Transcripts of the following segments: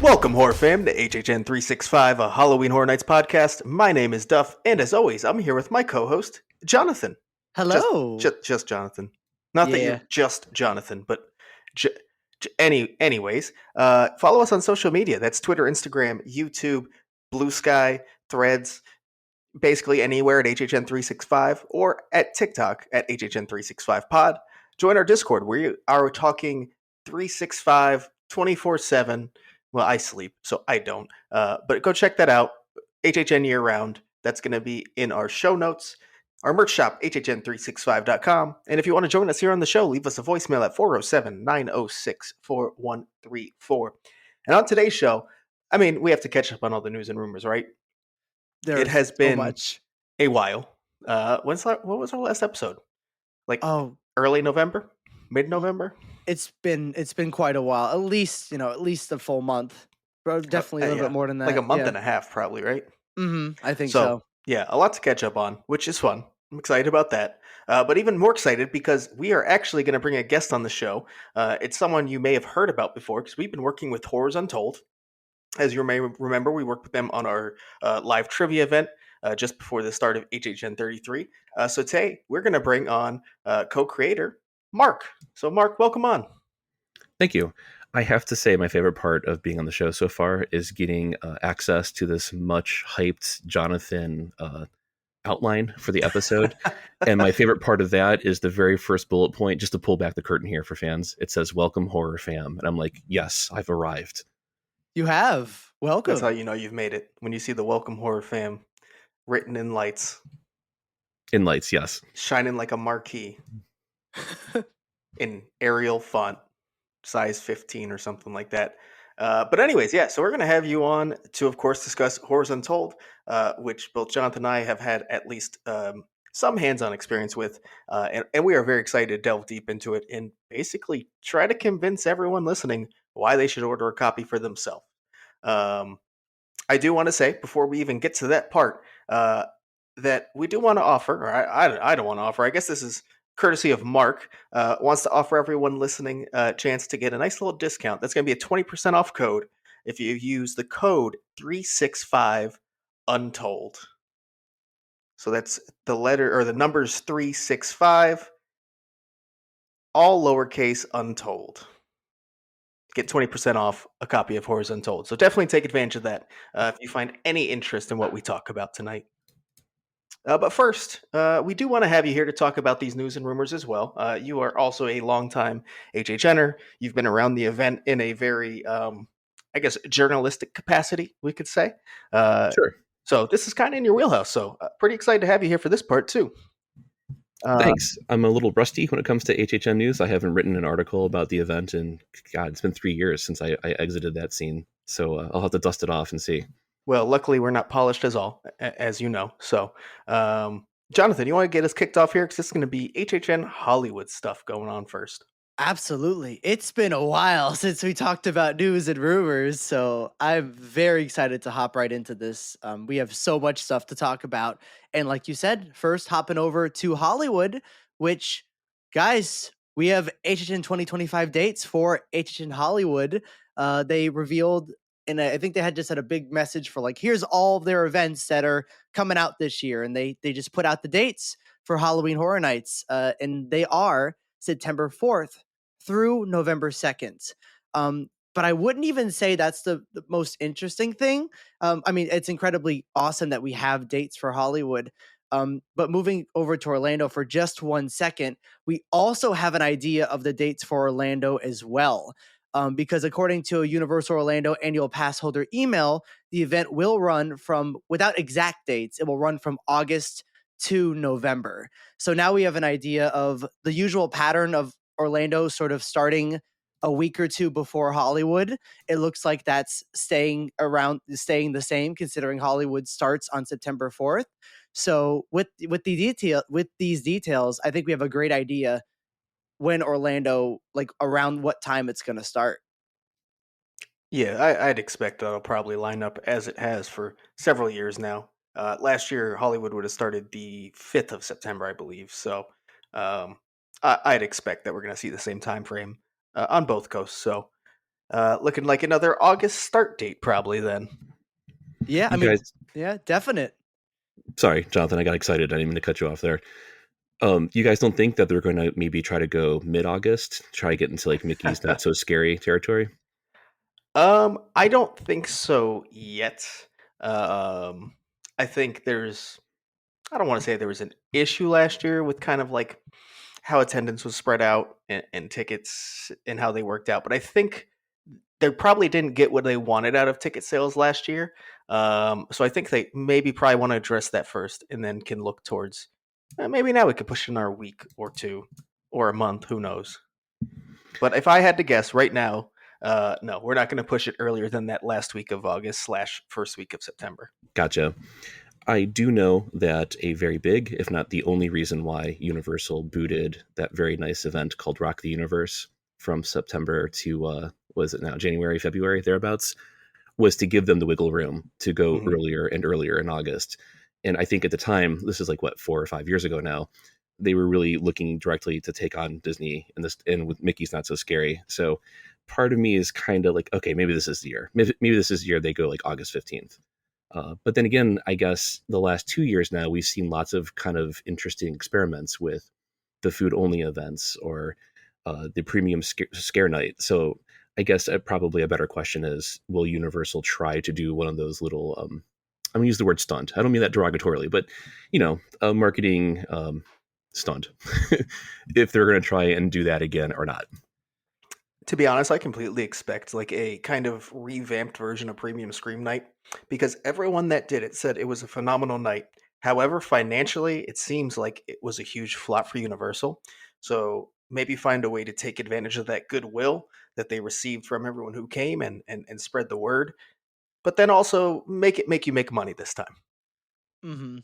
Welcome, horror fam, to HHN 365, a Halloween Horror Nights podcast. My name is Duff, and as always, I'm here with my co-host, Jonathan. Just, Hello. just Jonathan. Not that you're Yeah. just Jonathan, but j- anyways. Follow us on social media. That's Twitter, Instagram, YouTube, Blue Sky, Threads, basically anywhere at HHN365 or at TikTok at HHN365pod. Join our Discord. We are talking 365 24/7. Well, I sleep, so I don't. But go check that out. HHN year round. That's going to be in our show notes. Our merch shop, hhn365.com. And if you want to join us here on the show, leave us a voicemail at 407-906-4134. And on today's show, I mean, we have to catch up on all the news and rumors, right? It There's has so been much. a while. What was our last episode? Like Oh, early November, mid y- November. it's been quite a while. At least a full month. Bro, definitely a little Yeah, bit more than like a that. month Yeah. and a half, probably, right? I think So so. yeah, a lot to catch up on, which is fun. I'm excited about that. But even more excited because we are actually going to bring a guest on the show. It's someone you may have heard about before because we've been working with Horrors Untold. As you may remember, we worked with them on our live trivia event just before the start of HHN 33. So today we're going to bring on co-creator Marc. So Marc, welcome on. Thank you. I have to say, my favorite part of being on the show so far is getting access to this much hyped Jonathan outline for the episode. And my favorite part of that is the very first bullet point, just to pull back the curtain here for fans. It says, "Welcome, horror fam." And I'm like, yes, I've arrived. You have. That's how Welcome. you know you've made it when you see the Welcome Horror Fam written in lights, In lights, yes. shining like a marquee in Arial font, size 15 or something like that. But anyways, yeah, so we're going to have you on to, of course, discuss Horrors Untold, which both Jonathan and I have had at least some hands-on experience with, and we are very excited to delve deep into it and basically try to convince everyone listening why they should order a copy for themselves. Um, I do want to say before we even get to that part that we do want to offer, or I don't want to offer. I guess this is courtesy of Marc. Wants to offer everyone listening a chance to get a nice little discount. That's going to be a 20% off code if you use the code 365 untold. So that's the letter or the numbers 365, all lowercase untold. Get 20% off a copy of Horrors Untold. So definitely take advantage of that if you find any interest in what we talk about tonight. But first, we do want to have you here to talk about these news and rumors as well. You are also a longtime HHNer. You've been around the event in a very, I guess, journalistic capacity, we could say. Uh, Sure. so this is kind of in your wheelhouse. So pretty excited to have you here for this part too. Uh, Thanks. I'm a little rusty when it comes to HHN news. I haven't written an article about the event, and God, it's been 3 years since I exited that scene. So I'll have to dust it off and see. well, luckily we're not polished as all, as you know. So, Jonathan, you want to get us kicked off here because this is going to be HHN Hollywood stuff going on first. Absolutely. It's been a while since we talked about news and rumors, so I'm very excited to hop right into this. We have so much stuff to talk about. And like you said, first hopping over to Hollywood, which, guys, we have HHN 2025 dates for HHN Hollywood. They revealed, and I think they had just had a big message for like, here's all of their events that are coming out this year. And they just put out the dates for Halloween Horror Nights. And they are September 4th through November 2nd. But I wouldn't even say that's the most interesting thing. I mean, it's incredibly awesome that we have dates for Hollywood. But moving over to Orlando for just 1 second, we also have an idea of the dates for Orlando as well. Because according to a Universal Orlando annual pass holder email, the event will run from, without exact dates, it will run from August to November. So now we have an idea of the usual pattern of Orlando sort of starting a week or two before Hollywood. It looks like that's staying the same, considering Hollywood starts on September 4th. So with these details, I think we have a great idea when Orlando, like around what time it's going to start. Yeah, I'd expect that'll probably line up as it has for several years now. Last year, Hollywood would have started the 5th of September, I believe. So I'd expect that we're going to see the same time frame on both coasts. So Looking like another August start date, probably then. Yeah, I You mean, guys, yeah, definite. sorry, Jonathan, I got excited. I didn't mean to cut you off there. You guys don't think that they're going to maybe try to go mid-August, try to get into like Mickey's not so scary territory? I don't think so yet. Um, I think there's I don't want to say there was an issue last year with kind of like how attendance was spread out and tickets and how they worked out, but I think they probably didn't get what they wanted out of ticket sales last year. So I think they maybe probably want to address that first, and then can look towards maybe now we could push in our week or two or a month. Who knows? But if I had to guess right now, no, we're not going to push it earlier than that last week of August slash first week of September. Gotcha. I do know that a very big, if not the only reason why Universal booted that very nice event called Rock the Universe from September to, was it now, January, February, thereabouts, was to give them the wiggle room to go Mhm. earlier and earlier in August. And I think at the time, this is like what, 4 or 5 years ago now, they were really looking directly to take on Disney and with Mickey's Not So Scary. So part of me is kind of like, okay, maybe this is the year. Maybe this is the year they go like August 15th. But then again, I guess the last 2 years now, we've seen lots of kind of interesting experiments with the food only events or the premium scare night. So I guess probably a better question is, will Universal try to do one of those little, I'm going to use the word stunt. I don't mean that derogatorily, but, a marketing stunt, if they're going to try and do that again or not. To be honest, I completely expect like a kind of revamped version of Premium Scream Night because everyone that did it said it was a phenomenal night. However, financially, it seems like it was a huge flop for Universal. So maybe find a way to take advantage of that goodwill that they received from everyone who came and spread the word, but then also make you make money this time. Hmm.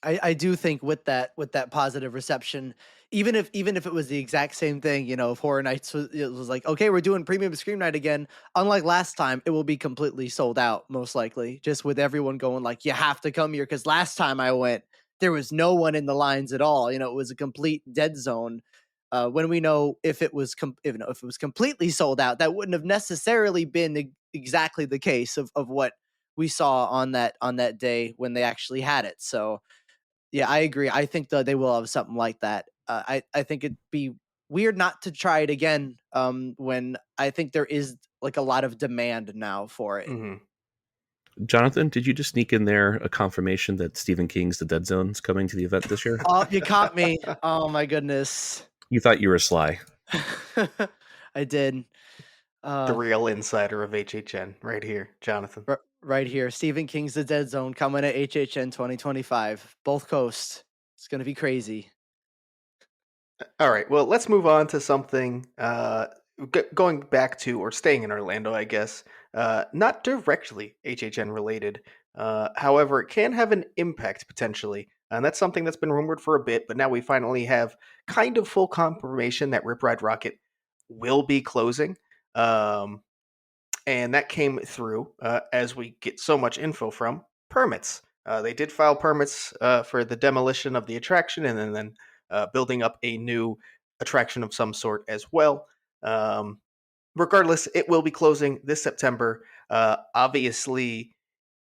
I do think with that positive reception, even if it was the exact same thing, if Horror Nights it was like, okay, we're doing premium Scream Night again. Unlike last time, it will be completely sold out, most likely, just with everyone going like, you have to come here because last time I went, there was no one in the lines at all. It was a complete dead zone. When we know if it was if it was completely sold out, that wouldn't have necessarily been exactly the case of what we saw on that day when they actually had it. So yeah, I agree. I think that they will have something like that. I think it'd be weird not to try it again. When I think there is like a lot of demand now for it. Hmm. Jonathan, did you just sneak in there a confirmation that Stephen King's The Dead Zone's coming to the event this year? Oh, you caught me! Oh my goodness, You thought you were sly. I did. The Uh, real insider of HHN, right here, Jonathan. right here, Stephen King's The Dead Zone coming at HHN 2025, both coasts. It's gonna be crazy. All right. Well, let's move on to something going back to or staying in Orlando, I guess. Not directly HHN related. However, it can have an impact potentially. And that's something that's been rumored for a bit, but now we finally have kind of full confirmation that Rip Ride Rocket will be closing. Um, and that came through as we get so much info from permits. They did file permits for the demolition of the attraction and then building up a new attraction of some sort as well. Um, Regardless, it will be closing this September. Obviously,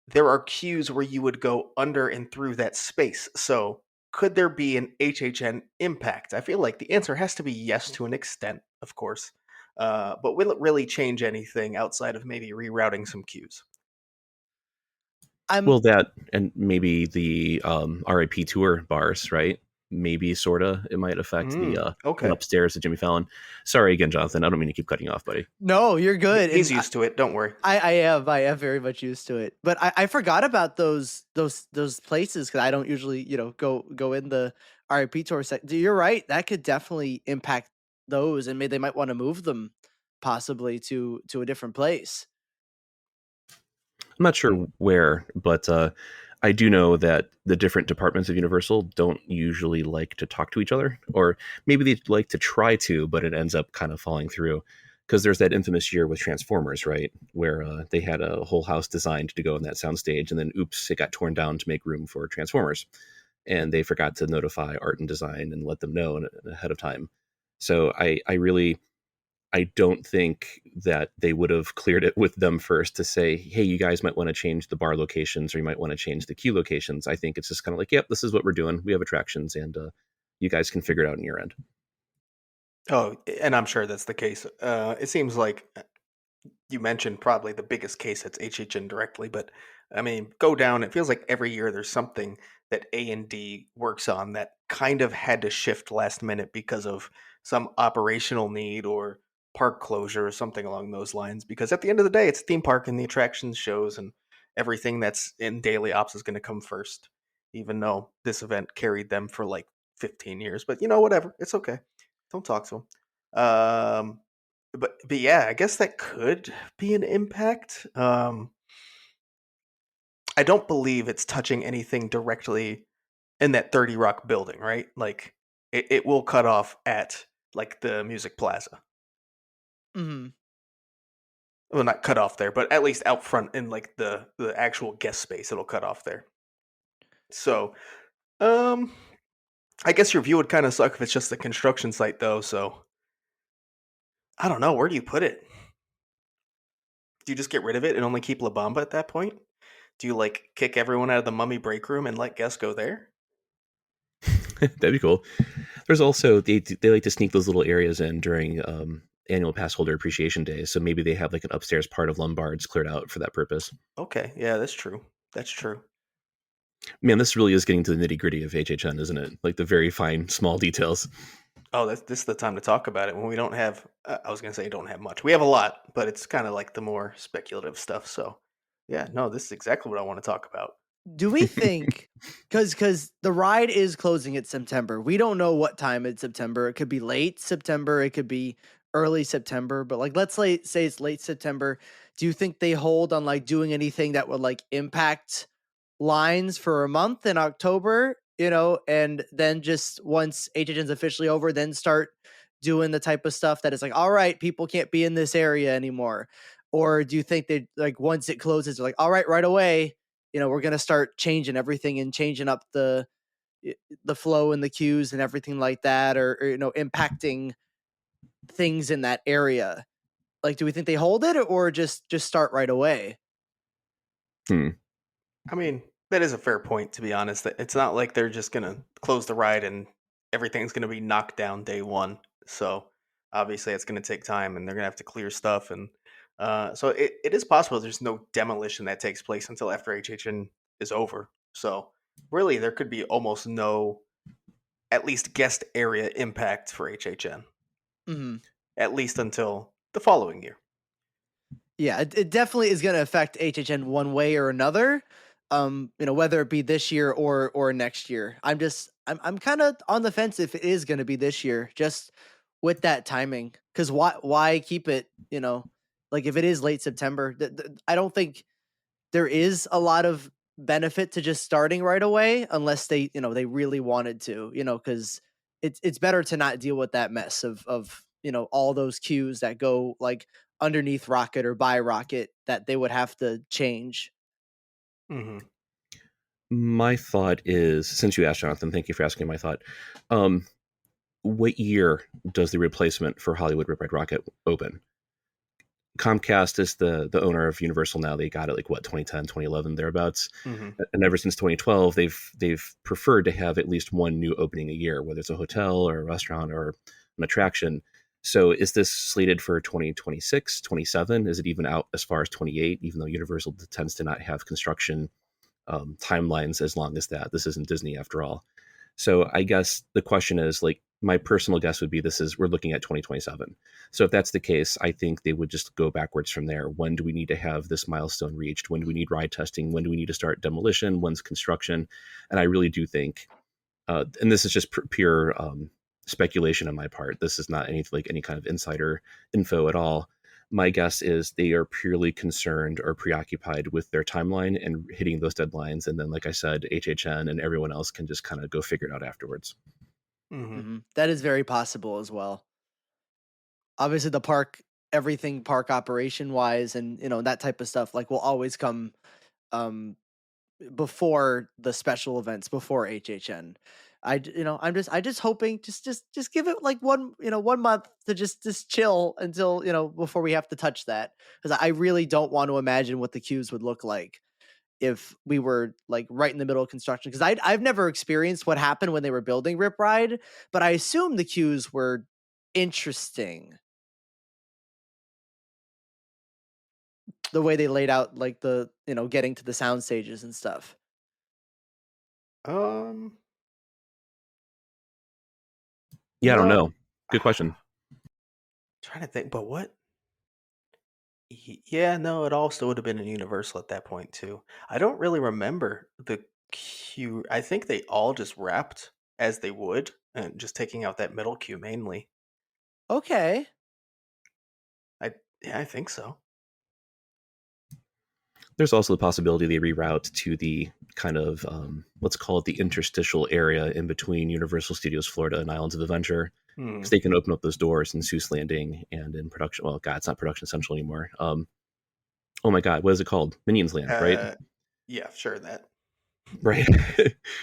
there are queues where you would go under and through that space. So, could there be an HHN impact? I feel like the answer has to be yes to an extent, of course. But will it really change anything outside of maybe rerouting some queues? I'm Well, that and maybe the RIP tour bars, right? Maybe sorta. It might affect the one Okay. upstairs at Jimmy Fallon. Sorry again, Jonathan. I don't mean to keep cutting you off, buddy. No, you're good, He's and used to it. Don't worry. I am very much used to it. But I forgot about those places because I don't usually, go in the RIP tour set. You're right. That could definitely impact those, and maybe they might want to move them possibly to a different place. I'm not Hmm. sure where, but I do know that the different departments of Universal don't usually like to talk to each other, or maybe they like to try to, but it ends up kind of falling through. Because there's that infamous year with Transformers, right, where they had a whole house designed to go in that soundstage, and then oops, it got torn down to make room for Transformers, and they forgot to notify art and design and let them know ahead of time. So I really I don't think that they would have cleared it with them first to say, hey, you guys might want to change the bar locations or you might want to change the queue locations. I think it's just kind of like, yep, this is what we're doing. We have attractions and you guys can figure it out on your end. Oh, and I'm sure that's the case. It seems like you mentioned probably the biggest case that's HHN directly, but I mean, go down. It feels like every year there's something that A&D works on that kind of had to shift last minute because of some operational need or park closure or something along those lines. Because at the end of the day, it's a theme park and the attractions, shows, and everything that's in daily ops is going to come first, even though this event carried them for like 15 years. But whatever. It's okay. Don't talk to them. But yeah, I guess that could be an impact. I don't believe it's touching anything directly in that 30 Rock building, right? Like it will cut off at like the Music Plaza. Mhm. Well, not cut off there, but at least out front in like the actual guest space, it'll cut off there. So, um, I guess your view would kind of suck if it's just a construction site, though. So I don't know. Where do you put it? Do you just get rid of it and only keep La Bamba at that point? Do you like kick everyone out of the Mummy break room and let guests go there? That'd be cool. There's also they like to sneak those little areas in during annual pass holder appreciation days. So maybe they have like an upstairs part of Lombard's cleared out for that purpose. Okay, yeah, that's true. That's true. Man, this really is getting to the nitty gritty of HHN, isn't it? Like the very fine, small details. Oh, this is the time to talk about it when we don't have. I was gonna say don't have much. We have a lot, but it's kind of like the more speculative stuff. So, yeah, no, this is exactly what I want to talk about. Do we think, because the ride is closing in September, we don't know what time in September. It could be late September, it could be early September, but like say it's late September. Do you think they hold on like doing anything that would like impact lines for a month in October, and then just once HHN's officially over, then start doing the type of stuff that is like, all right, people can't be in this area anymore? Or do you think that like once it closes, they're like, all right, right away, we're gonna start changing everything and changing up the flow and the queues and everything like that, or impacting things in that area? Like, do we think they hold it or just start right away? Hmm. I mean, that is a fair point, to be honest. It's not like they're just gonna close the ride and everything's gonna be knocked down day one. So obviously, it's gonna take time, and they're gonna have to clear stuff, and so it is possible there's no demolition that takes place until after HHN is over. So really, there could be almost no, at least guest area impact for HHN, Mhm. at least until the following year. Yeah, it definitely is going to affect HHN one way or another. Whether it be this year or next year. I'm kind of on the fence if it is going to be this year, just with that timing. Because why keep it? Like if it is late September, I don't think there is a lot of benefit to just starting right away unless they really wanted to. Because it's better to not deal with that mess of all those queues that go like underneath Rocket or by Rocket that they would have to change. Hmm. My thought is, since you asked, Jonathan, thank you for asking my thought. Um, what year does the replacement for Hollywood Rip Ride Rocket open? Comcast is the owner of Universal now. They got it like what 2010, 2011 thereabouts, Hmm. and ever since 2012, they've preferred to have at least one new opening a year, whether it's a hotel or a restaurant or an attraction. So is this slated for 2026, 27? Is it even out as far as 28? Even though Universal tends to not have construction timelines as long as that. This isn't Disney after all. So I guess the question is like my personal guess would be we're looking at 2027. So if that's the case, I think they would just go backwards from there. When do we need to have this milestone reached? When do we need ride testing? When do we need to start demolition? When's construction? And I really do think, and this is just pure speculation on my part. This is not any kind of insider info at all. My guess is they are purely concerned or preoccupied with their timeline and hitting those deadlines. And then, like I said, HHN and everyone else can just kind of go figure it out afterwards. Hmm. That is very possible as well. Obviously, the park, everything park operation wise, and that type of stuff, like will always come um, before the special events, before HHN. I just hoping just give it like 1 month to just chill until before we have to touch that, because I really don't want to imagine what the queues would look like if we were like right in the middle of construction, because I've never experienced what happened when they were building Rip Ride, but I assume the queues were interesting. The way they laid out like the getting to the sound stages and stuff. Um, Yeah, I don't no, know. Good question. trying to think, but what? Yeah, no, it also would have been in Universal at that point too. I don't really remember the queue. I think they all just wrapped as they would, and just taking out that middle queue mainly. Okay. I Yeah, I think so. There's also the possibility they reroute to the kind of let's call it the interstitial area in between Universal Studios Florida and Islands of Adventure, because Hmm. they can open up those doors in Seuss Landing and in production. Well, God, it's not Production Central anymore. Oh my God, what is it called? Minions Land, right? Uh, yeah, sure that. Right.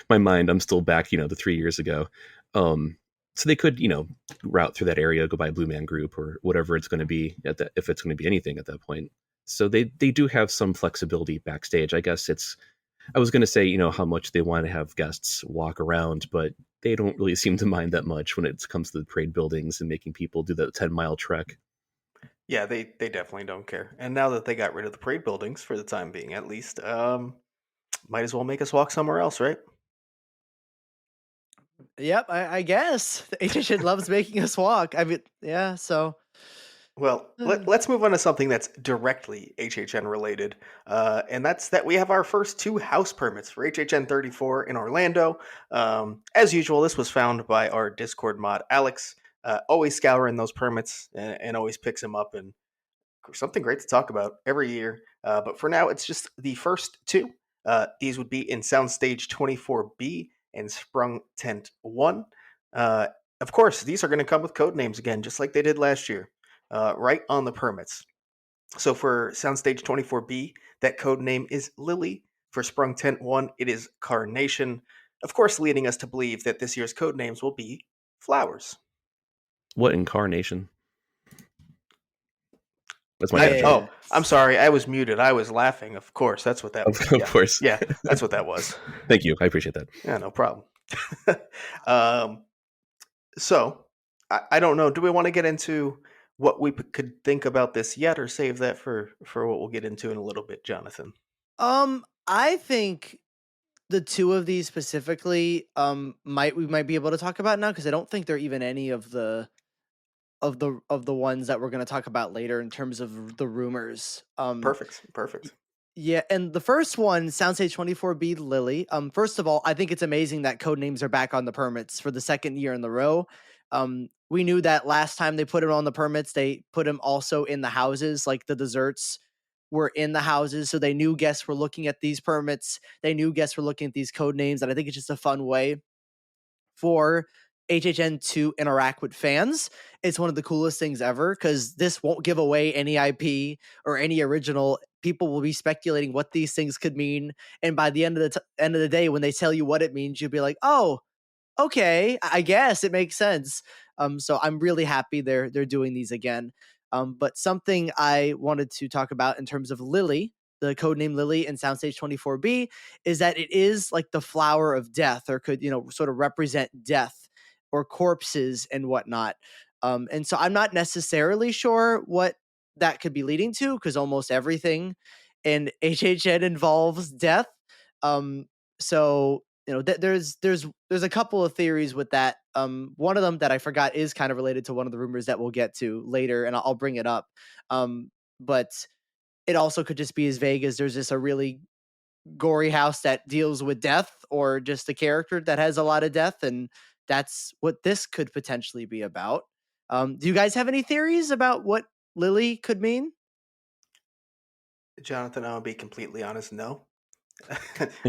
My mind, I'm still back, to 3 years ago. Um, so they could, route through that area, go by Blue Man Group or whatever it's going to be at that, if it's going to be anything at that point. So they do have some flexibility backstage. I guess I was going to say, how much they want to have guests walk around, but they don't really seem to mind that much when it comes to the parade buildings and making people do the 10-mile trek. Yeah, they definitely don't care. And now that they got rid of the parade buildings for the time being, at least, might as well make us walk somewhere else, right? Yep, I guess the HHN loves making us walk. I mean, yeah. So, Well, uh, let's move on to something that's directly HHN related, and that's that we have our first two house permits for HHN 34 in Orlando. As usual, this was found by our Discord mod, Alex, always scouring those permits and always picks them up, and something great to talk about every year. But for now, it's just the first two. These would be in Soundstage 24B and Sprung Tent 1. Uh, of course, these are going to come with code names again, just like they did last year, right on the permits. So for Soundstage 24B, that code name is Lily. For Sprung Tent 1, it is Carnation. Of course, leading us to believe that this year's code names will be Flowers. What incarnation? That's my dad joke. yeah. I'm sorry, I was muted. I was laughing. Of course, that's what that Of, was. of Yeah, course. yeah, that's what that was. Thank you. I appreciate that. Yeah, no problem. um, so I don't know. Do we want to get into what we could think about this yet, or save that for what we'll get into in a little bit, Jonathan? I think the two of these specifically, we might be able to talk about now, because I don't think they're even any of the ones that we're going to talk about later in terms of the rumors. Perfect, perfect. Yeah, and the first one, Soundstage 24B Lily. First of all, I think it's amazing that code names are back on the permits for the second year in the row. We knew that last time they put it on the permits, they put them also in the houses, like the desserts were in the houses, so they knew guests were looking at these permits. They knew guests were looking at these code names, and I think it's just a fun way for HHN to interact with fans. It's one of the coolest things ever, because this won't give away any IP or any original. People will be speculating what these things could mean, and by the end of the day, when they tell you what it means, you'll be like, "Oh, okay, I guess it makes sense." So I'm really happy they're doing these again. But something I wanted to talk about in terms of Lily, the codename Lily in Soundstage 24B, is that it is like the flower of death, or could sort of represent death or corpses and whatnot. And so I'm not necessarily sure what that could be leading to, because almost everything in HHN involves death. Um, so there's a couple of theories with that. One of them that I forgot is kind of related to one of the rumors that we'll get to later, and I'll bring it up. But it also could just be as vague as there's just a really gory house that deals with death, or just a character that has a lot of death, and that's what this could potentially be about. Do you guys have any theories about what Lily could mean? Jonathan, I'll be completely honest. No,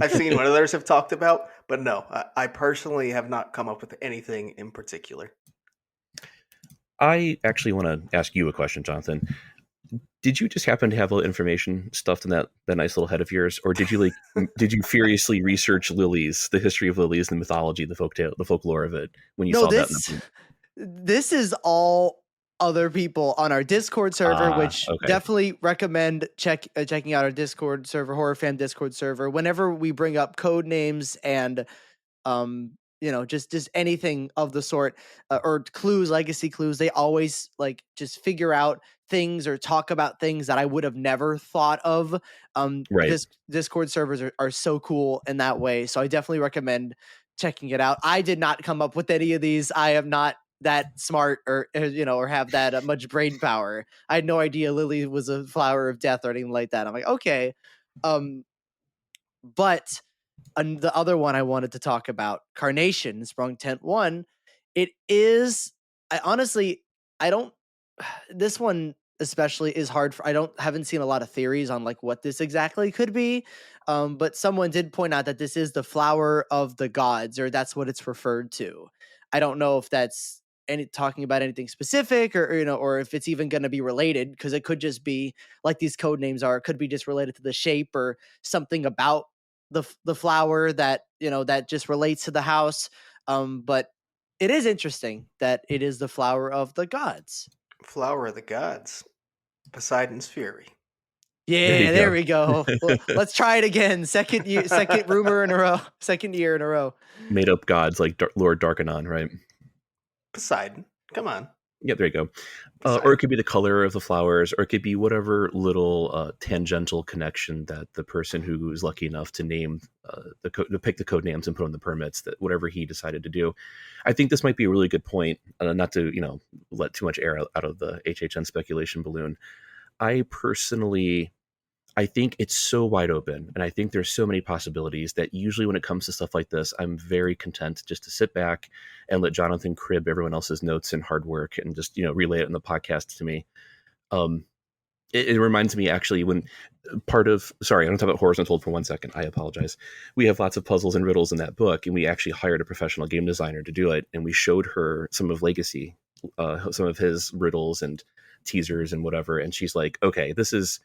I've seen what others have talked about, but no, I personally have not come up with anything in particular. I actually want to ask you a question, Jonathan. Did you just happen to have a little information stuffed in that nice little head of yours, or did you did you furiously research lilies, the history of lilies, the mythology, the folktale, the folklore of it when you No, saw that in the this book? this is all other people on our Discord server, Ah, which okay, definitely recommend checking out our Discord server, Horror Fan Discord server. Whenever we bring up code names and just anything of the sort, or clues, legacy clues, they always like just figure out things or talk about things that I would have never thought of. right. This Discord servers are so cool in that way, so I definitely recommend checking it out. I did not come up with any of these. I am not that smart or have that much brain power. I had no idea lily was a flower of death or anything like that. I'm like, okay. But and the other one I wanted to talk about, Carnation, Sprung Tent 1, it is, I honestly, I don't, this one especially is hard for, haven't seen a lot of theories on like what this exactly could be. But someone did point out that this is the flower of the gods, or that's what it's referred to. I don't know if that's talking about anything specific, or if it's even going to be related, because it could just be like these code names are, it could be just related to the shape or something about the flower that that just relates to the house. But it is interesting that it is the flower of the gods. Flower of the gods, Poseidon's fury. There you Yeah, there go. we go. Well, let's try it again. Second rumor in a row. Second year in a row. Made up gods like Lord Darkanon, right? Poseidon, come on, Yeah, there you go. Or it Poseidon. could be the color of the flowers, or it could be whatever little tangential connection that the person who is lucky enough to name to pick the code names and put on the permits, that whatever he decided to do. I think this might be a really good point. Not to let too much air out of the HHN speculation balloon. I personally I think it's so wide open, and I think there's so many possibilities that usually when it comes to stuff like this, I'm very content just to sit back and let Jonathan crib everyone else's notes and hard work and just relay it in the podcast to me. Um, it reminds me actually when part of sorry, I don't talk about Horrors Untold for 1 second. I apologize. We have lots of puzzles and riddles in that book, and we actually hired a professional game designer to do it, and we showed her some of Legacy, some of his riddles and teasers and whatever, and she's like, "Okay, this is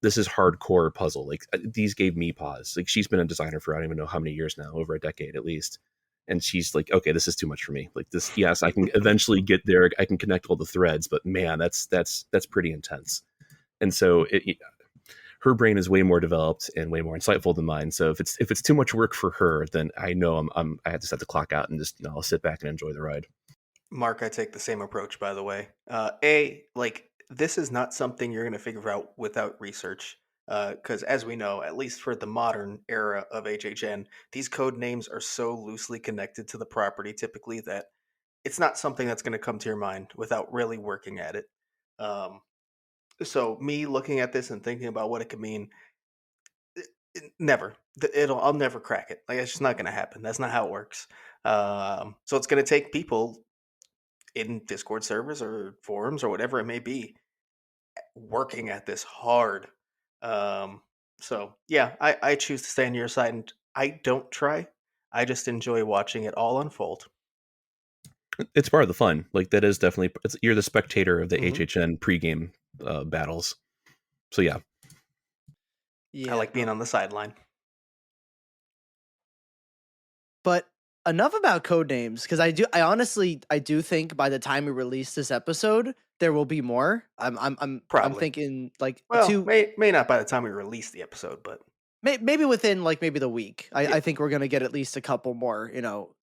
hardcore puzzle. Like these gave me pause. Like she's been a designer for I don't even know how many years now, over a decade at least. And she's like, okay, this is too much for me. Like this, yes, I can eventually get there. I can connect all the threads, but man, that's pretty intense. And so her brain is way more developed and way more insightful than mine. So if it's too much work for her, then I know I just have to clock out and just I'll sit back and enjoy the ride. Mark, I take the same approach, by the way. Like, this is not something you're going to figure out without research. Because, as we know, at least for the modern era of HHN, these code names are so loosely connected to the property typically that it's not something that's going to come to your mind without really working at it. Um, so, me looking at this and thinking about what it could mean, never. I'll never crack it. Like, it's just not going to happen. That's not how it works. So, it's going to take people in Discord servers or forums or whatever it may be, working at this hard. Um, so yeah, I choose to stay on your side, and I don't try. I just enjoy watching it all unfold. It's part of the fun. Like that is definitely you're the spectator of the Hmm. HHN pregame battles. So yeah, I Yeah, like being no. on the sideline. But enough about code names, because I do think by the time we release this episode, there will be more. I'm Probably. thinking like Well, two, may not by the time we release the episode, but maybe within like maybe the week. yeah, I think we're gonna get at least a couple more,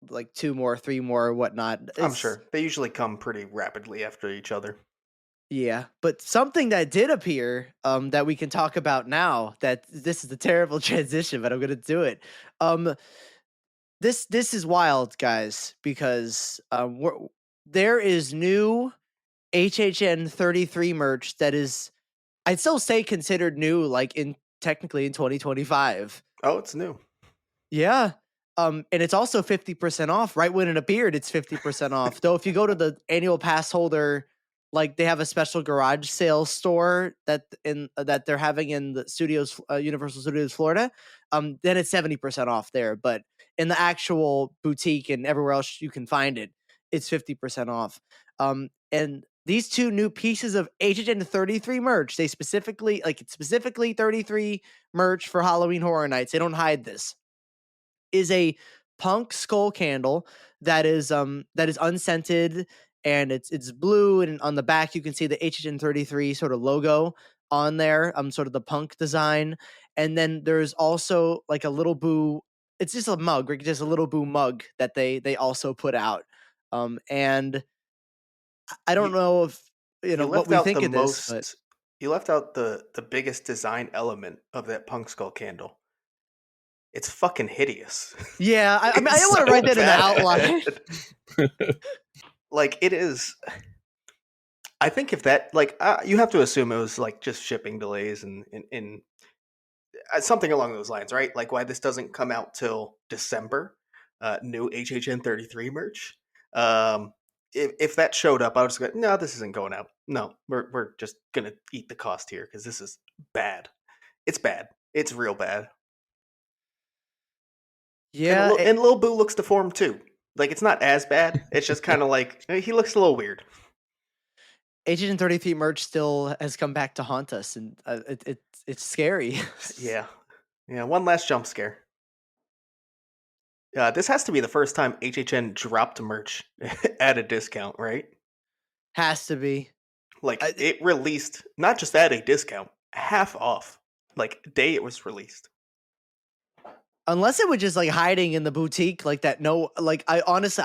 like two more, three more, whatnot. I'm It's sure they usually come pretty rapidly after each other. Yeah, but something that did appear, that we can talk about now. That this is a terrible transition, but I'm gonna do it. Um, this is wild, guys, because there is new HHN 33 merch that is, I'd still say, considered new, like in technically in 2025. Oh, it's new. Yeah. And it's also 50% off. Right when it appeared, it's 50% off. Though if you go to the annual pass holder, like they have a special garage sale store that they're having in the studios, Universal Studios Florida, then it's 70% off there. But in the actual boutique and everywhere else you can find it, it's 50% off. And these two new pieces of HHN 33 merch, it's specifically 33 merch for Halloween Horror Nights. They don't hide this. Is a punk skull candle that is unscented, and it's blue, and on the back you can see the HHN 33 sort of logo on there, sort of the punk design. And then there's also like a little boo, it's just a mug, like just a little boo mug that they also put out. And I don't You know if you what left we out the think of this, but most. You left out the biggest design element of that punk skull candle. It's fucking hideous. yeah, I mean I It's don't want to so write that in the outline. bad. Like it is. I think if that like you have to assume it was like just shipping delays and something along those lines, right? Like why this doesn't come out till December. New HHN 33 merch. Um, if that showed up, I would just go, no, this isn't going out. No, we're just gonna eat the cost here because this is bad. It's bad. It's real bad. Yeah, And Lil Boo looks deformed too. Like it's not as bad. It's just kind of like he looks a little weird. Agent 33 merch still has come back to haunt us, and it's scary. Yeah, yeah. One last jump scare. This has to be the first time HHN dropped merch at a discount, right? Has to be. Like I, it released not just at a discount, half off. Like day it was released. Unless it was just like hiding in the boutique like that. No, like I honestly,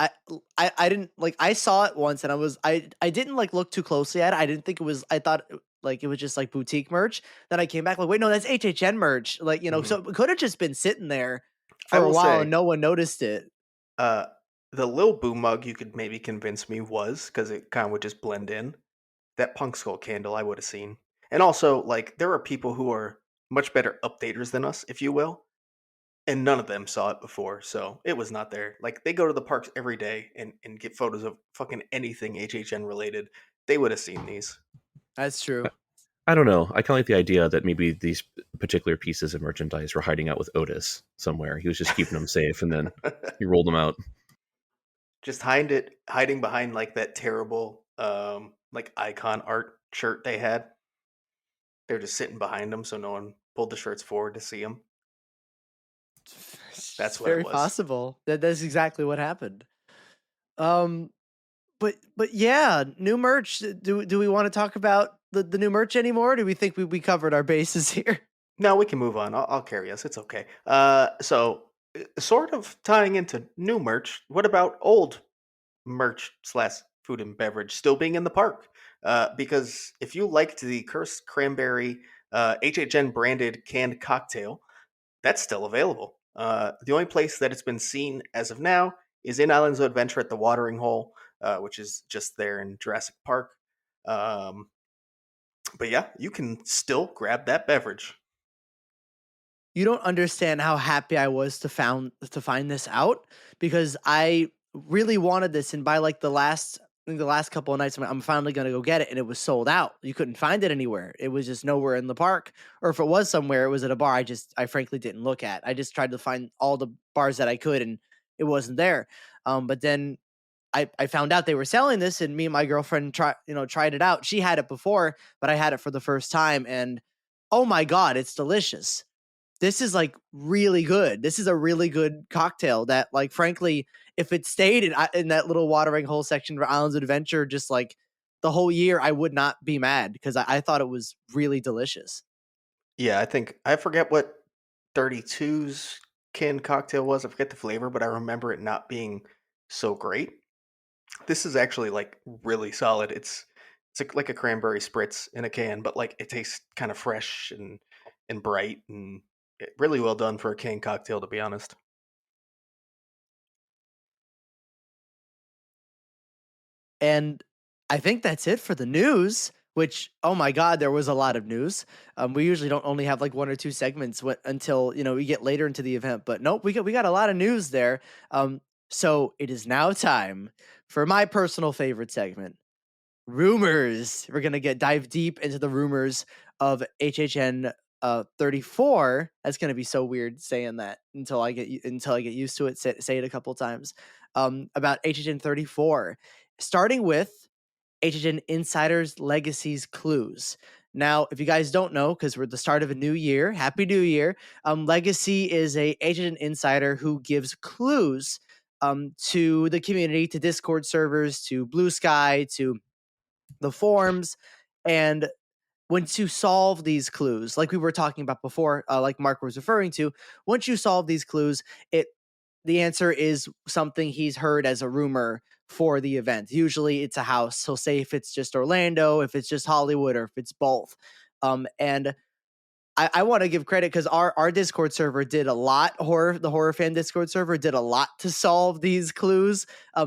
I didn't like. I saw it once, and I didn't like look too closely at it. I didn't think it was. I thought like it was just like boutique merch. Then I came back like, wait, no, that's HHN merch. Like Mhm. so it could have just been sitting there I for a will while and say, no one noticed it. uh, the Lil Boo mug you could maybe convince me was because it kind of would just blend in. That Punk Skull candle I would have seen, and also like there are people who are much better updaters than us, if you will, and none of them saw it before, so it was not there. Like they go to the parks every day and get photos of fucking anything HHN related. They would have seen these. That's true. I don't know. I kind of like the idea that maybe these particular pieces of merchandise were hiding out with Otis somewhere. He was just keeping them safe, and then he rolled them out. Just hiding behind like that terrible like icon art shirt they had. They're just sitting behind them so no one pulled the shirts forward to see them. It's That's what it very was. possible that that's exactly what happened. Um, but yeah, new merch. Do we want to talk about the new merch anymore? Or do we think we covered our bases here? No, we can move on. I'll carry us. It's okay. Sort of tying into new merch. What about old merch slash food and beverage still being in the park? Because if you liked the Cursed Cranberry HHN branded canned cocktail, that's still available. The only place that it's been seen as of now is in Islands of Adventure at the Watering Hole, which is just there in Jurassic Park. Um, but yeah, you can still grab that beverage. You don't understand how happy I was to find this out, because I really wanted this, and by like I think the last couple of nights I'm finally gonna go get it, and it was sold out. You couldn't find it anywhere. It was just nowhere in the park, or if it was somewhere, it was at a bar I frankly didn't look at. I just tried to find all the bars that I could, and it wasn't there. But then I found out they were selling this, and me and my girlfriend tried it out. She had it before, but I had it for the first time, and oh my god, it's delicious. This is like really good. This is a really good cocktail that, like, frankly, if it stayed in that little watering hole section for Islands of Adventure, just like the whole year, I would not be mad because I thought it was really delicious. Yeah, I think I forget what 32's canned cocktail was. I forget the flavor, but I remember it not being so great. This is actually like really solid. Like a cranberry spritz in a can, but like it tastes kind of fresh and bright and really well done for a canned cocktail, to be honest. And I think that's it for the news. Which, oh my God, there was a lot of news. We usually don't only have like one or two segments until we get later into the event, but nope, we got a lot of news there. So it is now time for my personal favorite segment, rumors. We're gonna dive deep into the rumors of HHN 34. That's gonna be so weird saying that until I get used to it. Say it a couple times. About HHN 34, starting with HHN Insiders Legacies Clues. Now, if you guys don't know, because we're at the start of a new year, Happy New Year. Legacy is a HHN insider who gives clues to the community, to Discord servers, to Blue Sky, to the forums, and once you solve these clues, like we were talking about before, like Marc was referring to, once you solve these clues, the answer is something he's heard as a rumor for the event. Usually it's a house. He'll say if it's just Orlando, if it's just Hollywood, or if it's both. And I want to give credit because our Discord server did a lot. The horror fan Discord server did a lot to solve these clues.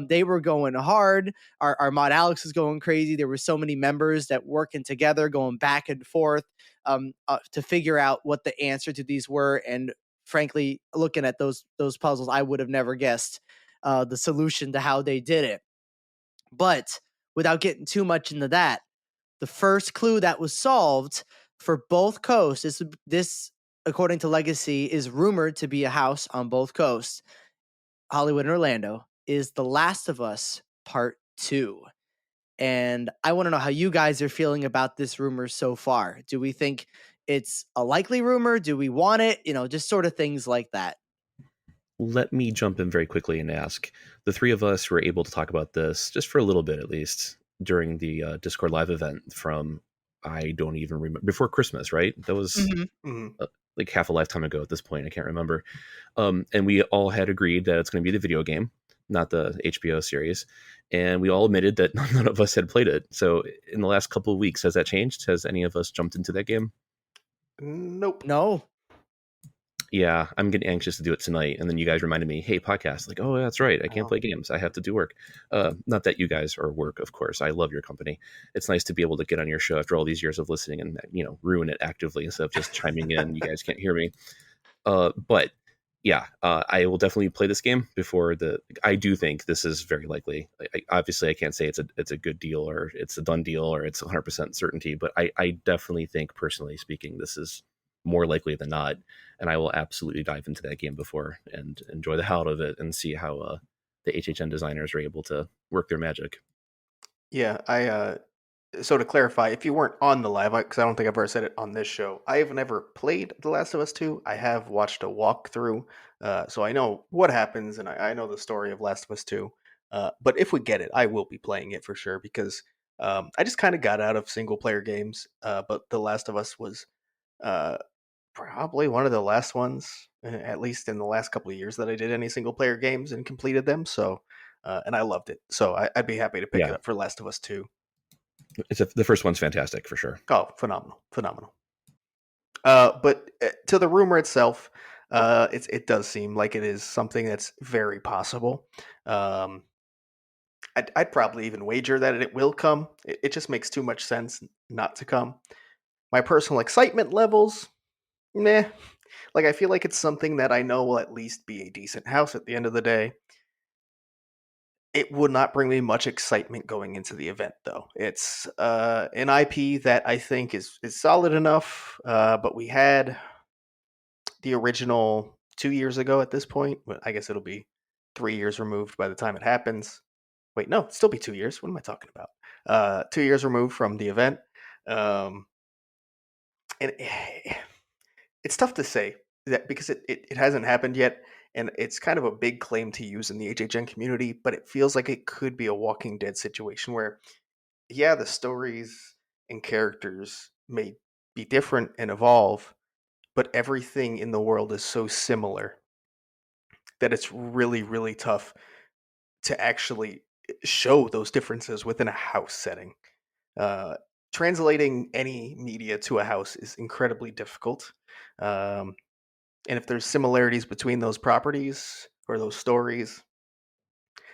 They were going hard. Our mod Alex was going crazy. There were so many members that working together, going back and forth to figure out what the answer to these were. And frankly, looking at those puzzles, I would have never guessed the solution to how they did it. But without getting too much into that, the first clue that was solved for both coasts, this according to Legacy, is rumored to be a house on both coasts, Hollywood and Orlando, is The Last of Us Part 2. And I want to know how you guys are feeling about this rumor so far. Do we think it's a likely rumor? Do we want it? Just sort of things like that. Let me jump in very quickly and ask. The three of us were able to talk about this just for a little bit, at least, during the Discord live event from, I don't even remember, before Christmas, right? That was like half a lifetime ago at this point. I can't remember. And we all had agreed that it's going to be the video game, not the HBO series. And we all admitted that none of us had played it. So in the last couple of weeks, has that changed? Has any of us jumped into that game? Nope. No. Yeah, I'm getting anxious to do it tonight. And then you guys reminded me, hey, podcast, like, oh, that's right. I can't play games. I have to do work. Not that you guys are work, of course. I love your company. It's nice to be able to get on your show after all these years of listening and, ruin it actively instead of just chiming in. You guys can't hear me. But yeah, I will definitely play this game before I do think this is very likely. Obviously, I can't say it's a good deal or it's a done deal or it's 100% certainty, but I definitely think, personally speaking, this is more likely than not, and I will absolutely dive into that game before and enjoy the hell out of it and see how the HHN designers are able to work their magic. Yeah, so to clarify, if you weren't on the live, because I don't think I've ever said it on this show, I have never played The Last of Us 2. I have watched a walkthrough, so I know what happens, and I know the story of Last of Us 2. But if we get it, I will be playing it for sure, because I just kind of got out of single-player games, but The Last of Us was uh, probably one of the last ones, at least in the last couple of years, that I did any single-player games and completed them, so, and I loved it. So I'd be happy to pick it Yeah. up for Last of Us 2. The first one's fantastic for sure. Oh, phenomenal. But to the rumor itself, it does seem like it is something that's very possible. Um, I'd probably even wager that it will come. It just makes too much sense not to come. My personal excitement levels, meh. Like, I feel like it's something that I know will at least be a decent house at the end of the day. It would not bring me much excitement going into the event, though. It's an IP that I think is solid enough, but we had the original 2 years ago at this point. But I guess it'll be 3 years removed by the time it happens. Wait, no, it'll still be 2 years. What am I talking about? 2 years removed from the event. Um, and it's tough to say that because it hasn't happened yet, and it's kind of a big claim to use in the HHN community, but it feels like it could be a Walking Dead situation where, yeah, the stories and characters may be different and evolve, but everything in the world is so similar that it's really, really tough to actually show those differences within a house setting. Uh, Translating any media to a house is incredibly difficult. Um, and if there's similarities between those properties or those stories,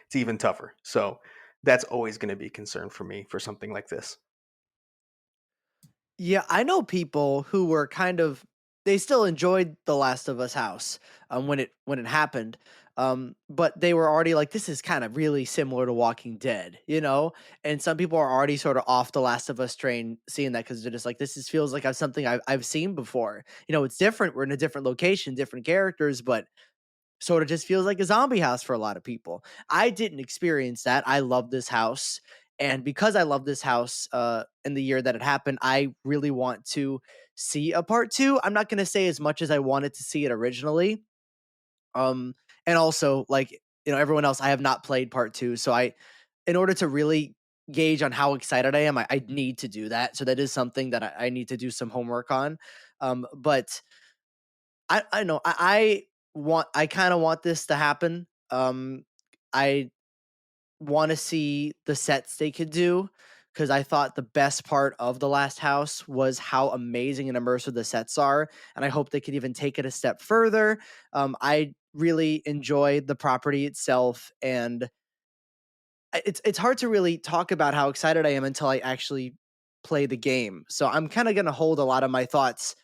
it's even tougher. So that's always going to be a concern for me for something like this. Yeah, I know people who were they still enjoyed The Last of Us house when it happened. But they were already like, this is kind of really similar to Walking Dead, And some people are already sort of off The Last of Us train seeing that because they're just like, feels like something I've seen before. It's different. We're in a different location, different characters, but sort of just feels like a zombie house for a lot of people. I didn't experience that. I love this house. And because I love this house in the year that it happened, I really want to see a part two. I'm not going to say as much as I wanted to see it originally. Um, and also, like, everyone else, I have not played part two. So in order to really gauge on how excited I am, I need to do that. So that is something that I need to do some homework on. But I know I kind of want this to happen. I want to see the sets they could do because I thought the best part of the last house was how amazing and immersive the sets are, and I hope they could even take it a step further. I really enjoyed the property itself, and it's hard to really talk about how excited I am until I actually play the game. So I'm kind of going to hold a lot of my thoughts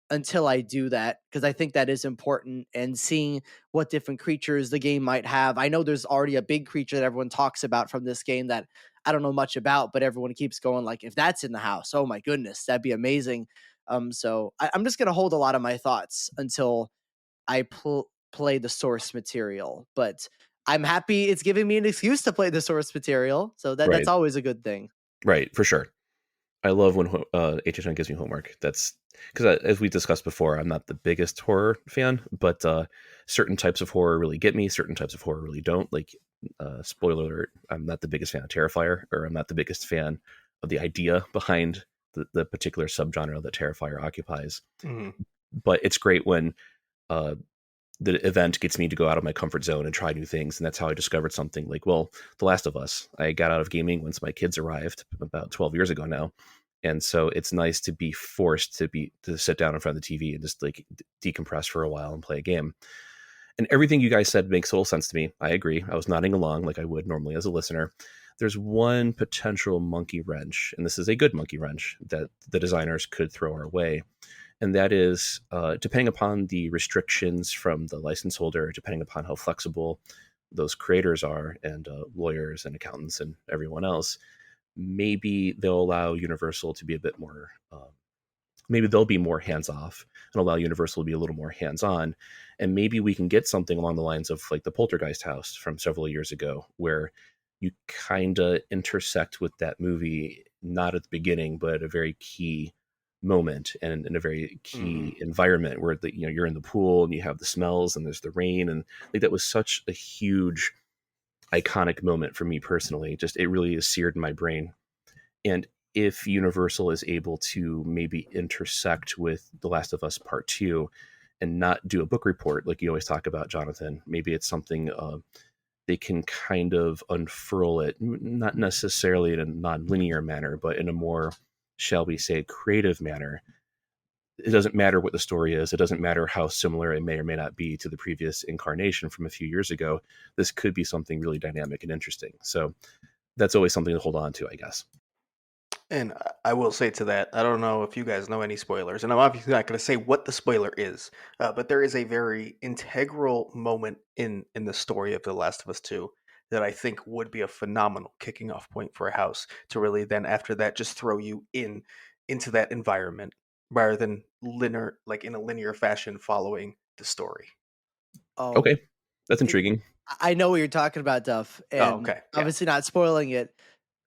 until I do that because I think that is important and seeing what different creatures the game might have. I know there's already a big creature that everyone talks about from this game that I don't know much about, but everyone keeps going like, if that's in the house, oh my goodness, that'd be amazing. So I'm just going to hold a lot of my thoughts until I play the source material, but I'm happy it's giving me an excuse to play the source material, so that's Right. always a good thing. Right, for sure. I love when HHN gives me homework. That's because, as we discussed before, I'm not the biggest horror fan, but certain types of horror really get me. Certain types of horror really don't. Like, spoiler alert, I'm not the biggest fan of Terrifier, or I'm not the biggest fan of the idea behind the particular subgenre that Terrifier occupies. Mhm. But it's great when uh, the event gets me to go out of my comfort zone and try new things. And that's how I discovered something like, well, The Last of Us. I got out of gaming once my kids arrived about 12 years ago now. And so it's nice to be forced to sit down in front of the TV and just like decompress for a while and play a game. And everything you guys said makes total sense to me. I agree. I was nodding along like I would normally as a listener. There's one potential monkey wrench, and this is a good monkey wrench that the designers could throw our way, and that is depending upon the restrictions from the license holder, depending upon how flexible those creators are, and lawyers and accountants and everyone else, maybe they'll allow Universal to be a bit more. Maybe they'll be more hands off and allow Universal to be a little more hands on, and maybe we can get something along the lines of like the Poltergeist house from several years ago, where you kind of intersect with that movie not at the beginning, but at a very key moment and in a very Mhm. key environment where you're in the pool and you have the smells and there's the rain, and like that was such a huge iconic moment for me personally. Just it really is seared in my brain. And if Universal is able to maybe intersect with The Last of Us Part 2 and not do a book report like you always talk about, Jonathan, maybe it's something they can kind of unfurl it, not necessarily in a non-linear manner, but in a more, shall we say, creative manner. It doesn't matter what the story is. It doesn't matter how similar it may or may not be to the previous incarnation from a few years ago. This could be something really dynamic and interesting. So that's always something to hold on to, I guess. And I will say to that, I don't know if you guys know any spoilers, and I'm obviously not going to say what the spoiler is, but there is a very integral moment in the story of The Last of Us Two that I think would be a phenomenal kicking off point for a house to really then after that just throw you into that environment rather than linear like in a linear fashion following the story. Oh, Okay, that's it, intriguing. I know what you're talking about, Duff, Oh, and okay, yeah. obviously not spoiling it.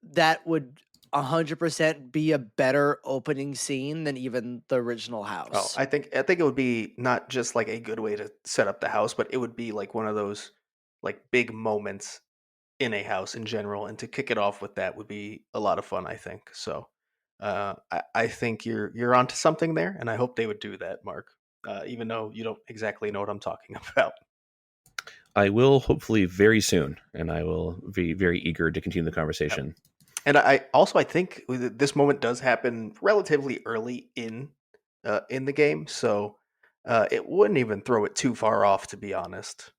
That would 100% be a better opening scene than even the original Oh, house. I think it would be not just like a good way to set up the house, but it would be like one of those like big moments in a house in general, and to kick it off with that would be a lot of fun, I think. So, I think you're onto something there, and I hope they would do that, Mark. Even though you don't exactly know what I'm talking about. I will hopefully very soon, and I will be very eager to continue the Yep. conversation. And I think this moment does happen relatively early in the game, so it wouldn't even throw it too far off, to be honest.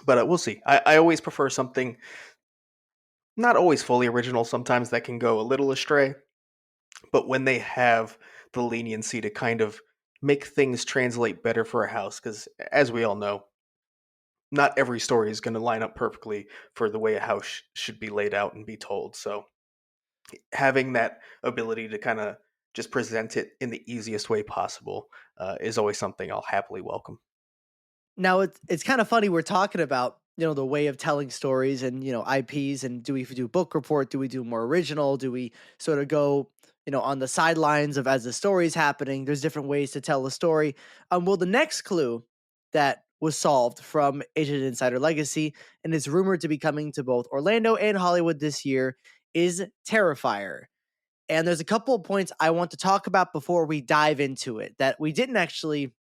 But we'll see. I always prefer something not always fully original. Sometimes that can go a little astray, but when they have the leniency to kind of make things translate better for a house, because as we all know, not every story is going to line up perfectly for the way a house should be laid out and be told. So having that ability to kind of just present it in the easiest way possible is always something I'll happily welcome. Now it's kind of funny we're talking about the way of telling stories and, IPs, and do we do book report? Do we do more original? Do we sort of go, on the sidelines of as the story's happening? There's different ways to tell a story. Well, the next clue that was solved from Agent Insider Legacy and is rumored to be coming to both Orlando and Hollywood this year is Terrifier. And there's a couple of points I want to talk about before we dive into it that we didn't actually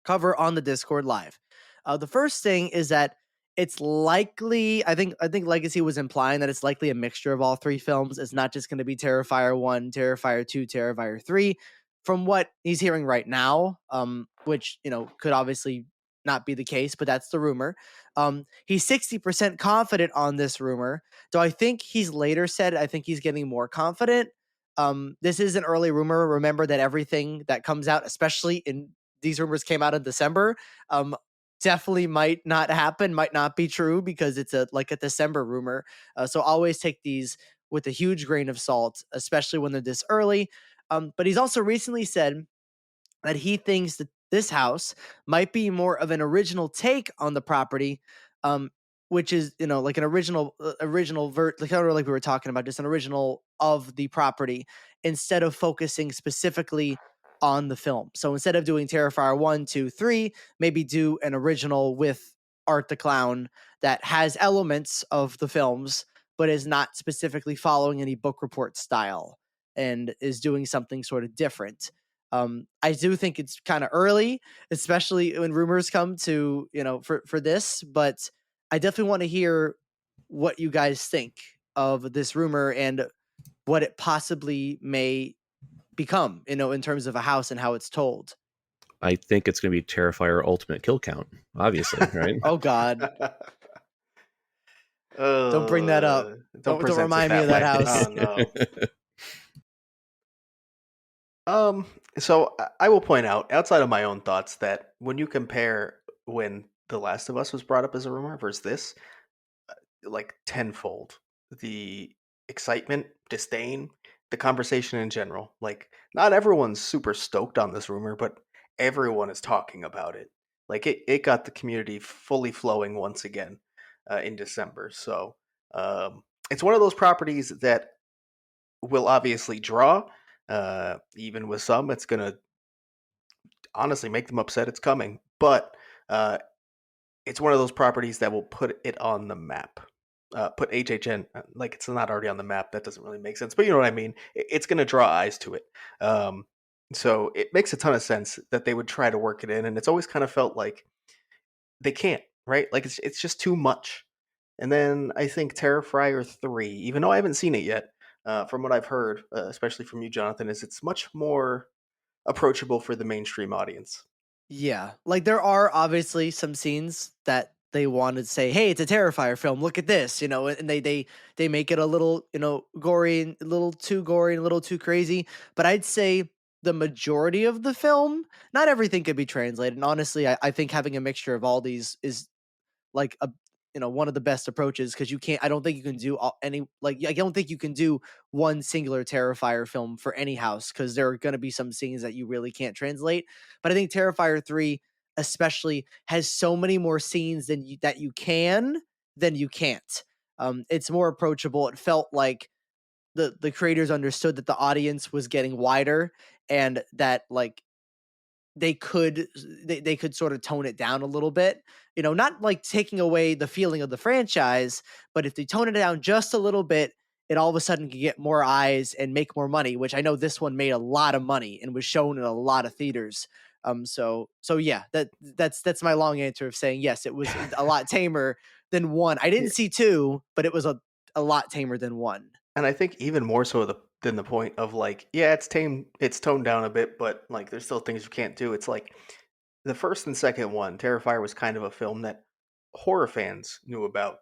cover on the Discord live. The first thing is that it's likely. I think Legacy was implying that it's likely a mixture of all three films. It's not just going to be Terrifier 1, Terrifier 2, Terrifier 3. From what he's hearing right now, which could obviously not be the case, but that's the rumor. He's 60% confident on this rumor. Though I think he's later said I think he's getting more confident. This is an early rumor. Remember that everything that comes out, especially in these rumors came out in December, definitely might not happen, might not be true because it's a December rumor. So always take these with a huge grain of salt, especially when they're this early. But he's also recently said that he thinks that this house might be more of an original take on the property, which is like an like kind of like we were talking about, just an original of the property instead of focusing specifically on the film. So instead of doing Terrifier 1, 2, 3, maybe do an original with Art the Clown that has elements of the films, but is not specifically following any book report style and is doing something sort of different. I do think it's kind of early, especially when rumors come to, for this, but I definitely want to hear what you guys think of this rumor and what it possibly may become, in terms of a house and how it's told. I think it's going to be Terrifier Ultimate Kill Count, obviously, right? Oh God, don't bring that up. Don't Don't present it remind me of that that way. house. Oh no. So I will point out, outside of my own thoughts, that when you compare when The Last of Us was brought up as a rumor versus this, like tenfold, the excitement, disdain, the conversation in general. Like, not everyone's super stoked on this rumor, but everyone is talking about it. Like, it got the community fully flowing once again in December. So it's one of those properties that will obviously draw. Even with some, it's gonna honestly make them upset it's coming. But uh, it's one of those properties that will put it on the map. Put HHN like it's not already on the map. That doesn't really make sense, but you know what I mean. It's going to draw eyes to it. Um, so it makes a ton of sense that they would try to work it in, and it's always kind of felt like they can't, right? Like it's just too much. And then I think Terrifier 3, even though I haven't seen it yet, from what I've heard, especially from you, Jonathan, is it's much more approachable for the mainstream audience. Yeah, like there are obviously some scenes that they wanted to say, "Hey, it's a Terrifier film. Look at this," and they make it a little, gory, and a little too gory, and a little too crazy. But I'd say the majority of the film, not everything could be translated. And honestly, I think having a mixture of all these is like a one of the best approaches because you can't. I don't think you can do any like I don't think you can do one singular Terrifier film for any house because there are going to be some scenes that you really can't translate. But I think Terrifier 3 especially has so many more scenes that you can than you can't. It's more approachable. It felt like the creators understood that the audience was getting wider and that like they could sort of tone it down a little bit, not like taking away the feeling of the franchise, but if they tone it down just a little bit, it all of a sudden can get more eyes and make more money, which I know this one made a lot of money and was shown in a lot of theaters. So yeah, that's my long answer of saying yes, it was a lot tamer than one. I didn't see two, but it was a lot tamer than one. And I think even more so than the point of like, yeah, it's toned down a bit, but like there's still things you can't do. It's like the first and second one, Terrifier was kind of a film that horror fans knew about.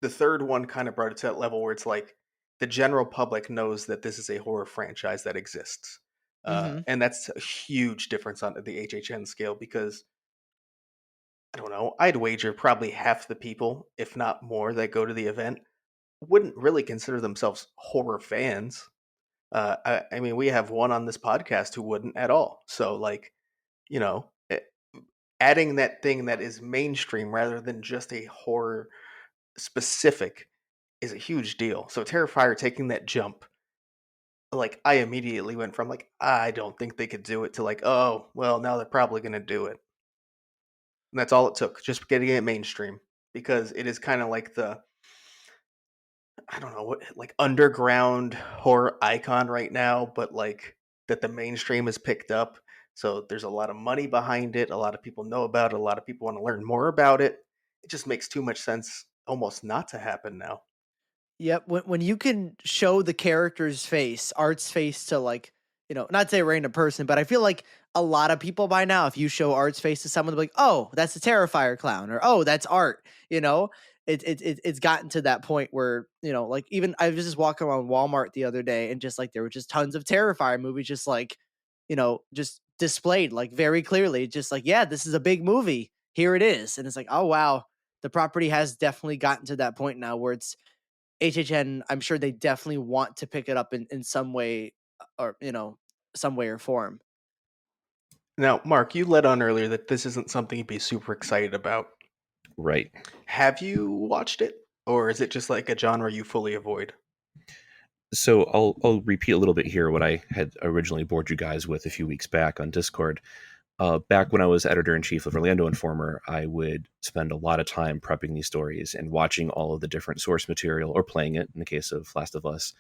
The third one kind of brought it to that level where it's like the general public knows that this is a horror franchise that exists. Hmm. And that's a huge difference on the HHN scale because I don't know, I'd wager probably half the people, if not more, that go to the event wouldn't really consider themselves horror fans. I mean, we have one on this podcast who wouldn't at all. So, like, you know, adding that thing that is mainstream rather than just a horror specific is a huge deal. So Terrifier taking that jump, like I immediately went from like I don't think they could do it to like, oh well, now they're probably gonna do it. And that's all it took, just getting it mainstream. Because it is kind of like the, I don't know what, like underground horror icon right now, but like that the mainstream has picked up. So there's a lot of money behind it. A lot of people know about it. A lot of people want to learn more about it. It just makes too much sense almost not to happen now. Yep, when you can show the character's face, Art's face to like, not say a random person, but I feel like a lot of people by now, if you show Art's face to someone, they're like, "Oh, that's the Terrifier clown," or "Oh, that's Art." It's gotten to that point where like even I was just walking around Walmart the other day, and just like there were just tons of Terrifier movies, just like just displayed like very clearly, just like yeah, this is a big movie. Here it is, and it's like oh wow, the property has definitely gotten to that point now where it's HHN, I'm sure they definitely want to pick it up in some way or, some way or form. Now, Mark, you let on earlier that this isn't something you'd be super excited about. Right. Have you watched it? Or is it just like a genre you fully avoid? So I'll repeat a little bit here what I had originally bored you guys with a few weeks back on Discord. Back when I was editor in chief of Orlando Informer, I would spend a lot of time prepping these stories and watching all of the different source material, or playing it in the case of Last of Us,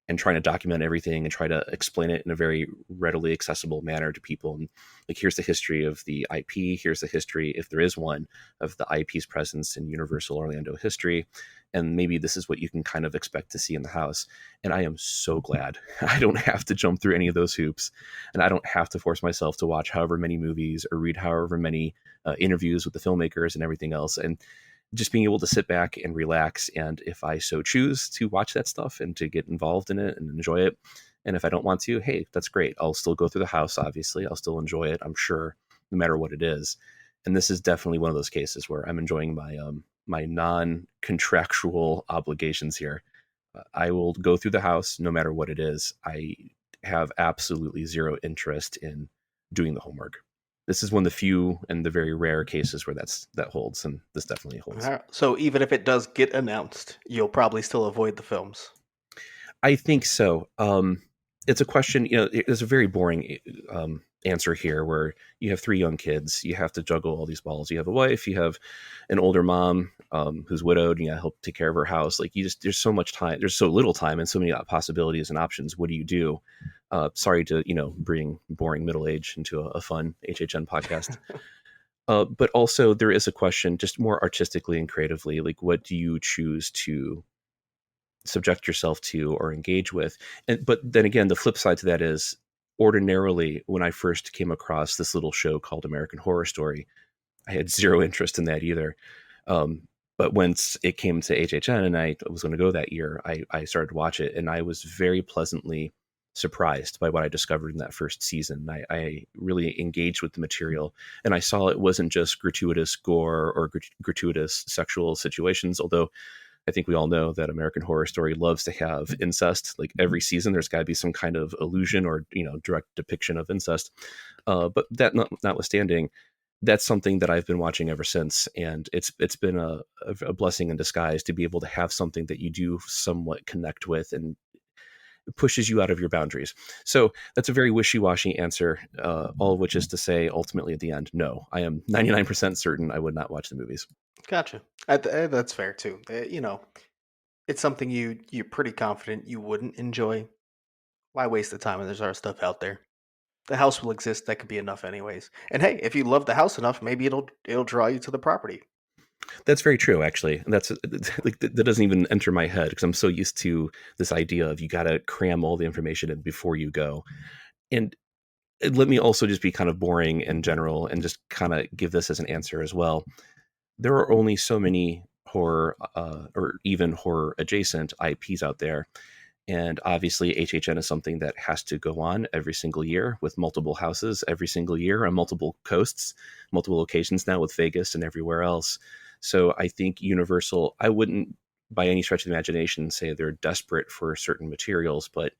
and trying to document everything and try to explain it in a very readily accessible manner to people. And like, here's the history of the IP. Here's the history, if there is one, of the IP's presence in Universal Orlando history. And maybe this is what you can kind of expect to see in the house. And I am so glad I don't have to jump through any of those hoops. And I don't have to force myself to watch however many movies or read however many interviews with the filmmakers and everything else. And just being able to sit back and relax, and if I so choose to watch that stuff and to get involved in it and enjoy it, and if I don't want to, hey, that's great. I'll still go through the house. Obviously, I'll still enjoy it, I'm sure, no matter what it is. And this is definitely one of those cases where I'm enjoying my non-contractual obligations here. I will go through the house no matter what it is. I have absolutely zero interest in doing the homework. This is one of the few and the very rare cases where that holds, and this definitely holds. So even if it does get announced, you'll probably still avoid the films. I think so. It's a question, there's a very boring answer here where you have three young kids. You have to juggle all these balls. You have a wife, you have an older mom who's widowed, and you help take care of her house. Like, there's so much time, there's so little time and so many possibilities and options. What do you do? Sorry to, bring boring middle age into a fun HHN podcast. But also there is a question just more artistically and creatively, like, what do you choose to subject yourself to or engage with? But then again, the flip side to that is, ordinarily when I first came across this little show called American Horror Story, I had zero interest in that either. Um, but once it came to HHN and I was going to go that year, I started to watch it, and I was very pleasantly surprised by what I discovered in that first season. I really engaged with the material, and I saw it wasn't just gratuitous gore or gratuitous sexual situations, although I think we all know that American Horror Story loves to have incest. Like, every season, there's got to be some kind of illusion or direct depiction of incest. But that notwithstanding, that's something that I've been watching ever since, and it's been a blessing in disguise to be able to have something that you do somewhat connect with and pushes you out of your boundaries. So that's a very wishy-washy answer, all of which is to say, ultimately at the end, no, I am 99% certain I would not watch the movies. Gotcha. That's fair too. It's something you're pretty confident you wouldn't enjoy. Why waste the time when there's other stuff out there? The house will exist. That could be enough, anyways. And hey, if you love the house enough, maybe it'll draw you to the property. That's very true, actually. And that's like, that doesn't even enter my head because I'm so used to this idea of you got to cram all the information in before you go. And let me also just be kind of boring in general and just kind of give this as an answer as well. There are only so many horror or even horror adjacent IPs out there. And obviously, HHN is something that has to go on every single year with multiple houses every single year on multiple coasts, multiple locations now with Vegas and everywhere else. So I think Universal, I wouldn't by any stretch of the imagination say they're desperate for certain materials, but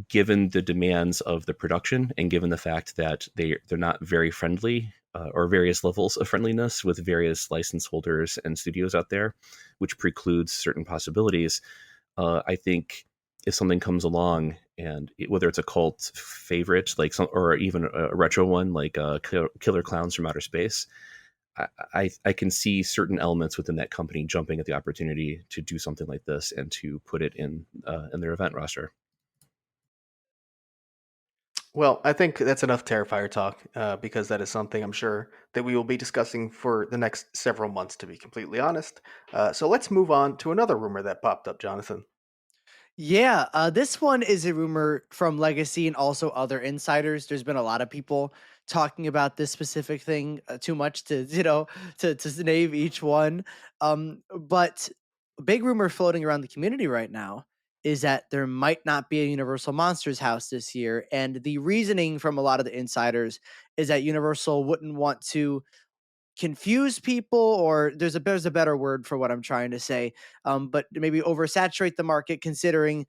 given the demands of the production and given the fact that they're not very friendly or various levels of friendliness with various license holders and studios out there, which precludes certain possibilities. I think if something comes along and whether it's a cult favorite like some or even a retro one like Killer Clowns from Outer Space, I can see certain elements within that company jumping at the opportunity to do something like this and to put it in their event roster. Well, I think that's enough Terrifier talk because that is something I'm sure that we will be discussing for the next several months, to be completely honest. So let's move on to another rumor that popped up, Jonathan. Yeah, this one is a rumor from Legacy and also other insiders. There's been a lot of people talking about this specific thing, too much to to name each one. But a big rumor floating around the community right now is that there might not be a Universal Monsters house this year, and the reasoning from a lot of the insiders is that Universal wouldn't want to confuse people, or there's a better word for what I'm trying to say, but maybe oversaturate the market, considering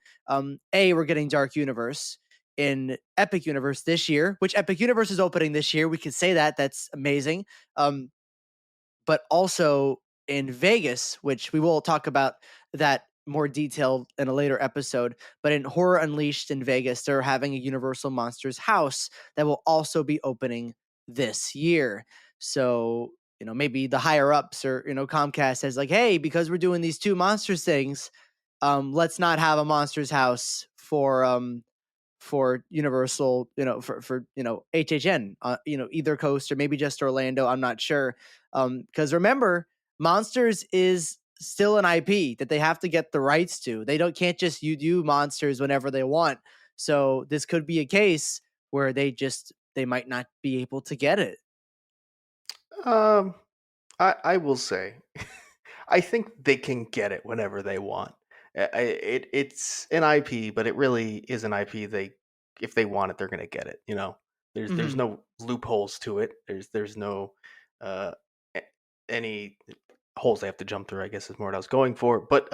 we're getting Dark Universe in Epic Universe this year, which Epic Universe is opening this year. We can say that. That's amazing. But also in Vegas, which we will talk about that more detail in a later episode. But in Horror Unleashed in Vegas, they're having a Universal Monsters house that will also be opening this year. So, maybe the higher ups, or, Comcast says like, hey, because we're doing these two monsters things, let's not have a monsters house for Universal, for HHN, either coast or maybe just Orlando. I'm not sure, because remember, Monsters is still an IP that they have to get the rights to. They don't can't just you do Monsters whenever they want. So this could be a case where they might not be able to get it. Um, I will say, I think they can get it whenever they want. It's an IP, but it really is an IP. If they want it, they're gonna get it. There's Hmm. no loopholes to it. There's no uh a- any holes they have to jump through. I guess is more what I was going for. But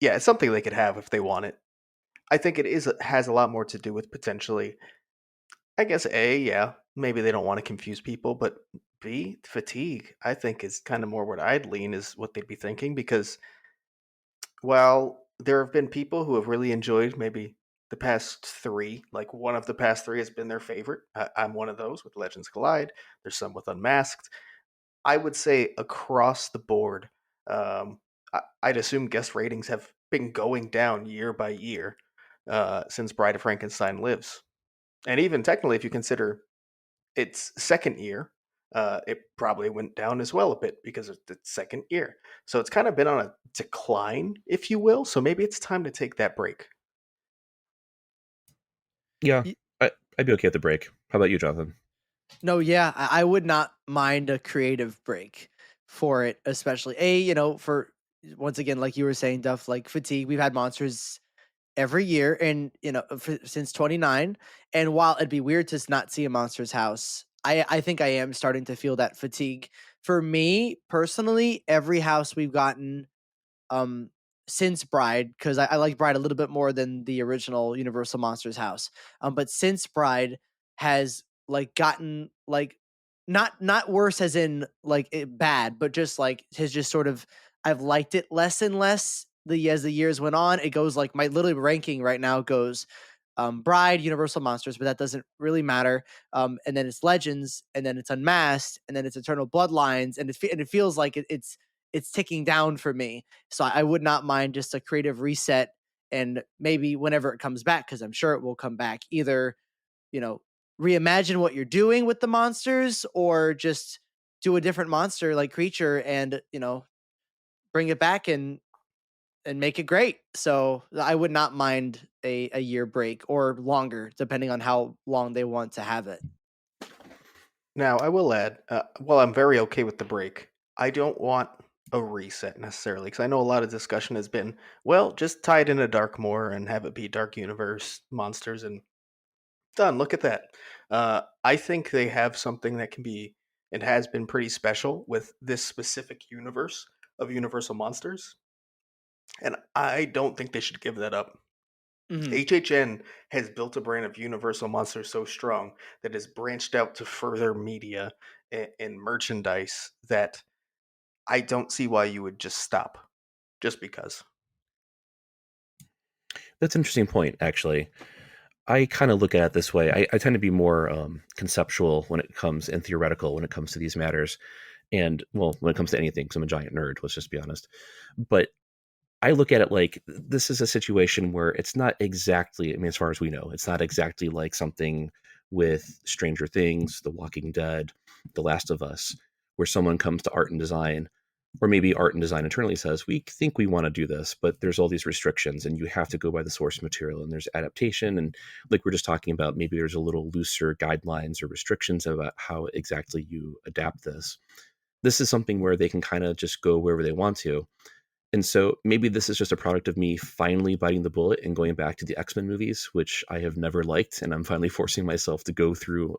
yeah, it's something they could have if they want it. I think has a lot more to do with potentially. I guess A, yeah, maybe they don't want to confuse people, but B, fatigue, I think is kind of more what I'd lean is what they'd be thinking because while there have been people who have really enjoyed maybe the past three, like one of the past three has been their favorite. I'm one of those with Legends Collide. There's some with Unmasked. I would say across the board, I'd assume guest ratings have been going down year by year since Bride of Frankenstein lives. And even technically, if you consider its second year, it probably went down as well a bit because of the second year. So it's kind of been on a decline, if you will. So maybe it's time to take that break. Yeah, I'd be okay at the break. How about you, Jonathan? No, yeah, I would not mind a creative break for it, especially for once again, like you were saying, Duff, like fatigue. We've had monsters every year, and since 29. And while it'd be weird to not see a monsters house, I think I am starting to feel that fatigue. For me personally, every house we've gotten um since Bride, because I like Bride a little bit more than the original Universal Monsters house. But since Bride has like gotten like not worse as in like bad, but just like has just sort of I've liked it less and less as the years went on. It goes like my literally ranking right now goes Bride, Universal Monsters, but that doesn't really matter. And then it's Legends, and then it's Unmasked, and then it's Eternal Bloodlines, and it feels like it's ticking down for me. So I would not mind just a creative reset, and maybe whenever it comes back, because I'm sure it will come back, either, you know, reimagine what you're doing with the monsters, or just do a different monster like creature and, bring it back and make it great. So I would not mind a year break or longer, depending on how long they want to have it. Now, I will add, while I'm very okay with the break, I don't want a reset necessarily because I know a lot of discussion has been, well, just tie it into Darkmoor and have it be Dark Universe monsters and done. Look at that. I think they have something that can be and has been pretty special with this specific universe of Universal Monsters, and I don't think they should give that up. Hmm. HHN has built a brand of Universal Monsters so strong that has branched out to further media in merchandise that I don't see why you would just stop just because. That's an interesting point, actually. I kind of look at it this way. I tend to be more conceptual when it comes and theoretical when it comes to these matters. And well, when it comes to anything, because I'm a giant nerd, let's just be honest. But I look at it like this is a situation where it's not exactly, I mean, as far as we know, it's not exactly like something with Stranger Things, The Walking Dead, The Last of Us, where someone comes to art and design, or maybe art and design internally says, we think we want to do this, but there's all these restrictions and you have to go by the source material and there's adaptation. And like we're just talking about, maybe there's a little looser guidelines or restrictions about how exactly you adapt this. This is something where they can kind of just go wherever they want to. And so maybe this is just a product of me finally biting the bullet and going back to the X-Men movies, which I have never liked. And I'm finally forcing myself to go through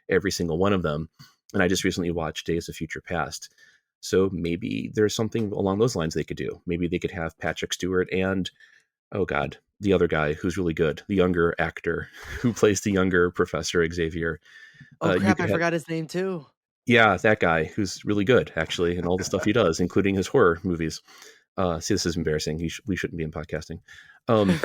every single one of them. And I just recently watched Days of Future Past. So maybe there's something along those lines they could do. Maybe they could have Patrick Stewart and, oh God, the other guy who's really good, the younger actor who plays the younger Professor Xavier. Oh You crap, could I have, forgot his name too. yeah, that guy who's really good, actually, in all the stuff he does, including his horror movies. See, this is embarrassing. We shouldn't be in podcasting. Um,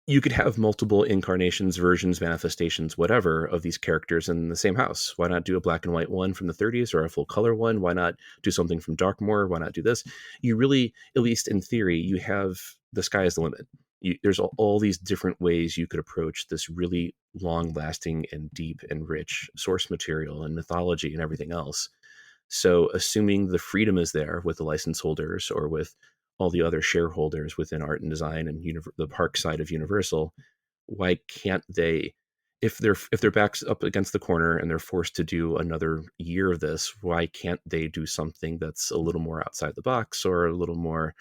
you could have multiple incarnations, versions, manifestations, whatever, of these characters in the same house. Why not do a black and white one from the 30s or a full color one? Why not do something from Darkmoor? Why not do this? You really, at least in theory, you have the sky is the limit. There's all these different ways you could approach this really long lasting and deep and rich source material and mythology and everything else. So, assuming the freedom is there with the license holders or with all the other shareholders within art and design and the park side of Universal, why can't they? If their backs up against the corner and they're forced to do another year of this, why can't they do something that's a little more outside the box or a little more,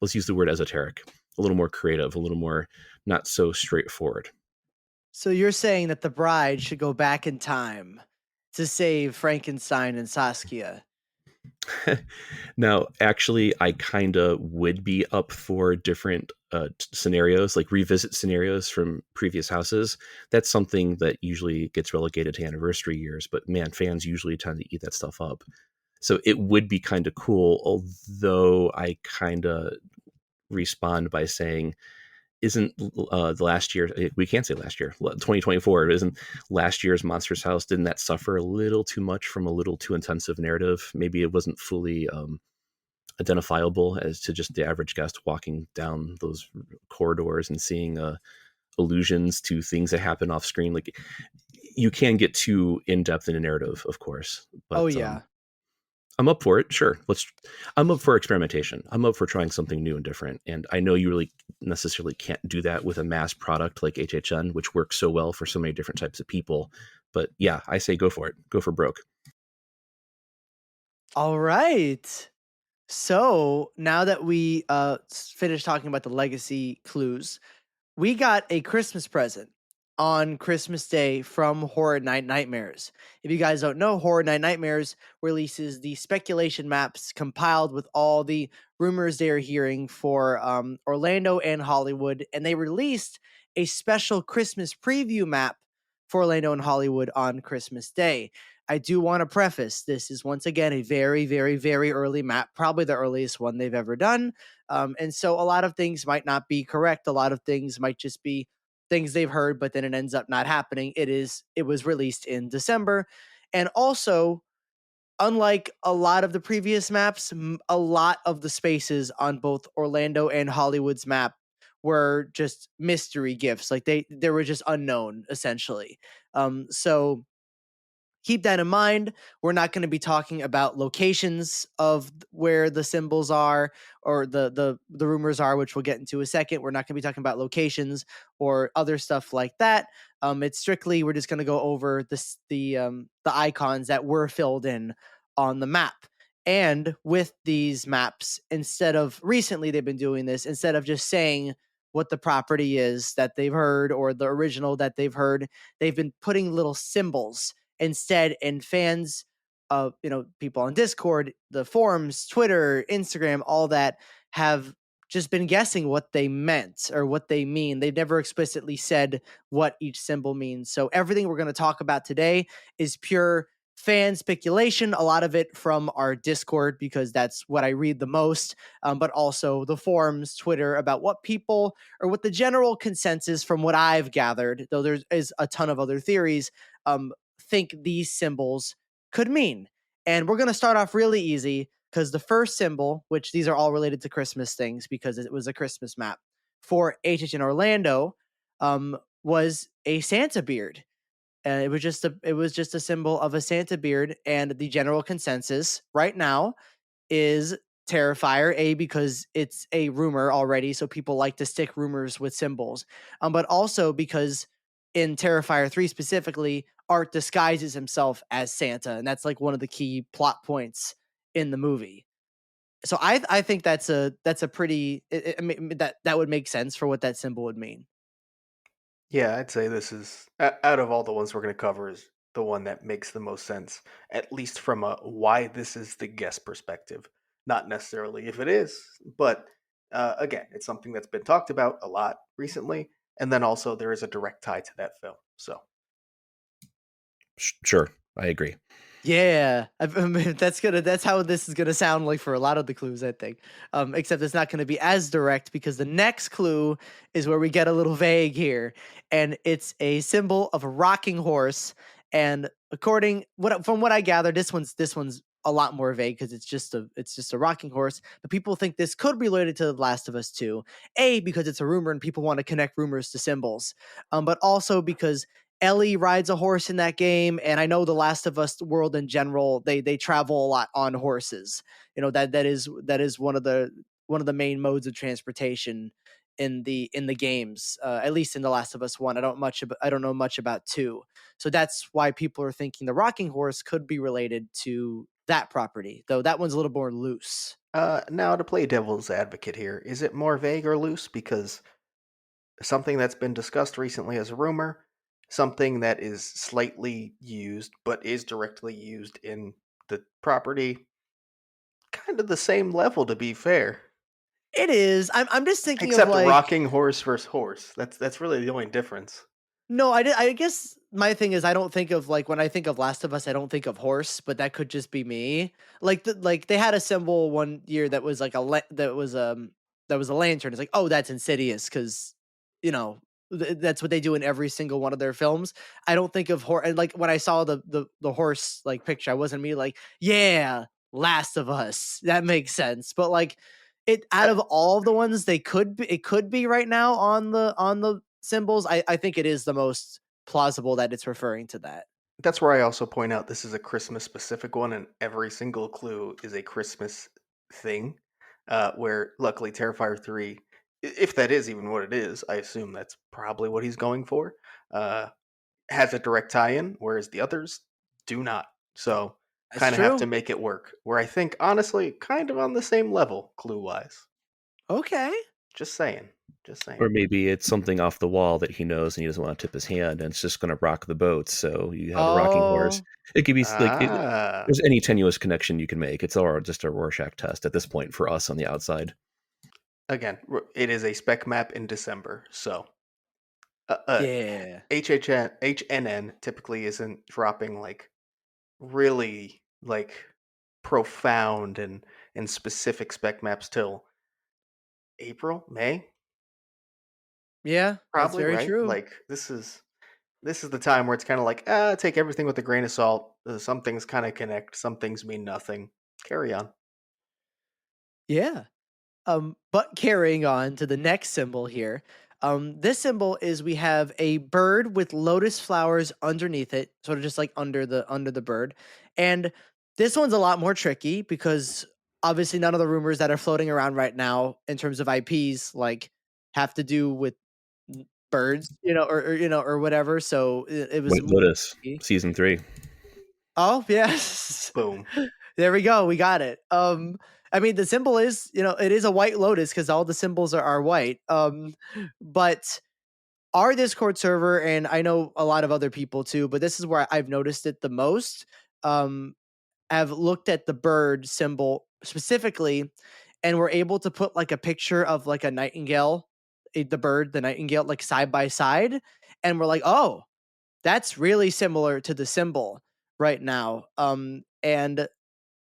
let's use the word esoteric, a little more creative, a little more not so straightforward? So you're saying that the bride should go back in time to save Frankenstein and Saskia. Now, actually, I kind of would be up for different scenarios, like revisit scenarios from previous houses. That's something that usually gets relegated to anniversary years, but man, fans usually tend to eat that stuff up. So it would be kind of cool, although I kind of respond by saying, isn't the last year, we can't say last year, 2024, isn't last year's Monsters House, didn't that suffer a little too much from a little too intensive narrative? Maybe it wasn't fully identifiable as to just the average guest walking down those corridors and seeing allusions to things that happen off screen. Like, you can get too in depth in a narrative, of course, Oh but yeah. I'm up for it. Sure. I'm up for experimentation. I'm up for trying something new and different. And I know you really necessarily can't do that with a mass product like HHN, which works so well for so many different types of people. But yeah, I say go for it. Go for broke. All right. So now that we finished talking about the legacy clues, we got a Christmas present on Christmas Day from Horror Night Nightmares. If you guys don't know, Horror Night Nightmares releases the speculation maps compiled with all the rumors they are hearing for Orlando and Hollywood, and they released a special Christmas preview map for Orlando and Hollywood on Christmas Day. I do want to preface this is once again a very, very, very early map, probably the earliest one they've ever done. And so a lot of things might not be correct. A lot of things might just be things they've heard, but then it ends up not happening. It was released in December. And also, unlike a lot of the previous maps, a lot of the spaces on both Orlando and Hollywood's map were just mystery gifts. Like they were just unknown essentially. So keep that in mind. We're not going to be talking about locations of where the symbols are or the rumors are, which we'll get into a second. We're not going to be talking about locations or other stuff like that. It's strictly we're just going to go over the icons that were filled in on the map. And with these maps, instead of recently they've been doing this, instead of just saying what the property is that they've heard or the original that they've heard, they've been putting little symbols instead. And fans of people on Discord, the forums, Twitter, Instagram, all that have just been guessing what they meant or what they mean. They've never explicitly said what each symbol means. So everything we're going to talk about today is pure fan speculation, a lot of it from our Discord, because that's what I read the most, but also the forums, Twitter, about what people, or what the general consensus from what I've gathered, though there is a ton of other theories, think these symbols could mean. And we're going to start off really easy, because the first symbol, which these are all related to Christmas things because it was a Christmas map for HHN Orlando, was a Santa beard. It was just a symbol of a Santa beard, and the general consensus right now is Terrifier. Because it's a rumor already, so people like to stick rumors with symbols. But also because in Terrifier 3 specifically, Art disguises himself as Santa, and that's like one of the key plot points in the movie. So I think that's a pretty that would make sense for what that symbol would mean. Yeah, I'd say this is out of all the ones we're going to cover is the one that makes the most sense, at least from a why this is the guest perspective, not necessarily if it is, but again, it's something that's been talked about a lot recently, and then also there is a direct tie to that film. So Sure, I agree. Yeah, that's how this is gonna sound like for a lot of the clues, I think. Except it's not gonna be as direct, because the next clue is where we get a little vague here, and it's a symbol of a rocking horse. And from what I gather, this one's a lot more vague, because it's just a rocking horse. But people think this could be related to The Last of Us 2. Because it's a rumor and people want to connect rumors to symbols, but also because Ellie rides a horse in that game, and I know The Last of Us world in general, they travel a lot on horses. That is one of the main modes of transportation in the games. At least in The Last of Us 1. I don't know much about 2. So that's why people are thinking the rocking horse could be related to that property, though that one's a little more loose. now to play devil's advocate here, is it more vague or loose? Because something that's been discussed recently as a rumor, something that is slightly used but is directly used in the property, kind of the same level to be fair. It is. I'm just thinking of, Except like, rocking horse versus horse. That's really the only difference. no, I guess my thing is, I don't think of, like, when I think of Last of Us, I don't think of horse, but that could just be me. Like they had a symbol one year that was like that was a lantern. It's like, oh, that's Insidious, because you know that's what they do in every single one of their films. I don't think of horse, and like when I saw the horse like picture, I wasn't me like, yeah, Last of Us. That makes sense. But like, it out Uh, of all of the ones it could be right now on the symbols, I think it is the most plausible that it's referring to that. that's where I also point out this is a Christmas specific one, and every single clue is a Christmas thing. Where luckily Terrifier 3, if that is even what it is, I assume that's probably what he's going for, uh, has a direct tie in, whereas the others do not. So That's kind of have to true. make it work. Where I think, honestly, kind of on the same level, clue wise. Okay. Just saying. Just Or saying. maybe it's something off the wall that he knows and he doesn't want to tip his hand, and it's just going to rock the boat. So you have a rocking horse. Oh, It could be like Ah. there's any tenuous connection you can make. It's all just a Rorschach test at this point for us on the outside. Again, it is a spec map in December, so yeah. HNN typically isn't dropping like really like profound and specific spec maps till April, May, Yeah, that's probably, very right? true. Like this is the time where it's kind of like, take everything with a grain of salt. Some things kind of connect, some things mean nothing. Carry on. Yeah. But carrying on to the next symbol here. This symbol is, we have a bird with lotus flowers underneath it, sort of just like under the bird. And this one's a lot more tricky, because obviously none of the rumors that are floating around right now in terms of IPs like have to do with birds, or whatever. So it was White more Lotus tricky. season 3. Oh, yes. Boom. There we go. We got it. I mean, the symbol is, it is a white lotus, because all the symbols are white. But our Discord server, and I know a lot of other people too, but this is where I've noticed it the most. Um, have looked at the bird symbol specifically, and were able to put like a picture of like a nightingale, the nightingale, like side by side, and we're like, oh, that's really similar to the symbol. right now. And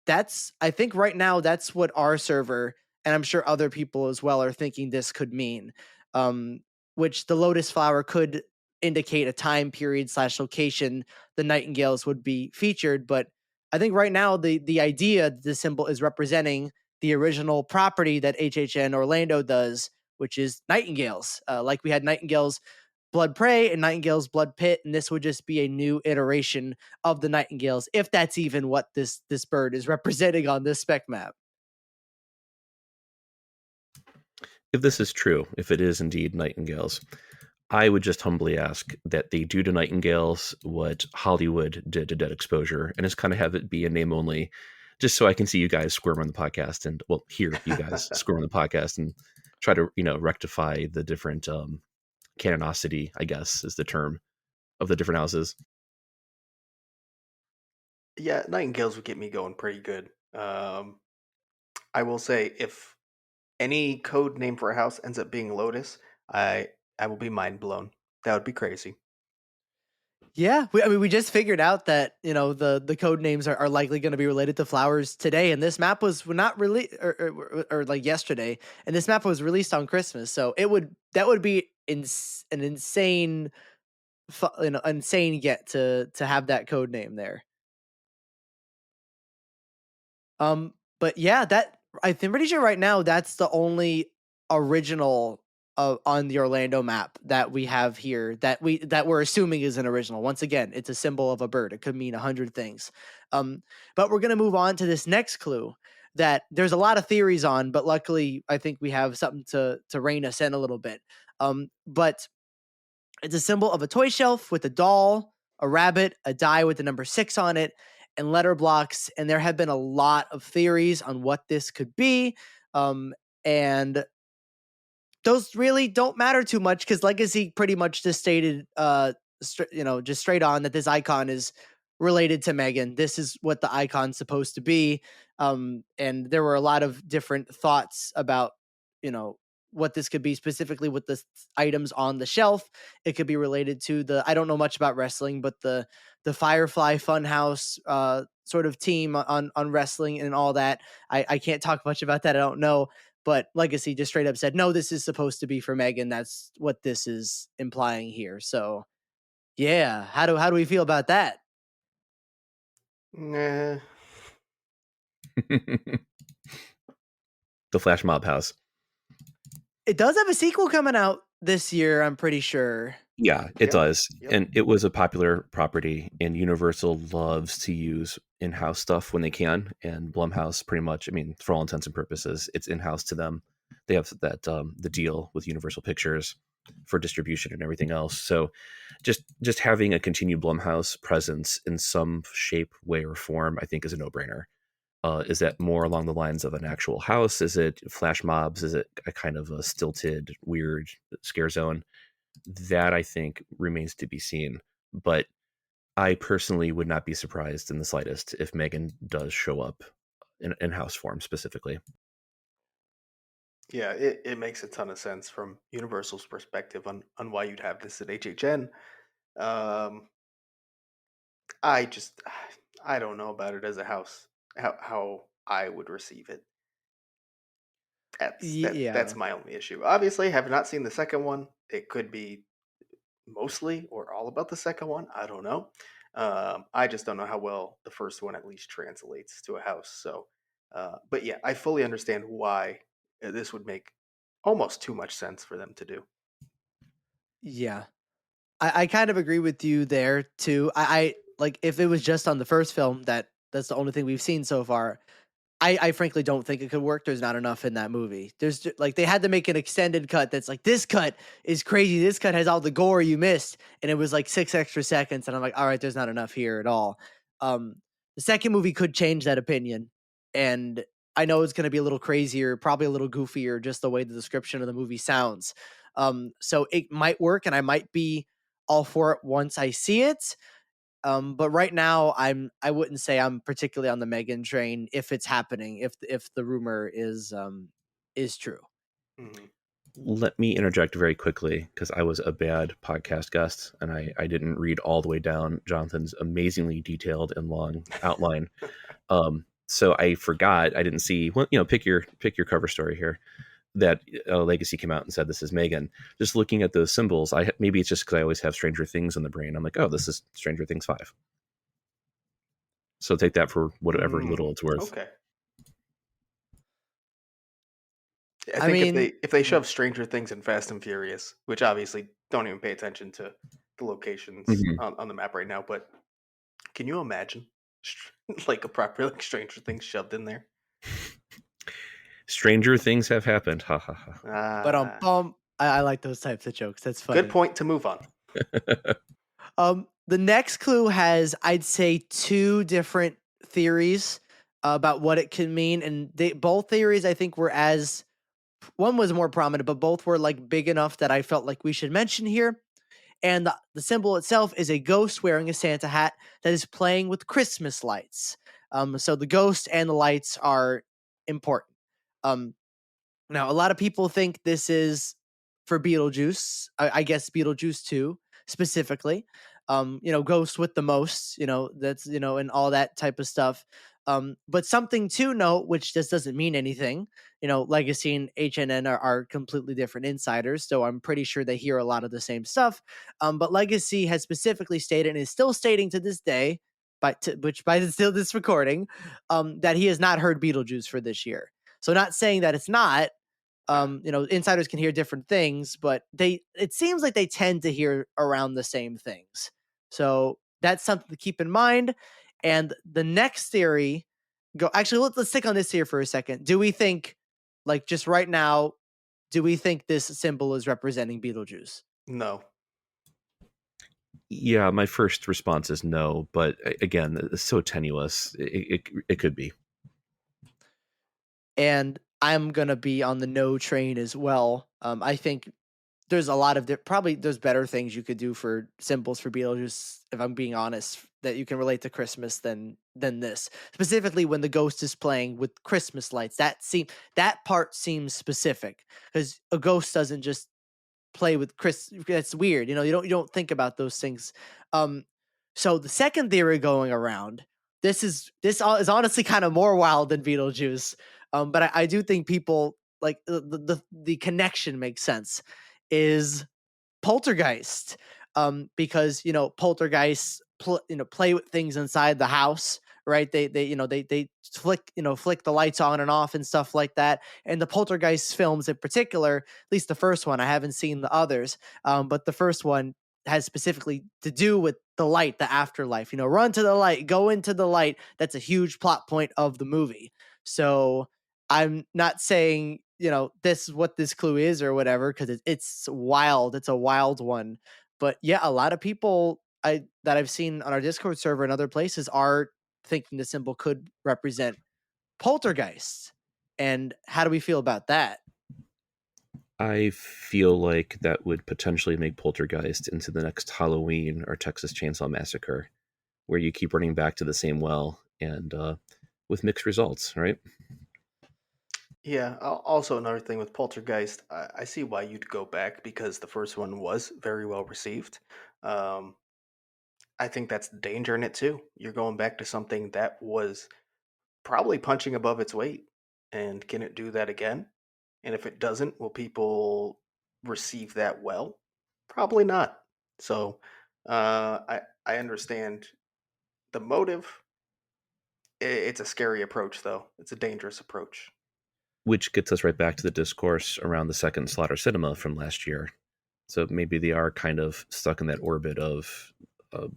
that's I think right now that's what our server, and I'm sure other people as well, are thinking this could mean. Um, which the lotus flower could indicate a time period slash location the nightingales would be featured, but I think right now the idea, the symbol is representing the original property that HHN Orlando does, which is nightingales. Like we had nightingales Blood Prey and Nightingale's Blood Pit, and this would just be a new iteration of the Nightingales, if that's even what this bird is representing on this spec map. If this is true, if it is indeed nightingales, I would just humbly ask that they do to nightingales what Hollywood did to Dead Exposure, and just kind of have it be a name only, just so I can see you guys squirm on the podcast, and well, hear you guys squirm on the podcast, and try to rectify the different canonicity, I guess is the term, of the different houses. Yeah, Nightingales would get me going pretty good. I will say if any code name for a house ends up being Lotus, I will be mind blown. That would be crazy. Yeah, I mean, we just figured out that the code names are likely going to be related to flowers today, and this map was not really or like yesterday, and this map was released on Christmas, so that would be an insane, insane get to have that code name there. But yeah, that I think pretty sure right now that's the only original on the Orlando map that we have here that we're assuming is an original. Once again, it's a symbol of a bird. It could mean 100 things. But we're gonna move on to this next clue that there's a lot of theories on, but luckily I think we have something to rein us in a little bit. But it's a symbol of a toy shelf with a doll, a rabbit, a die with the number 6 on it, and letter blocks. And there have been a lot of theories on what this could be. And those really don't matter too much because Legacy pretty much just stated, just straight on that this icon is related to Megan. This is what the icon's supposed to be. And there were a lot of different thoughts about, you know, what this could be specifically with the items on the shelf. It could be related to I don't know much about wrestling, but the Firefly Funhouse sort of team on wrestling and all that. I can't talk much about that. I don't know, but Legacy just straight up said, no, this is supposed to be for Megan. That's what this is implying here. So yeah, how do we feel about that? Nah. The Flash Mob House. It does have a sequel coming out this year, I'm pretty sure. Yeah, it Yep. does. Yep. And it was a popular property, and Universal loves to use in-house stuff when they can. And Blumhouse pretty much, I mean, for all intents and purposes, it's in-house to them. They have that the deal with Universal Pictures for distribution and everything else. So just having a continued Blumhouse presence in some shape, way, or form, I think is a no-brainer. Is that more along the lines of an actual house? Is it flash mobs? Is it a kind of a stilted, weird scare zone? That I think remains to be seen. But I personally would not be surprised in the slightest if Megan does show up in house form specifically. Yeah, it makes a ton of sense from Universal's perspective on why you'd have this at HHN. Um, I just I don't know about it as a house. How I would receive it. That's Yeah. my only issue. Obviously, have not seen the second one. It could be mostly or all about the second one. I don't know. I just don't know how well the first one at least translates to a house. So, but yeah, I fully understand why this would make almost too much sense for them to do. Yeah. I kind of agree with you there too. I like if it was just on the first film that's the only thing we've seen so far. I frankly don't think it could work. There's not enough in that movie. Like they had to make an extended cut that's like this cut is crazy. This cut has all the gore you missed, and it was like 6 extra seconds. And I'm like, all right, there's not enough here at all. Um, the second movie could change that opinion, and I know it's going to be a little crazier, probably a little goofier, just the way the description of the movie sounds. So it might work, and I might be all for it once I see it. But right now, I wouldn't say I'm particularly on the Megan train if it's happening. If the rumor is true. Mhm. Let me interject very quickly because I was a bad podcast guest and I didn't read all the way down Jonathan's amazingly detailed and long outline. So I forgot. I didn't see. Well, pick your cover story here. That Legacy came out and said this is Megan. Just looking at those symbols, maybe it's just because I always have Stranger Things in the brain. I'm like, oh, this is Stranger Things 5. So take that for whatever little it's worth. Okay. I I think mean, if they shove Stranger Things and Fast and Furious, which obviously don't even pay attention to the locations Mhm. on the map right now, but can you imagine like a proper like Stranger Things shoved in there? Stranger things have happened. Ha ha ha. but Ah, I like those types of jokes. That's good funny. point to move on. The next clue has, I'd say, two different theories about what it could mean, and both theories I think were as one was more prominent, but both were like big enough that I felt like we should mention here. And the symbol itself is a ghost wearing a Santa hat that is playing with Christmas lights. So the ghost and the lights are important. Um, Now, a lot of people think this is for Beetlejuice. I guess Beetlejuice 2 specifically. Ghost with the most, that's, and all that type of stuff. But something to note, which just doesn't mean anything, Legacy and HNN are completely different insiders. So I'm pretty sure they hear a lot of the same stuff. But Legacy has specifically stated and is still stating to this day, which by still this recording, that he has not heard Beetlejuice for this year. So not saying that it's not, Ah, insiders can hear different things, but it seems like they tend to hear around the same things. So that's something to keep in mind. And the next theory actually, let's stick on this here for a second. Do we think, like, just right now, do we think this symbol is representing Beetlejuice? no. Yeah, my first response is no, but again, it's so tenuous. It could be. And I'm gonna be on the no train as well. I think there's a lot of probably there's better things you could do for symbols for Beetlejuice, if I'm being honest, that you can relate to Christmas than this. Specifically when the ghost is playing with Christmas lights. That part seems specific because a ghost doesn't just play with Chris. That's weird. You don't think about those things. Um, so the second theory going around, this is honestly kind of more wild than Beetlejuice. But I do think people like the connection makes sense. Is Poltergeist, because poltergeists play with things inside the house, right? They flick the lights on and off and stuff like that. And the Poltergeist films in particular, at least the first one, I haven't seen the others, but the first one has specifically to do with the light, the afterlife. Run to the light, go into the light. That's a huge plot point of the movie. So I'm not saying this is what this clue is or whatever, because it's wild. It's a wild one. But yeah, a lot of people that I've seen on our Discord server and other places are thinking the symbol could represent poltergeist. And how do we feel about that? I feel like that would potentially make Poltergeist into the next Halloween or Texas Chainsaw Massacre, where you keep running back to the same well and with mixed results, right? Yeah. Also, another thing with Poltergeist, I see why you'd go back because the first one was very well received. Um, I think that's the danger in it too. You're going back to something that was probably punching above its weight. And can it do that again? And if it doesn't, will people receive that well? Probably not. So I understand the motive. It's a scary approach, though. It's a dangerous approach. Which gets us right back to the discourse around the second Slaughter Cinema from last year. So maybe they are kind of stuck in that orbit of uh,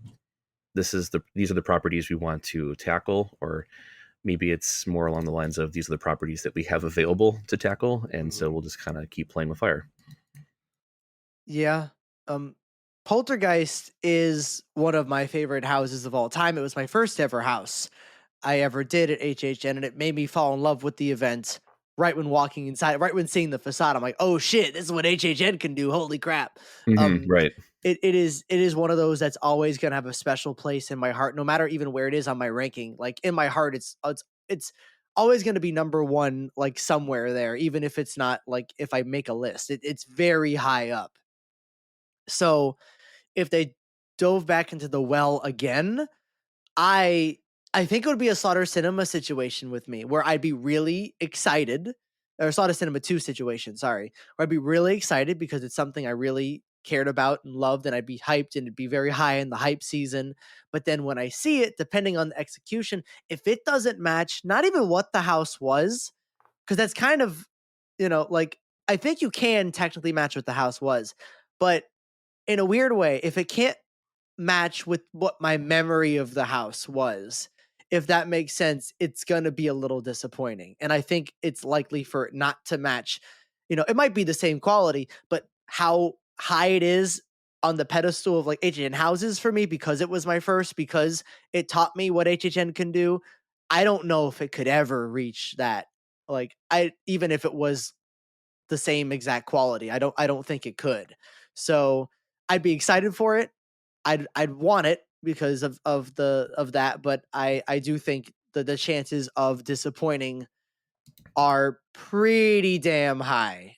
these are the properties we want to tackle, or maybe it's more along the lines of these are the properties that we have available to tackle, and so Mhm. we'll just kind of keep playing with fire. Yeah. Um, Poltergeist is one of my favorite houses of all time. It was my first ever house I ever did at HHN, and it made me fall in love with the event right when walking inside, right when seeing the facade. I'm like, oh shit, this is what HHN can do. Holy crap. Um, Right. it is one of those that's always gonna have a special place in my heart, no matter even where it is on my ranking. Like in my heart, it's always going to be number one, like somewhere there, even if it's not like if I make a list, it's very high up. So if they dove back into the well again, I I think it would be a Slaughter Cinema situation with me where I'd be really excited, or Slaughter Cinema 2 situation, sorry, where I'd be really excited because it's something I really cared about and loved, and I'd be hyped and it'd be very high in the hype season. But then when I see it, depending on the execution, if it doesn't match not even what the house was, because that's kind of, like, I think you can technically match what the house was, but in a weird way, if it can't match with what my memory of the house was, if that makes sense, it's going to be a little disappointing. And I think it's likely for it not to match. It might be the same quality, but how high it is on the pedestal of like HHN houses for me, because it was my first, because it taught me what HHN can do. I don't know if it could ever reach that. Like, even if it was the same exact quality, I don't think it could. So I'd be excited for it. I'd want it because of that, but I do think that the chances of disappointing are pretty damn high.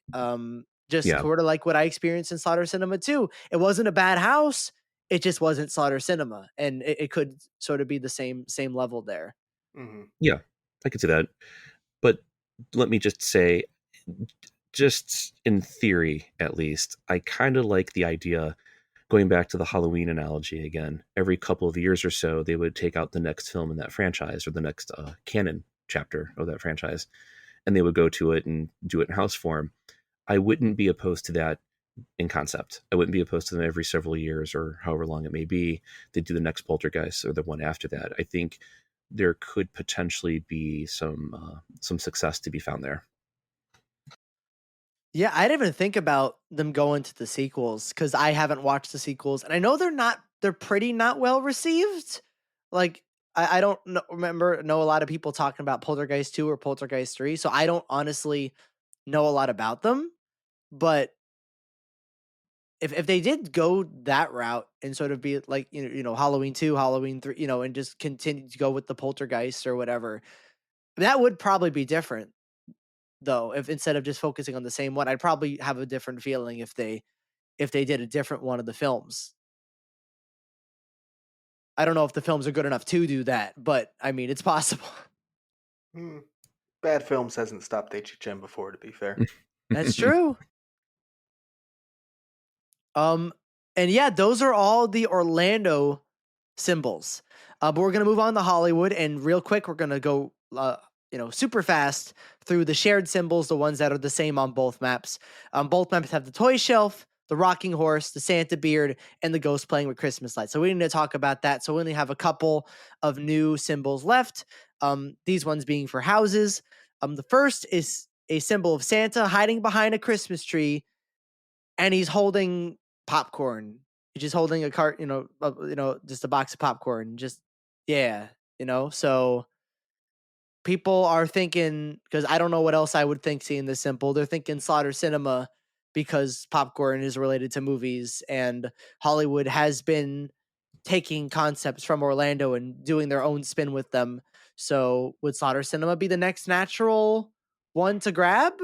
Just Yeah. sort of like what I experienced in Slaughter Cinema 2. It wasn't a bad house. It just wasn't Slaughter Cinema, and it could sort of be the same level there. Mhm. Yeah, I could see that. But let me just say, just in theory at least, I kind of like the idea, going back to the Halloween analogy again, every couple of years or so, they would take out the next film in that franchise or the next canon chapter of that franchise, and they would go to it and do it in house form. I wouldn't be opposed to that in concept. I wouldn't be opposed to them every several years or however long it may be. They do the next Poltergeist or the one after that. I think there could potentially be some success to be found there. Yeah, I didn't even think about them going to the sequels because I haven't watched the sequels, and I know they're pretty not well received. Like, I don't know a lot of people talking about Poltergeist 2 or Poltergeist 3, so I don't honestly know a lot about them. But if they did go that route and sort of be like, Halloween 2, Halloween 3, and just continue to go with the Poltergeist or whatever, that would probably be different though. If instead of just focusing on the same one, I'd probably have a different feeling if they did a different one of the films. I don't know if the films are good enough to do that, but I mean, it's possible. Mm. Bad films hasn't stopped HHN before, to be fair. That's true. Um, and yeah, those are all the Orlando symbols. But we're gonna move on to Hollywood, and real quick, we're gonna go, super fast through the shared symbols, the ones that are the same on both maps. Both maps have the toy shelf, the rocking horse, the Santa beard, and the ghost playing with Christmas lights. So we need to talk about that. So we only have a couple of new symbols left. These ones being for houses. The first is a symbol of Santa hiding behind a Christmas tree, and he's holding popcorn. He's just holding a cart, just a box of popcorn. Just, yeah, So people are thinking, because I don't know what else I would think seeing this simple. They're thinking Slaughter Cinema because popcorn is related to movies, and Hollywood has been taking concepts from Orlando and doing their own spin with them. So would Slaughter Cinema be the next natural one to grab?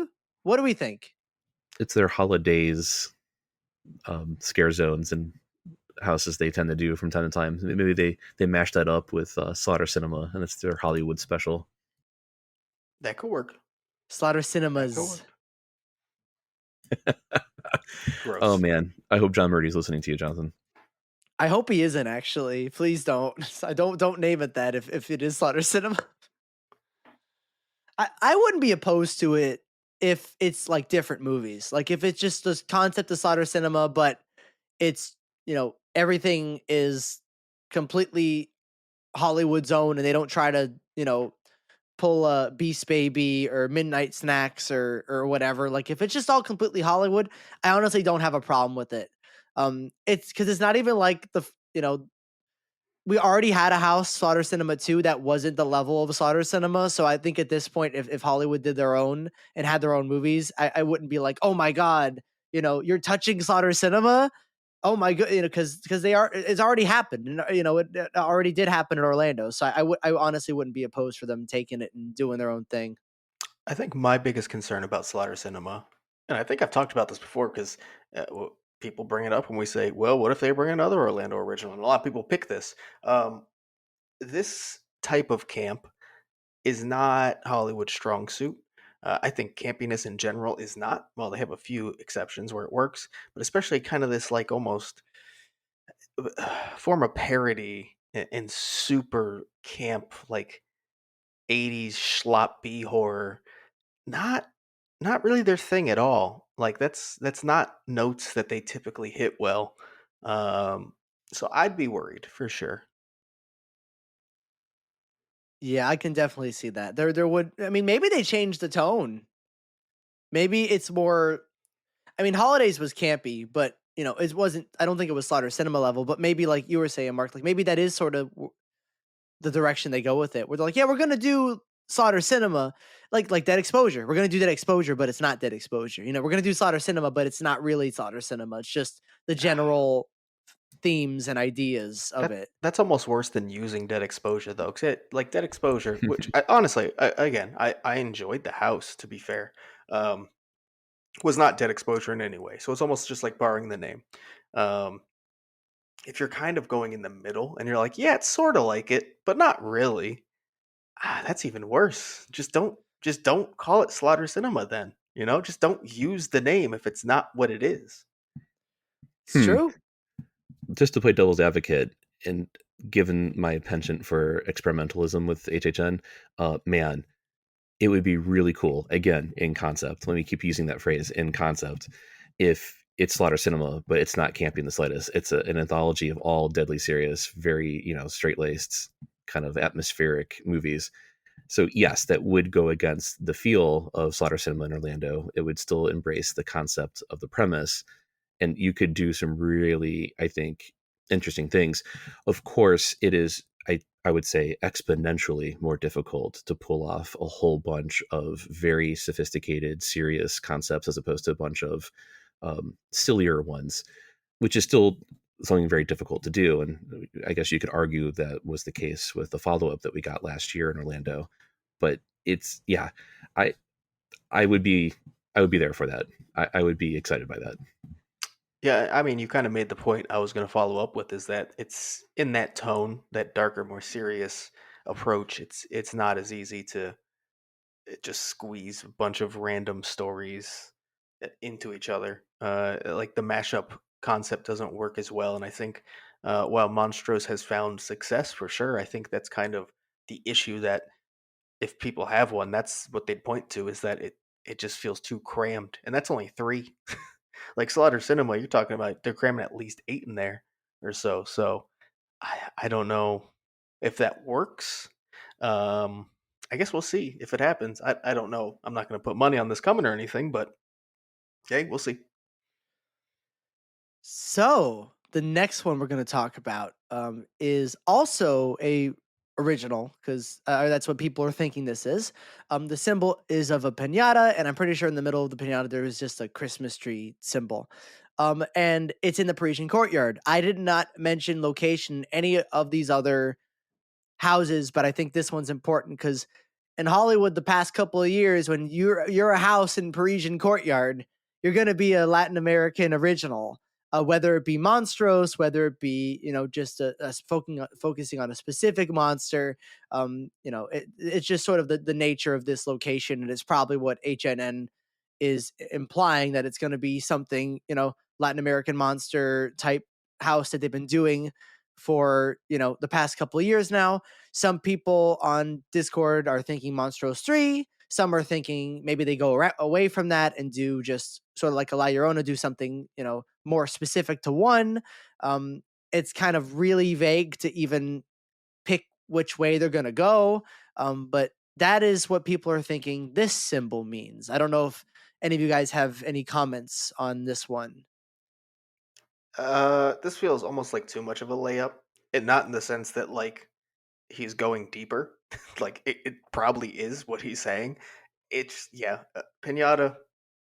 What do we think? It's their holidays scare zones and houses they tend to do from time to time. Maybe they mash that up with Slaughter Cinema, and it's their Hollywood special. That could work. Slaughter That could Cinemas. work. Gross. Oh man, I hope John Murray's listening to you, Jonathan. I hope he isn't, actually. Please don't. I don't name it that if it is Slaughter Cinema. I wouldn't be opposed to it if it's like different movies. Like if it's just this concept of Slaughter Cinema, but it's, everything is completely Hollywood's own, and they don't try to, pull a Beast Baby or Midnight Snacks or whatever. Like if it's just all completely Hollywood, I honestly don't have a problem with it. It's because it's not even like we already had a house, Slaughter Cinema 2, that wasn't the level of Slaughter Cinema. So I think at this point, if Hollywood did their own and had their own movies, I wouldn't be like, oh my God, you're touching Slaughter Cinema. Oh my god, because they are it's already happened, and it already did happen in Orlando. So I honestly wouldn't be opposed for them taking it and doing their own thing. I think my biggest concern about Slaughter Cinema, and I think I've talked about this before because people bring it up when we say, well, what if they bring another Orlando original? And a lot of people pick this. Um, this type of camp is not Hollywood's strong suit. I think campiness in general is not. Well, they have a few exceptions where it works, but especially kind of this like almost form of parody and super camp like 80s schlop B horror. Not not really their thing at all. Like that's not notes that they typically hit well. Um, so I'd be worried for sure. Yeah, I can definitely see that. There would I mean maybe they changed the tone. Maybe it's more I mean Holidays was campy, but it wasn't I don't think it was Slaughter Cinema level, but maybe like you were saying Mark, like maybe that is sort of the direction they go with it. Where they're like, "Yeah, we're going to do Slaughter Cinema like Dead Exposure. We're going to do Dead Exposure, but it's not Dead Exposure. We're going to do Slaughter Cinema, but it's not really Slaughter Cinema. It's just the general themes and ideas of That it." that's almost worse than using dead exposure though, 'cause like dead exposure, which I honestly, again, I enjoyed the house to be fair, um, was not dead exposure in any way. So it's almost just like borrowing the name. Um, if you're kind of going in the middle and you're like, yeah, it's sort of like it, but not really. That's even worse. Just don't call it Slaughter Cinema then. Just don't use the name if it's not what it is. It's Hmm. true. Just to play devil's advocate, and given my penchant for experimentalism with HHN, man, it would be really cool. Again, in concept. Let me keep using that phrase, in concept. If it's Slaughter Cinema, but it's not campy in the slightest. It's an anthology of all deadly serious, very straight laced, kind of atmospheric movies. So yes, that would go against the feel of Slaughter Cinema in Orlando. It would still embrace the concept of the premise, and you could do some really, I think, interesting things. Of course, it is, I would say, exponentially more difficult to pull off a whole bunch of very sophisticated, serious concepts as opposed to a bunch of sillier ones, which is still something very difficult to do. And I guess you could argue that was the case with the follow up that we got last year in Orlando. But it's yeah, I I would be I would be there for that. I would be excited by that. Yeah, I mean, you kind of made the point I was going to follow up with is that it's in that tone, that darker, more serious approach. It's not as easy to just squeeze a bunch of random stories into each other. Like the mashup concept doesn't work as well, and I think while Monstros has found success for sure, I think that's kind of the issue that if people have one, that's what they'd point to is that it just feels too crammed, and that's only three. Like Slaughter Cinema, you're talking about they're cramming at least eight in there or so. So I don't know if that works. Um, I guess we'll see if it happens. I don't know. I'm not going to put money on this coming or anything, but okay, we'll see. So the next one we're going to talk about is also a original because that's what people are thinking this is. The symbol is of a pinata, and I'm pretty sure in the middle of the pinata there is just a Christmas tree symbol. And it's in the Parisian courtyard. I did not mention location in any of these other houses, but I think this one's important because in Hollywood, the past couple of years, when you're a house in Parisian Courtyard, you're going to be a Latin American original, whether it be Monstros, whether it be just focusing on a specific monster. It's just sort of the nature of this location, and it's probably what HNN is implying that it's going to be something Latin American monster type house that they've been doing for the past couple of years now. Some people on Discord are thinking Monstros 3. Some are thinking maybe they go away from that and do just sort of like a La Llorona, do something, more specific to one. It's kind of really vague to even pick which way they're going to go. But that is what people are thinking this symbol means. I don't know if any of you guys have any comments on this one. This feels almost like too much of a layup, and not in the sense that like he's going deeper. Like it probably is what he's saying. It's yeah, pinata,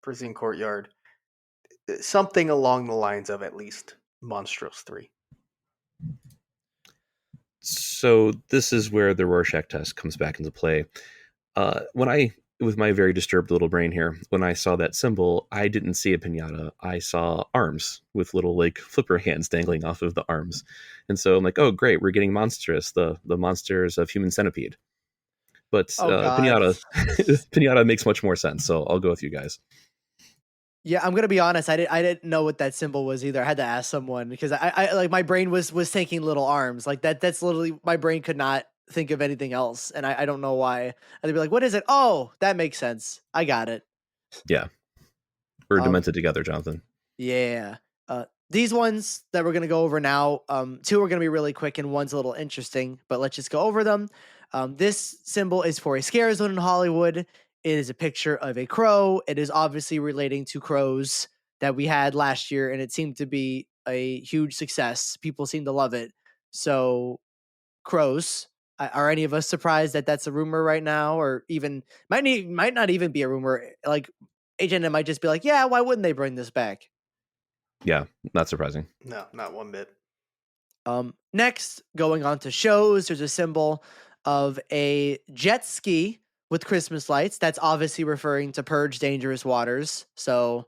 prison courtyard, something along the lines of at least Monstrous 3. So this is where the Rorschach test comes back into play. When I, with my very disturbed little brain here, when I saw that symbol, I didn't see a pinata. I saw arms with little like flipper hands dangling off of the arms, and so I'm like, oh great, we're getting monstrous, the monsters of Human Centipede. But Oh God. pinata, pinata makes much more sense. So I'll go with you guys. Yeah, I'm gonna be honest. I didn't know what that symbol was either. I had to ask someone because I like my brain was thinking little arms like that. That's literally my brain could not think of anything else, and I don't know why. And they'd be like, "What is it?" Oh, that makes sense. I got it. Yeah, we're Um, demented together, Jonathan. yeah. These ones that we're gonna go over now, two are gonna be really quick and one's a little interesting, but let's just go over them. This symbol is for a scare zone in Hollywood. It is a picture of a crow. It is obviously relating to crows that we had last year, and it seemed to be a huge success. People seem to love it. So, crows. Are any of us surprised that that's a rumor right now, or even might not even be a rumor? Like, HNM might just be like, yeah, why wouldn't they bring this back? Yeah, not surprising. No, not one bit. Next, going on to shows, there's a symbol of a jet ski with Christmas lights. That's obviously referring to Purge Dangerous Waters. So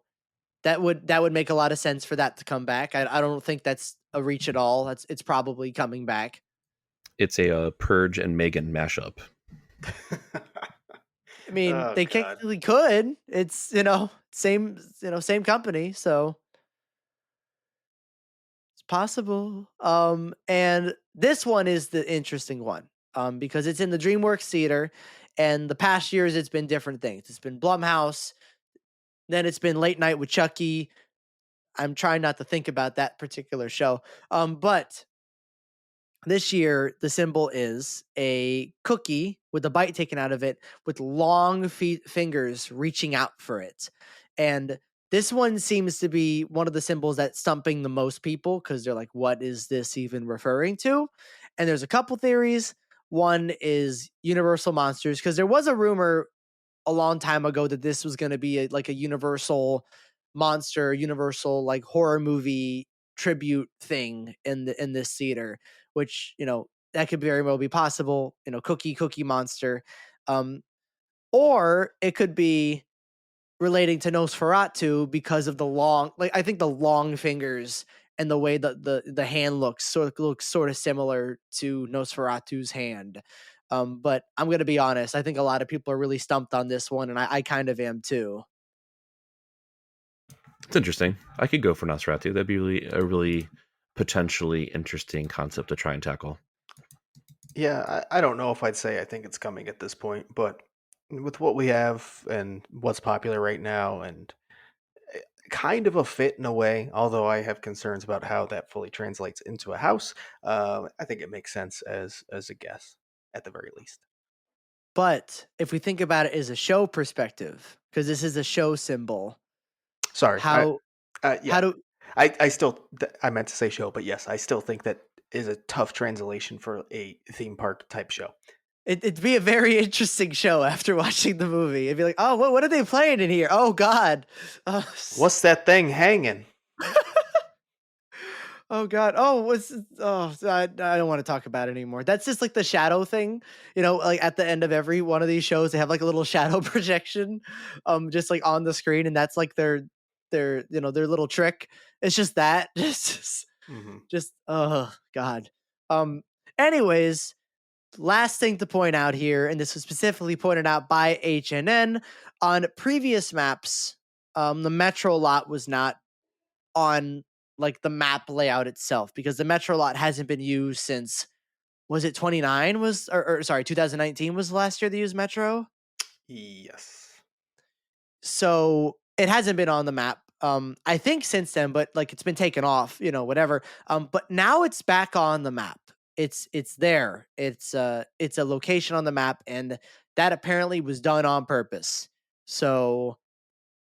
that would make a lot of sense for that to come back. I don't think that's a reach at all. It's probably coming back. It's a Purge and Megan mashup. I mean, Oh they God. technically could. It's same company, so it's possible. And this one is the interesting one. Because it's in the DreamWorks theater, and the past years it's been different things. It's been Blumhouse, then it's been Late Night with Chucky. I'm trying not to think about that particular show. But this year the symbol is a cookie with a bite taken out of it with long fingers reaching out for it. And this one seems to be one of the symbols that's stumping the most people because they're like, what is this even referring to? And there's a couple theories. One is Universal Monsters, because there was a rumor a long time ago that this was going to be like a Universal monster, Universal like horror movie tribute thing in this theater, which that could very well be possible. Cookie monster, um, or it could be relating to Nosferatu because of the long, like I think the long fingers and the way that the hand looks sort of similar to Nosferatu's hand. But I'm gonna be honest, I think a lot of people are really stumped on this one, and I kind of am too. It's interesting. I could go for Nosferatu. That'd be a really potentially interesting concept to try and tackle. Yeah, I don't know if I'd say I think it's coming at this point, but with what we have and what's popular right now, and kind of a fit in a way, although I have concerns about how that fully translates into a house. I think it makes sense as a guess at the very least. But if we think about it as a show perspective, because this is a show symbol, Sorry, how yeah, how do I still I meant to say show, but yes, I still think that is a tough translation for a theme park type show. it'd be a very interesting show after watching the movie? It'd be like, oh, what are they playing in here? Oh God. Uh, What's that thing hanging? Oh God. Oh, I don't want to talk about it anymore. That's just like the shadow thing. Like at the end of every one of these shows, they have like a little shadow projection, just like on the screen, and that's like their little trick. It's just that. Hmm. Just oh God. Um. Anyways, last thing to point out here, and this was specifically pointed out by HNN on previous maps. The Metro lot was not on like the map layout itself because the Metro lot hasn't been used since, was it 29 was or sorry 2019 was the last year they used Metro. Yes. So it hasn't been on the map, I think since then, but like it's been taken off, whatever. But now it's back on the map. It's there. It's a location on the map, and that apparently was done on purpose. So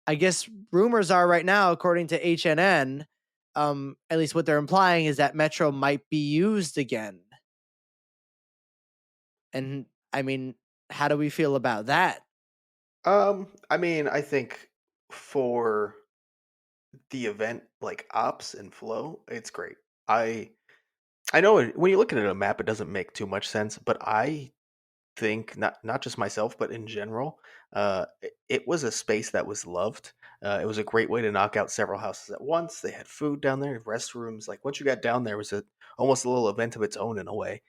I guess rumors are right now, according to HNN, at least what they're implying is that Metro might be used again. And I mean, how do we feel about that? I mean, I think for the event like ops and flow, it's great. I I know when you look at it on a map, it doesn't make too much sense, but I think not just myself, but in general, it was a space that was loved. It was a great way to knock out several houses at once. They had food down there, restrooms. Like once you got down there, it was almost a little event of its own in a way.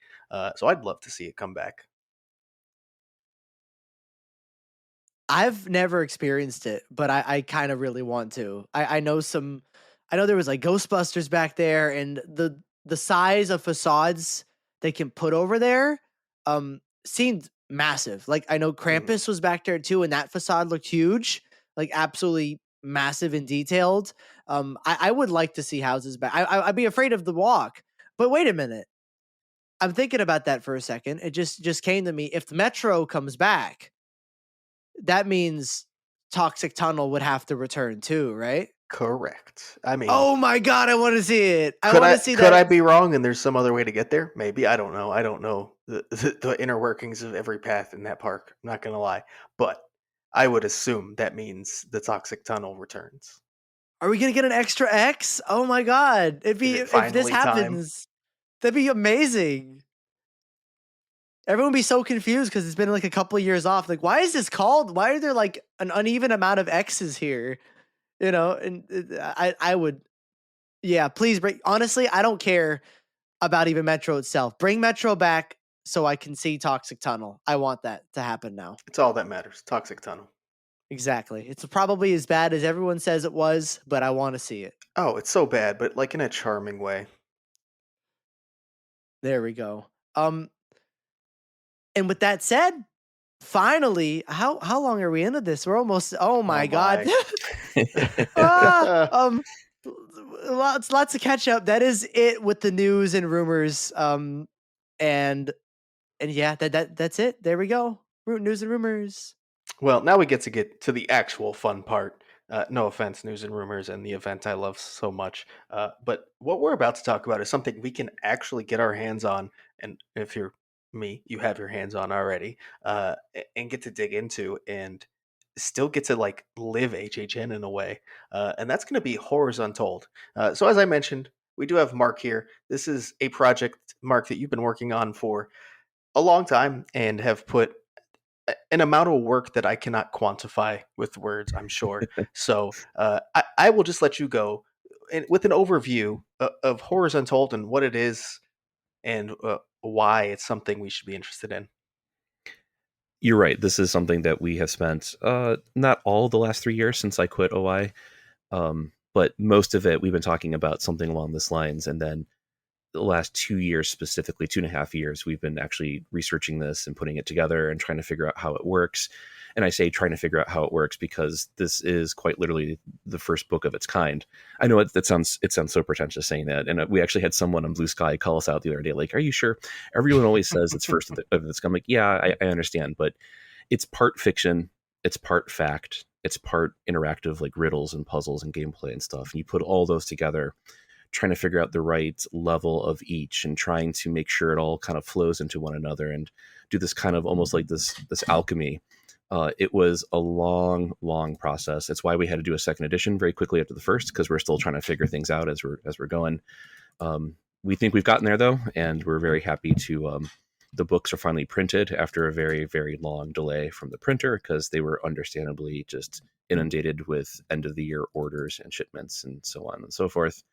So I'd love to see it come back. I've never experienced it, but I kind of really want to. I know some. I know there was like Ghostbusters back there, and the size of facades they can put over there seemed massive. Like I know Mhm. Krampus was back there too, and that facade looked huge, like absolutely massive and detailed. I would like to see houses back. I'd be afraid of the walk, but wait a minute. I'm thinking about that for a second. It just came to me. If the Metro comes back, that means Toxic Tunnel would have to return too, right? Correct. I mean, Oh my god, I want to see it. I could want I to see could that. I be wrong and there's some other way to get there? Maybe I don't know. I don't know the inner workings of every path in that park. I'm not gonna lie, but I would assume that means the toxic tunnel returns. Are we gonna get an extra X? Oh my god! It'd Is be it if this finally time? happens, that'd be amazing. Everyone would be so confused because it's been like a couple years off. Like, why is this called? Why are there like an uneven amount of X's here? You know, and I would, yeah. Please bring. Honestly, I don't care about even Metro itself. Bring Metro back so I can see Toxic Tunnel. I want that to happen now. It's all that matters. Toxic tunnel. Exactly. It's probably as bad as everyone says it was, but I want to see it. Oh, it's so bad, but like in a charming way. There we go. And with that said, finally, how long are we into this? We're almost. Oh Oh my god. my. ah, lots to catch up. That is it with the news and rumors. And yeah, that's it. There we go. News and rumors. Well, now we get to the actual fun part. No offense, news and rumors, and the event I love so much. But what we're about to talk about is something we can actually get our hands on, and if you're me, you have your hands on already, and get to dig into, and still get to like live HHN in a way. And that's going to be Horrors Untold. So as I mentioned, we do have Mark here. This is a project, Mark, that you've been working on for a long time and have put an amount of work that I cannot quantify with words, I'm sure. So I will just let you go with an overview of Horrors Untold and what it is and why it's something we should be interested in. You're right. This is something that we have spent not all the last 3 years since I quit OI, but most of it we've been talking about something along this lines, and then the last 2 years, specifically 2.5 years, we've been actually researching this and putting it together and trying to figure out how it works. And I say trying to figure out how it works because this is quite literally the first book of its kind. I know it sounds so pretentious saying that, and we actually had someone on Blue Sky call us out the other day, like, "Are you sure?" Everyone always says it's first of its. I'm like, "Yeah, I understand, but it's part fiction, it's part fact, it's part interactive, like riddles and puzzles and gameplay and stuff. And you put all those together, trying to figure out the right level of each and trying to make sure it all kind of flows into one another and do this kind of almost like this alchemy. It was a long process. That's why we had to do a second edition very quickly after the first, because we're still trying to figure things out as we're going. We think we've gotten there though, and we're very happy to. The books are finally printed after a very long delay from the printer because they were understandably just inundated with end of the year orders and shipments and so on and so forth.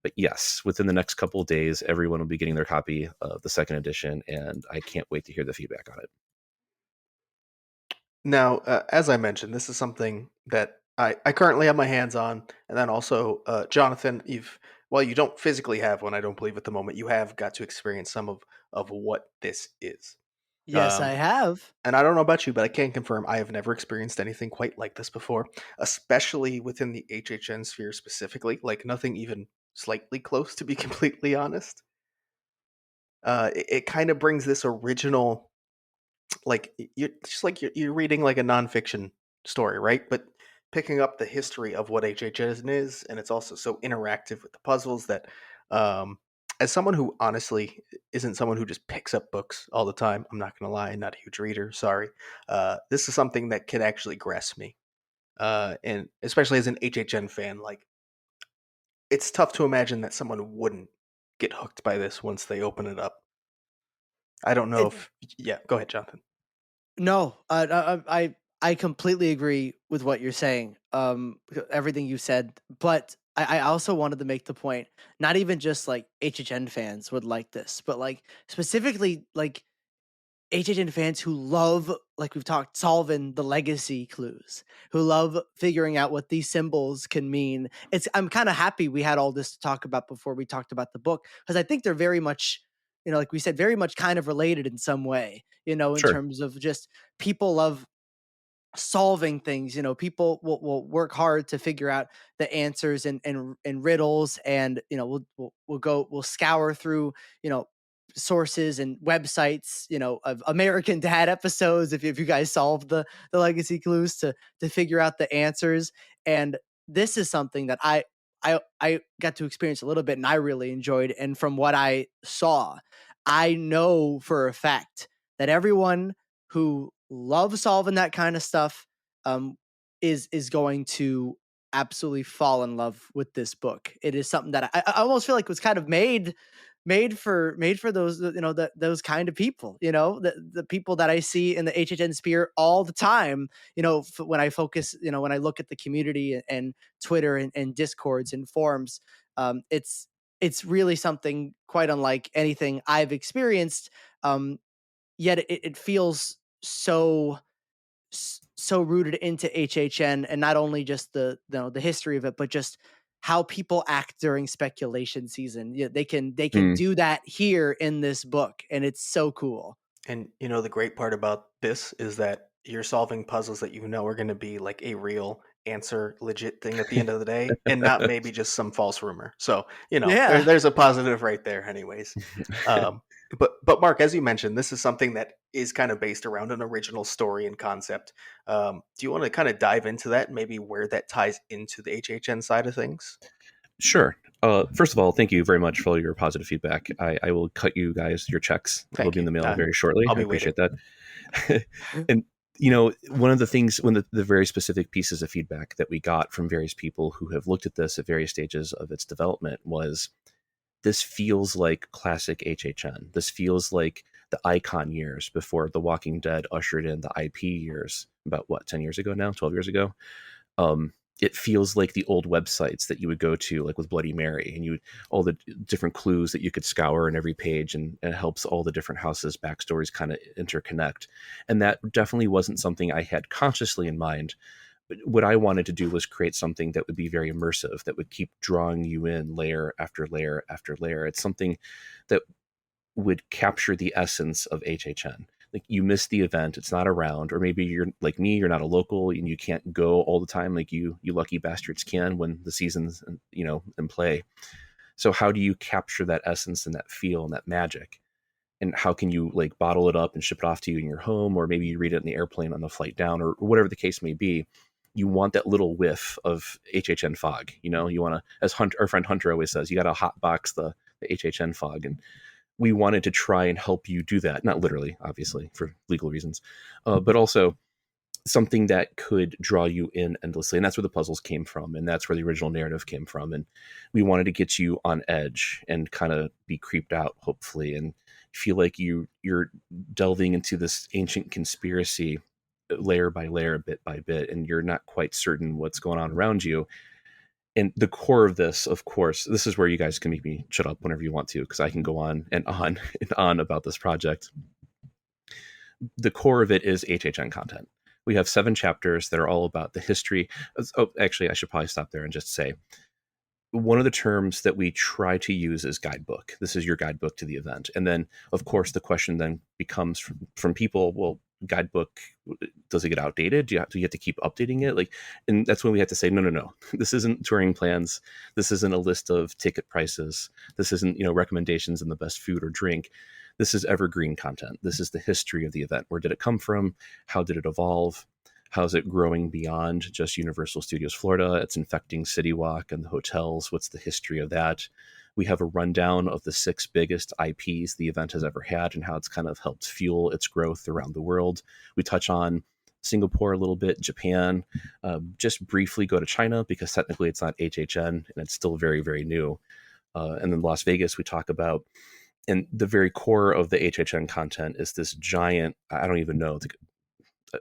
But yes, within the next couple of days, everyone will be getting their copy of the second edition, and I can't wait to hear the feedback on it. Now, as I mentioned, this is something that I currently have my hands on, and then also Jonathan, you've while you don't physically have one, I don't believe at the moment, you have got to experience some of what this is. Yes, I Um, have. And I don't know about you, but I can confirm I have never experienced anything quite like this before, especially within the HHN sphere specifically. Like nothing even slightly close, to be completely honest. It kind of brings this original, like you're just like you're reading like a nonfiction story, right? But picking up the history of what HHN is, and it's also so interactive with the puzzles that, as someone who honestly isn't someone who just picks up books all the time, I'm not gonna lie, not a huge reader. Sorry, this is something that could actually grasp me, and especially as an HHN fan, like. it's tough to imagine that someone wouldn't get hooked by this once they open it up. I don't know It, if yeah, go ahead, Jonathan. no, I completely agree with what you're saying. Everything you said, but I also wanted to make the point. Not even just like HHN fans would like this, but like specifically like HHN fans who love, like we've talked, solving the legacy clues, who love figuring out what these symbols can mean. I'm kind of happy we had all this to talk about before we talked about the book, because I think they're very much, like we said, very much kind of related in some way, in Sure. terms of just people love solving things. People will work hard to figure out the answers and riddles, and we'll scour through sources and websites of American Dad episodes, if you guys solve the legacy clues, to figure out the answers. And this is something that I got to experience a little bit, and I really enjoyed. And from what I saw, I know for a fact that everyone who loves solving that kind of stuff um, is going to absolutely fall in love with this book. It is something that I almost feel like was kind of made for those, those kind of people, the people that I see in the HHN sphere all the time, when I focus, when I look at the community and Twitter and discords and forums. It's really something quite unlike anything I've experienced. Yet it feels so rooted into HHN, and not only just the history of it, but just how people act during speculation season. Yeah, they can Mm. do that here in this book, and it's so cool. And the great part about this is that you're solving puzzles that are going to be like a real answer, legit thing at the end of the day, and not maybe just some false rumor. So, Yeah. there's a positive right there, anyways. Um, but Mark, as you mentioned, this is something that is kind of based around an original story and concept. Do you want to kind of dive into that, and maybe where that ties into the HHN side of things? Sure. First of all, thank you very much for all your positive feedback. I will cut you guys your checks. They'll Thank be you. in the mail very shortly. I'll I be waiting. appreciate that. And one of the things, one of the very specific pieces of feedback that we got from various people who have looked at this at various stages of its development was, this feels like classic HHN. This feels like the icon years before The Walking Dead ushered in the IP years, about 10 years ago now, 12 years ago. It feels like the old websites that you would go to, like with Bloody Mary, and all the different clues that you could scour in every page, and it helps all the different houses' backstories kind of interconnect. And that definitely wasn't something I had consciously in mind. But what I wanted to do was create something that would be very immersive, that would keep drawing you in layer after layer after layer. It's something that would capture the essence of HHN. Like, you miss the event, it's not around, or maybe you're like me, you're not a local and you can't go all the time like you lucky bastards can when the season's in play. So how do you capture that essence and that feel and that magic? And how can you like bottle it up and ship it off to you in your home, or maybe you read it in the airplane on the flight down, or whatever the case may be? You want that little whiff of HHN fog. You want to, as our friend Hunter always says, you got to hot box the HHN fog. And we wanted to try and help you do that. Not literally, obviously, for legal reasons, but also something that could draw you in endlessly. And that's where the puzzles came from. And that's where the original narrative came from. And we wanted to get you on edge and kind of be creeped out, hopefully, and feel like you're delving into this ancient conspiracy layer by layer, bit by bit, and you're not quite certain what's going on around you. And the core of this, of course, this is where you guys can make me shut up whenever you want to, because I can go on and on and on about this project. The core of it is HHN content. We have 7 chapters that are all about the history. Oh, actually, I should probably stop there and just say, one of the terms that we try to use is guidebook. This is your guidebook to the event. And then, of course, the question then becomes from people, well, guidebook, does it get outdated? Do you have to keep updating it? And that's when we have to say, no. This isn't touring plans. This isn't a list of ticket prices. This isn't, recommendations on the best food or drink. This is evergreen content. This is the history of the event. Where did it come from? How did it evolve? How's it growing beyond just Universal Studios Florida? It's infecting City Walk and the hotels. What's the history of that? We have a rundown of the 6 biggest IPs the event has ever had and how it's kind of helped fuel its growth around the world. We touch on Singapore a little bit, Japan, just briefly go to China because technically it's not HHN and it's still very, very new. And then Las Vegas, we talk about, and the very core of the HHN content is this giant, I don't even know,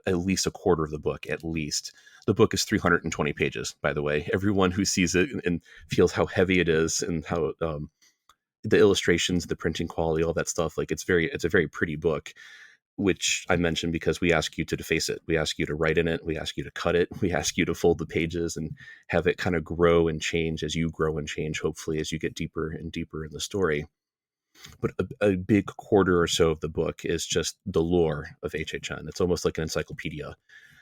at least a quarter of the book, at least. The book is 320 pages, by the way. Everyone who sees it and feels how heavy it is and how the illustrations, the printing quality, all that stuff, like it's a very pretty book, which I mentioned because we ask you to deface it. We ask you to write in it. We ask you to cut it. We ask you to fold the pages and have it kind of grow and change as you grow and change, hopefully, as you get deeper and deeper in the story. But a big quarter or so of the book is just the lore of HHN. It's almost like an encyclopedia.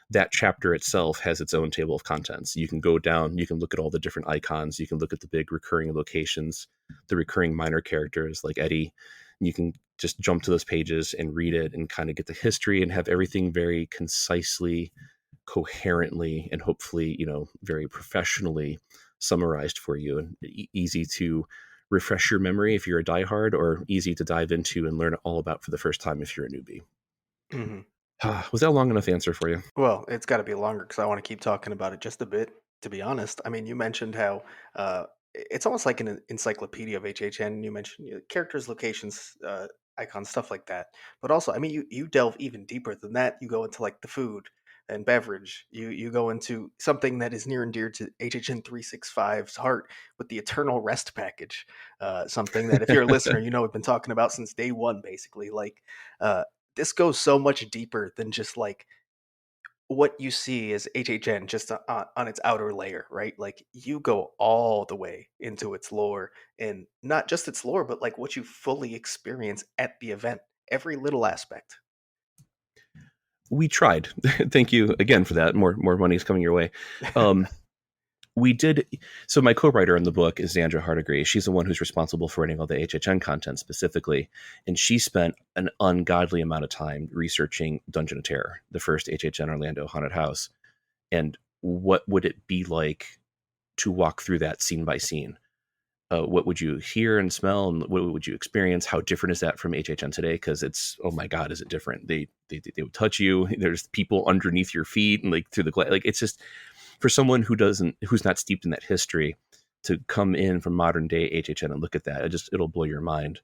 That chapter itself has its own table of contents. You can go down, you can look at all the different icons, you can look at the big recurring locations, the recurring minor characters like Eddie. You can just jump to those pages and read it and kind of get the history and have everything very concisely, coherently, and hopefully, very professionally summarized for you and easy to refresh your memory if you're a diehard, or easy to dive into and learn all about for the first time if you're a newbie. Mhm. Was that a long enough answer for you? Well, it's got to be longer because I want to keep talking about it just a bit. To be honest, I mean, you mentioned how it's almost like an encyclopedia of HHN. You mentioned characters, locations, icons, stuff like that. But also, I mean, you delve even deeper than that. You go into like the food and beverage. You go into something that is near and dear to HHN 365's heart with the Eternal Rest package. Something that, if you're a listener, we've been talking about since day one, basically. Like, this goes so much deeper than just like what you see is HHN just on its outer layer, right? Like you go all the way into its lore, and not just its lore, but like what you fully experience at the event, every little aspect. We tried. Thank you again for that. More money is coming your way. We did. So my co-writer on the book is Xandra Hardigree. She's the one who's responsible for writing all the HHN content specifically, and she spent an ungodly amount of time researching Dungeon of Terror, the first HHN Orlando haunted house, and what would it be like to walk through that scene by scene. What would you hear and smell, and what would you experience? How different is that from HHN today? Because it's, oh my God, is it different? They would touch you. There's people underneath your feet and like through the glass. Like it's just, for someone who's not steeped in that history, to come in from modern day HHN and look at that, it'll blow your mind.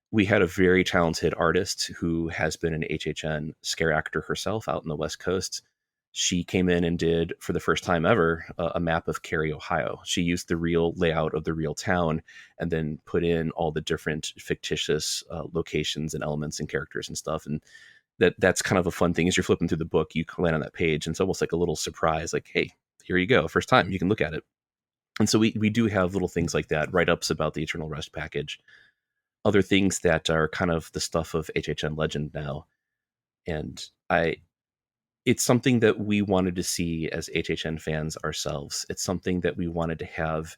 We had a very talented artist who has been an HHN scare actor herself out in the West Coast. She came in and did, for the first time ever, a map of Cary, Ohio. She used the real layout of the real town and then put in all the different fictitious locations and elements and characters and stuff. And that's kind of a fun thing. As you're flipping through the book, you land on that page and it's almost like a little surprise, like, hey, here you go, first time, you can look at it. And so we do have little things like that, write-ups about the Eternal Rest package, other things that are kind of the stuff of HHN legend now. And it's something that we wanted to see as HHN fans ourselves. It's something that we wanted to have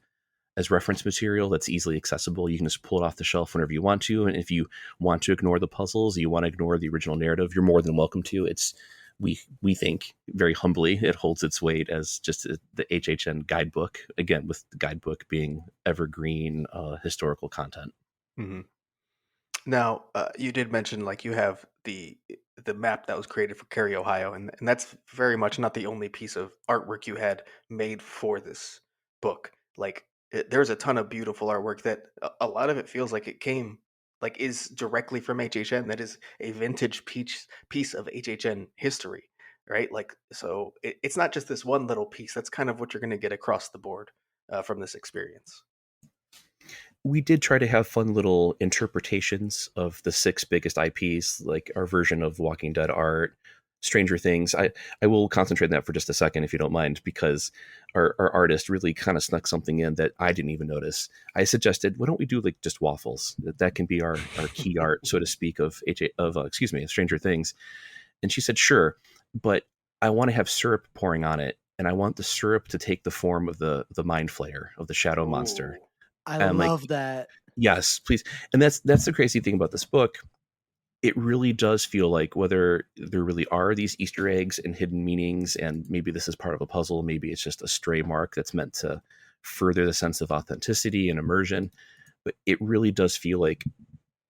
as reference material that's easily accessible. You can just pull it off the shelf whenever you want to. And if you want to ignore the puzzles, you want to ignore the original narrative, you're more than welcome to. We think very humbly it holds its weight as just the HHN guidebook, again, with the guidebook being evergreen historical content. Hmm. Now, you did mention like you have the map that was created for Cary, Ohio, and that's very much not the only piece of artwork you had made for this book. Like, there's a ton of beautiful artwork that a lot of it feels like it came like is directly from HHN. That is a vintage piece of HHN history, right? Like, so it's not just this one little piece. That's kind of what you're going to get across the board from this experience. We did try to have fun little interpretations of the 6 biggest IPs, like our version of Walking Dead art, Stranger Things. I will concentrate on that for just a second, if you don't mind, because our artist really kind of snuck something in that I didn't even notice. I suggested, why don't we do like just waffles? That can be our key art, so to speak, of Stranger Things. And she said, sure, but I want to have syrup pouring on it, and I want the syrup to take the form of the mind flayer, of the shadow monster. Ooh. I And I'm like, love that. yes, please. And that's the crazy thing about this book. It really does feel like whether there really are these Easter eggs and hidden meanings, and maybe this is part of a puzzle, maybe it's just a stray mark that's meant to further the sense of authenticity and immersion. But it really does feel like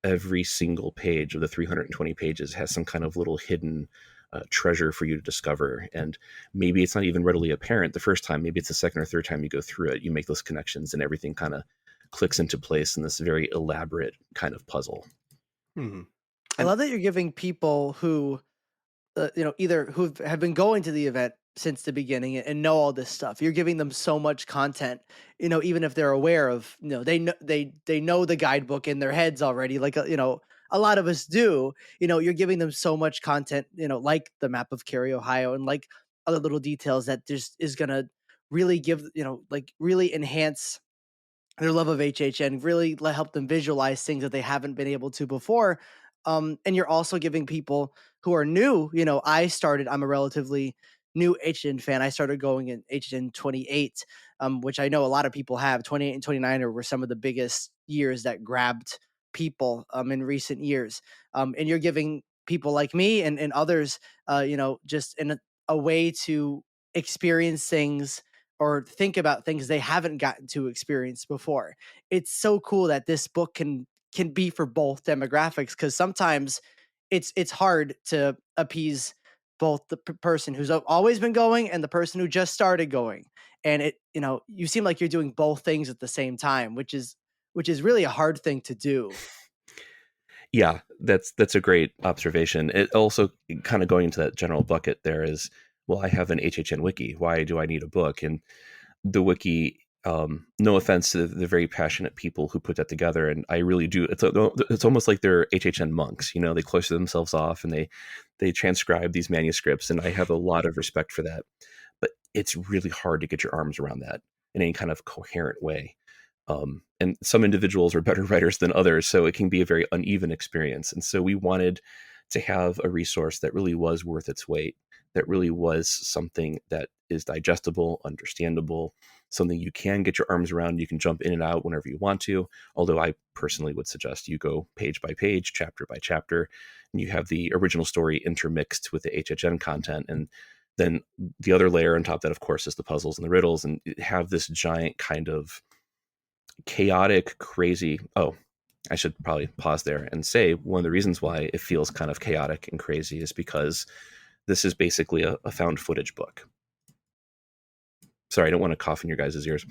every single page of the 320 pages has some kind of little hidden treasure for you to discover. And maybe it's not even readily apparent the first time. Maybe it's the second or third time you go through it, you make those connections and everything kind of clicks into place in this very elaborate kind of puzzle. Mhm. I And love that you're giving people who either who have been going to the event since the beginning and know all this stuff. You're giving them so much content, even if they're aware of, they know the guidebook in their heads already, like, a lot of us do. You're giving them so much content, like the map of Cary, Ohio, and like other little details that just is gonna really give, like really enhance their love of HHN, really help them visualize things that they haven't been able to before. And you're also giving people who are new, I'm a relatively new HHN fan. I started going in HHN 28, which I know a lot of people have. 28 and 29 were some of the biggest years that grabbed people in recent years. And you're giving people like me and others, just a way to experience things or think about things they haven't gotten to experience before. It's so cool that this book can be for both demographics, because sometimes it's hard to appease both the person who's always been going and the person who just started going. And you seem like you're doing both things at the same time, which is really a hard thing to do. Yeah, that's a great observation. It also kind of going into that general bucket there is, well, I have an HHN wiki. Why do I need a book? And the wiki, no offense to the very passionate people who put that together, and I really do. It's almost like they're HHN monks. They cloister themselves off and they transcribe these manuscripts, and I have a lot of respect for that. But it's really hard to get your arms around that in any kind of coherent way. And some individuals are better writers than others, so it can be a very uneven experience. And so we wanted to have a resource that really was worth its weight, that really was something that is digestible, understandable, something you can get your arms around. You can jump in and out whenever you want to. Although I personally would suggest you go page by page, chapter by chapter, and you have the original story intermixed with the HHN content. And then the other layer on top of that, of course, is the puzzles and the riddles, and have this giant kind of chaotic, crazy. Oh, I should probably pause there and say one of the reasons why it feels kind of chaotic and crazy is because this is basically a found footage book. Sorry, I don't want to cough in your guys' ears.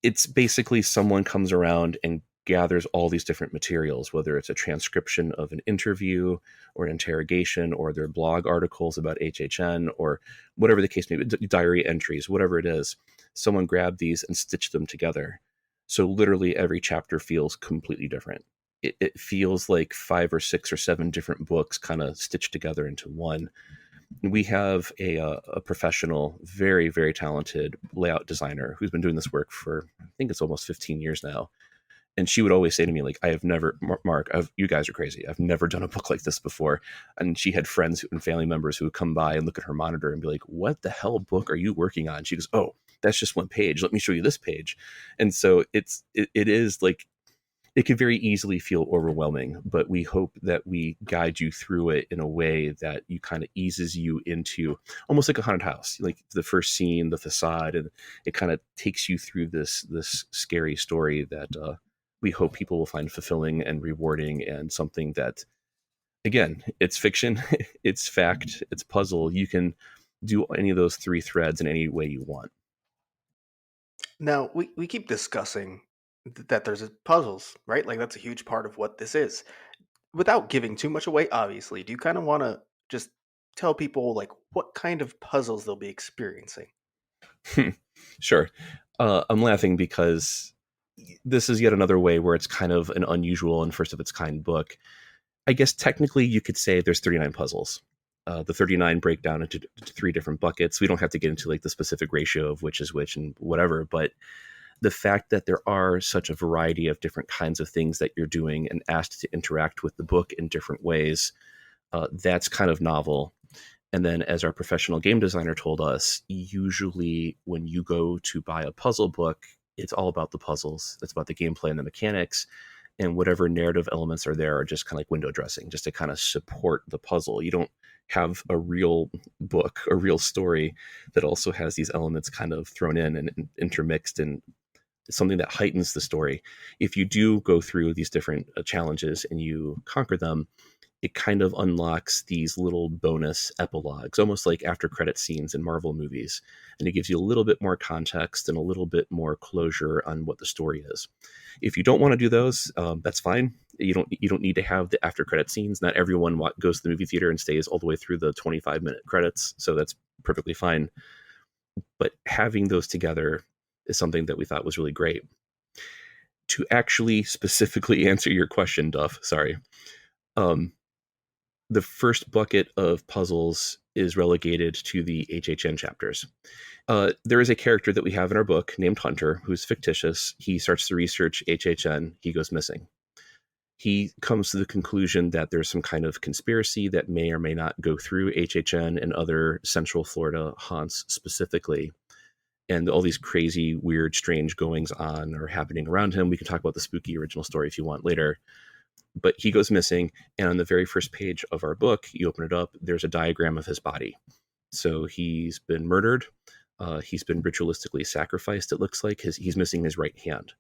It's basically someone comes around and gathers all these different materials, whether it's a transcription of an interview or an interrogation or their blog articles about HHN or whatever the case may be, diary entries, whatever it is. Someone grabbed these and stitched them together. So literally every chapter feels completely different. It feels like 5 or 6 or 7 different books kind of stitched together into one. We have a professional, very, very talented layout designer who's been doing this work for, I think it's almost 15 years now. And she would always say to me, like, I have never, Mark, you guys are crazy. I've never done a book like this before. And she had friends and family members who would come by and look at her monitor and be like, what the hell book are you working on? She goes, oh, that's just one page. Let me show you this page. And so it is like, it could very easily feel overwhelming, but we hope that we guide you through it in a way that you kind of eases you into almost like a haunted house, like the first scene, the facade, and it kind of takes you through this scary story that we hope people will find fulfilling and rewarding, and something that, again, it's fiction, it's fact, it's puzzle. You can do any of those 3 threads in any way you want. now we keep discussing that there's puzzles, right? Like that's a huge part of what this is. Without giving too much away, obviously, do you kind of want to just tell people like what kind of puzzles they'll be experiencing? Sure. I'm laughing because this is yet another way where it's kind of an unusual and first of its kind book. I guess technically you could say there's 39 puzzles. The 39 break down into 3 different buckets. We don't have to get into like the specific ratio of which is which and whatever, but the fact that there are such a variety of different kinds of things that you're doing and asked to interact with the book in different ways, that's kind of novel. And then, as our professional game designer told us, usually when you go to buy a puzzle book, it's all about the puzzles. It's about the gameplay and the mechanics. And whatever narrative elements are there are just kind of like window dressing, just to kind of support the puzzle. You don't have a real book, a real story that also has these elements kind of thrown in and intermixed, and something that heightens the story. If you do go through these different challenges and you conquer them, it kind of unlocks these little bonus epilogues, almost like after credit scenes in Marvel movies. And it gives you a little bit more context and a little bit more closure on what the story is. If you don't want to do those, that's fine. You don't need to have the after credit scenes. Not everyone goes to the movie theater and stays all the way through the 25-minute credits, so that's perfectly fine. But having those together is something that we thought was really great. To actually specifically answer your question, Duff, sorry. Um, the first bucket of puzzles is relegated to the HHN chapters. There is a character that we have in our book named Hunter, who's fictitious. He starts to research HHN. He goes missing. He comes to the conclusion that there's some kind of conspiracy that may or may not go through HHN and other Central Florida haunts specifically. And all these crazy, weird, strange goings on are happening around him. We can talk about the spooky original story if you want later. But he goes missing, and on the very first page of our book, you open it up, there's a diagram of his body. So he's been murdered. He's been ritualistically sacrificed, it looks like. He's missing his right hand.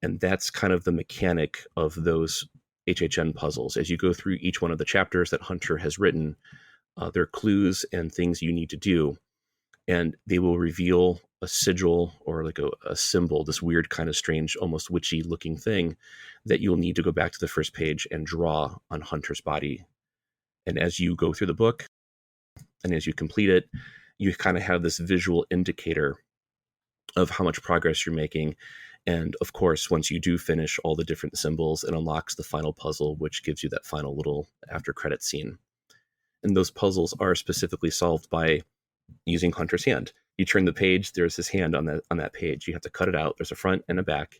And that's kind of the mechanic of those HHN puzzles. As you go through each one of the chapters that Hunter has written, there are clues and things you need to do. And they will reveal a sigil or like a symbol, this weird kind of strange, almost witchy looking thing that you'll need to go back to the first page and draw on Hunter's body. And as you go through the book and as you complete it, you kind of have this visual indicator of how much progress you're making. And of course, once you do finish all the different symbols, it unlocks the final puzzle, which gives you that final little after credit scene. And those puzzles are specifically solved by using Hunter's hand. You turn the page, there's his hand on that page. You have to cut it out. There's a front and a back.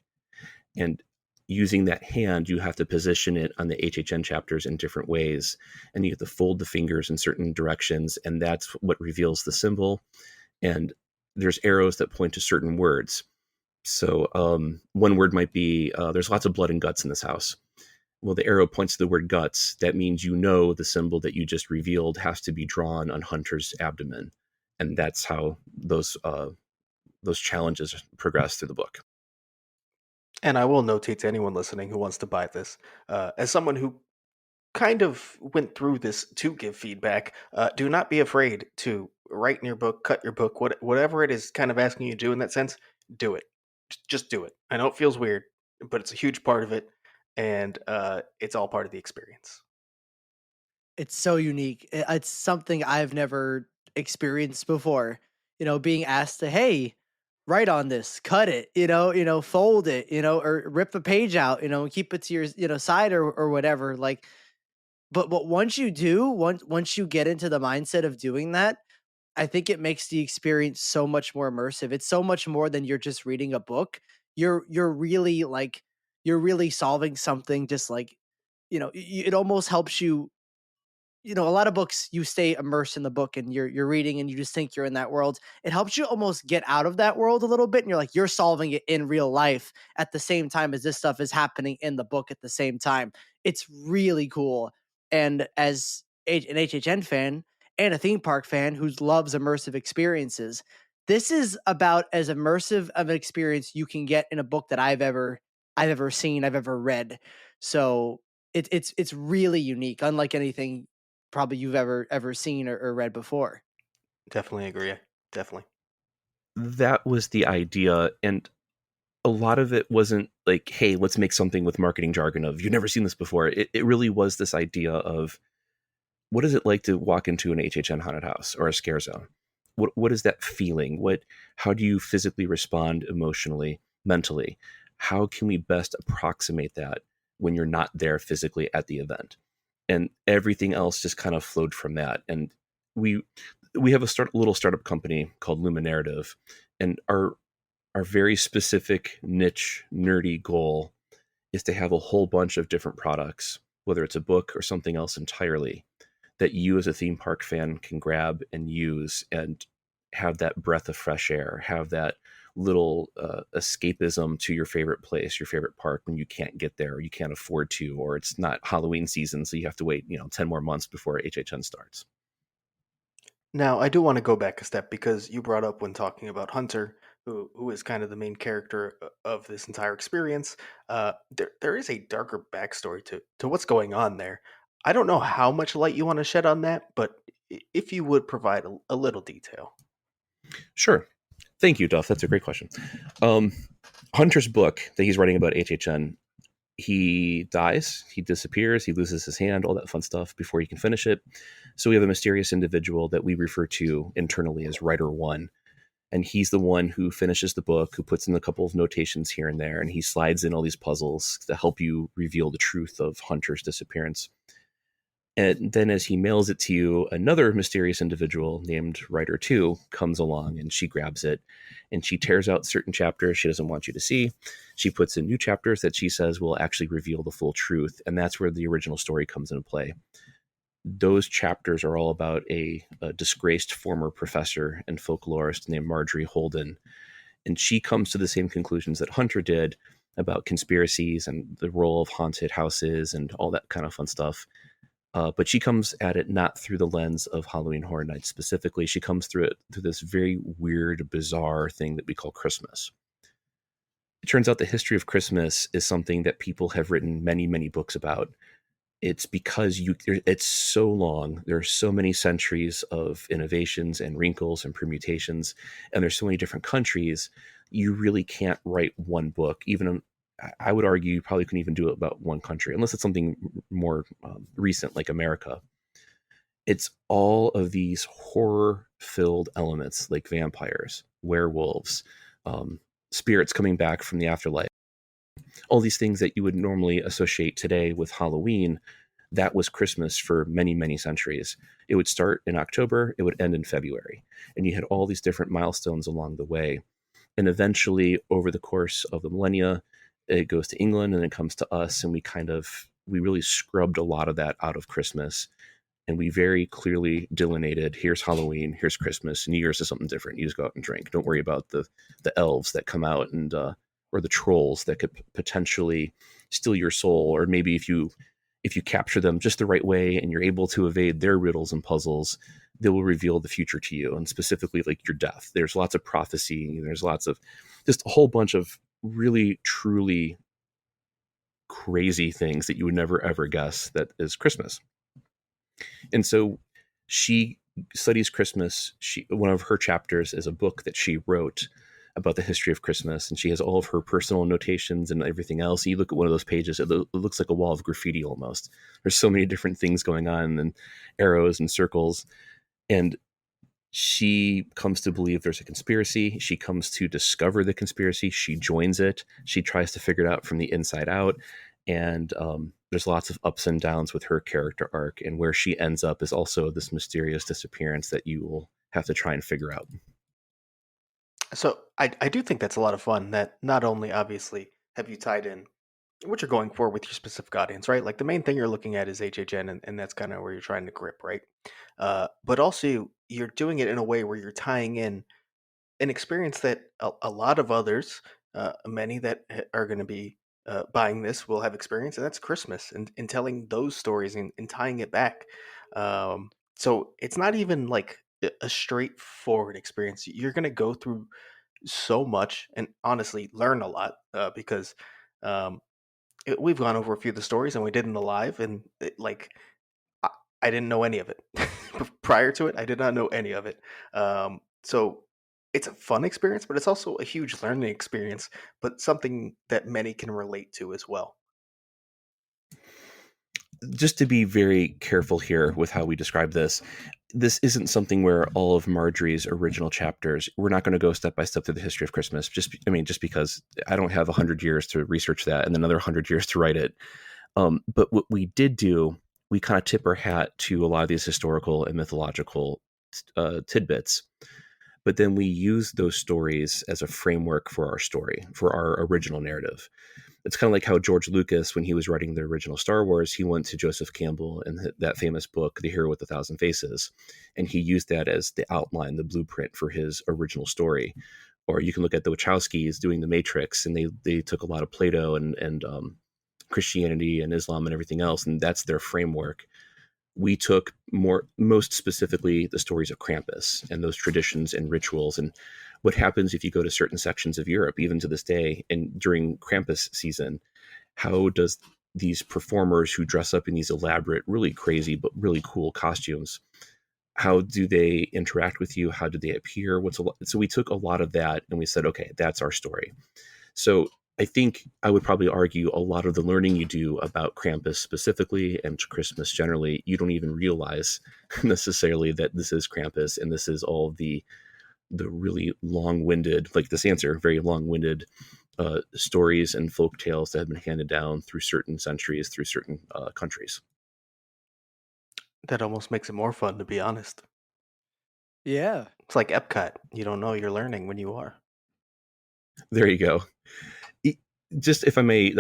And using that hand, you have to position it on the HHN chapters in different ways. And you have to fold the fingers in certain directions. And that's what reveals the symbol. And there's arrows that point to certain words. So one word might be, there's lots of blood and guts in this house. Well, the arrow points to the word guts. That means the symbol that you just revealed has to be drawn on Hunter's abdomen. And that's how those challenges progress through the book. And I will notate to anyone listening who wants to buy this, as someone who kind of went through this to give feedback, do not be afraid to write in your book, cut your book, whatever it is kind of asking you to do in that sense, do it. Just do it. I know it feels weird, but it's a huge part of it, and it's all part of the experience. It's so unique. It's something I've never experienced before. Being asked to, hey, write on this, cut it, fold it, or rip a page out, keep it to your, side or whatever. Like, but once you do, once you get into the mindset of doing that, I think it makes the experience so much more immersive. It's so much more than you're just reading a book. You're really like you're really solving something. Just like it almost helps you. A lot of books you stay immersed in the book and you're reading and you just think you're in that world. It helps you almost get out of that world a little bit and you're like you're solving it in real life at the same time as this stuff is happening in the book at the same time. It's really cool. And as an HHN fan and a theme park fan who loves immersive experiences, this is about as immersive of an experience you can get in a book that I've ever seen, I've ever read. So it's really unique, unlike anything probably you've ever seen or read before. Definitely agree. Definitely. That was the idea. And a lot of it wasn't like, hey, let's make something with marketing jargon of you've never seen this before. It really was this idea of what is it like to walk into an HHN haunted house or a scare zone? What is that feeling? How do you physically respond emotionally, mentally? How can we best approximate that when you're not there physically at the event? And everything else just kind of flowed from that. And we we have a little startup company called Luma Narrative, and our very specific niche nerdy goal is to have a whole bunch of different products, whether it's a book or something else entirely, that you as a theme park fan can grab and use and have that breath of fresh air, have that little escapism to your favorite place, your favorite park when you can't get there or you can't afford to, or it's not Halloween season, so you have to wait, 10 more months before HHN starts. Now, I do want to go back a step because you brought up when talking about Hunter, who is kind of the main character of this entire experience. There is a darker backstory to what's going on there. I don't know how much light you want to shed on that, but if you would provide a little detail. Sure. Thank you, Duff. That's a great question. Um, Hunter's book that he's writing about HHN, he dies, he disappears, he loses his hand, all that fun stuff before he can finish it. So we have a mysterious individual that we refer to internally as Writer One. And he's the one who finishes the book, who puts in a couple of notations here and there, and he slides in all these puzzles to help you reveal the truth of Hunter's disappearance. And then as he mails it to you, another mysterious individual named Writer 2 comes along and she grabs it and she tears out certain chapters she doesn't want you to see. She puts in new chapters that she says will actually reveal the full truth. And that's where the original story comes into play. Those chapters are all about a disgraced former professor and folklorist named Marjorie Holden. And she comes to the same conclusions that Hunter did about conspiracies and the role of haunted houses and all that kind of fun stuff. But she comes at it not through the lens of Halloween Horror Nights specifically. She comes through it through this very weird, bizarre thing that we call Christmas. It turns out the history of Christmas is something that people have written many, many books about. It's because it's so long. There are so many centuries of innovations and wrinkles and permutations, and there's so many different countries. You really can't write one book. Even I would argue you probably couldn't even do it about one country, unless it's something more recent like America. It's all of these horror-filled elements like vampires, werewolves, spirits coming back from the afterlife. All these things that you would normally associate today with Halloween, that was Christmas for many, many centuries. It would start in October, it would end in February. And you had all these different milestones along the way. And eventually, over the course of the millennia, it goes to England and it comes to us. And we really scrubbed a lot of that out of Christmas. And we very clearly delineated, here's Halloween, here's Christmas, New Year's is something different. You just go out and drink. Don't worry about the elves that come out and or the trolls that could potentially steal your soul, or maybe if you capture them just the right way and you're able to evade their riddles and puzzles, they will reveal the future to you, and specifically like your death. There's lots of prophecy, there's lots of just a whole bunch of really truly crazy things that you would never ever guess that is Christmas. And so she studies Christmas. One of her chapters is a book that she wrote about the history of Christmas, and she has all of her personal notations and everything else. You look at one of those pages, it looks like a wall of graffiti almost. There's so many different things going on, and arrows and circles. And she comes to believe there's a conspiracy. She comes to discover the conspiracy. She joins it. She tries to figure it out from the inside out. And there's lots of ups and downs with her character arc. And where she ends up is also this mysterious disappearance that you will have to try and figure out. So I do think that's a lot of fun. That not only obviously have you tied in what you're going for with your specific audience, right? Like the main thing you're looking at is HHN, and that's kind of where you're trying to grip, right? But also you're doing it in a way where you're tying in an experience that a lot of others, many that are going to be buying this, will have experienced, and that's Christmas, and telling those stories and tying it back. So it's not even like a straightforward experience. You're going to go through so much and honestly learn a lot because um, we've gone over a few of the stories and we did in the live, and I, I didn't know any of it prior to it. I did not know any of it. So it's a fun experience, but it's also a huge learning experience, but something that many can relate to as well. Just to be very careful here with how we describe this, this isn't something where all of Marjorie's original chapters, we're not going to go step by step through the history of Christmas. Just because I don't have 100 years to research that and then another 100 years to write it. But what we did do, we kind of tip our hat to a lot of these historical and mythological tidbits. But then we use those stories as a framework for our story, for our original narrative. It's kind of like how George Lucas, when he was writing the original Star Wars, he went to Joseph Campbell and that famous book, The Hero with a Thousand Faces, and he used that as the outline, the blueprint for his original story. Or you can look at the Wachowskis doing The Matrix, and they took a lot of Plato and Christianity and Islam and everything else, and that's their framework. We took most specifically the stories of Krampus and those traditions and rituals and what happens if you go to certain sections of Europe, even to this day, and during Krampus season, how does these performers who dress up in these elaborate, really crazy, but really cool costumes. How do they interact with you? How do they appear? So we took a lot of that and we said, okay, that's our story. So I think I would probably argue a lot of the learning you do about Krampus specifically and Christmas generally, you don't even realize necessarily that this is Krampus and this is all the really long-winded, like this answer, very long-winded stories and folk tales that have been handed down through certain centuries, through certain countries. That almost makes it more fun, to be honest. Yeah. It's like Epcot. You don't know you're learning when you are. There you go. Just if I may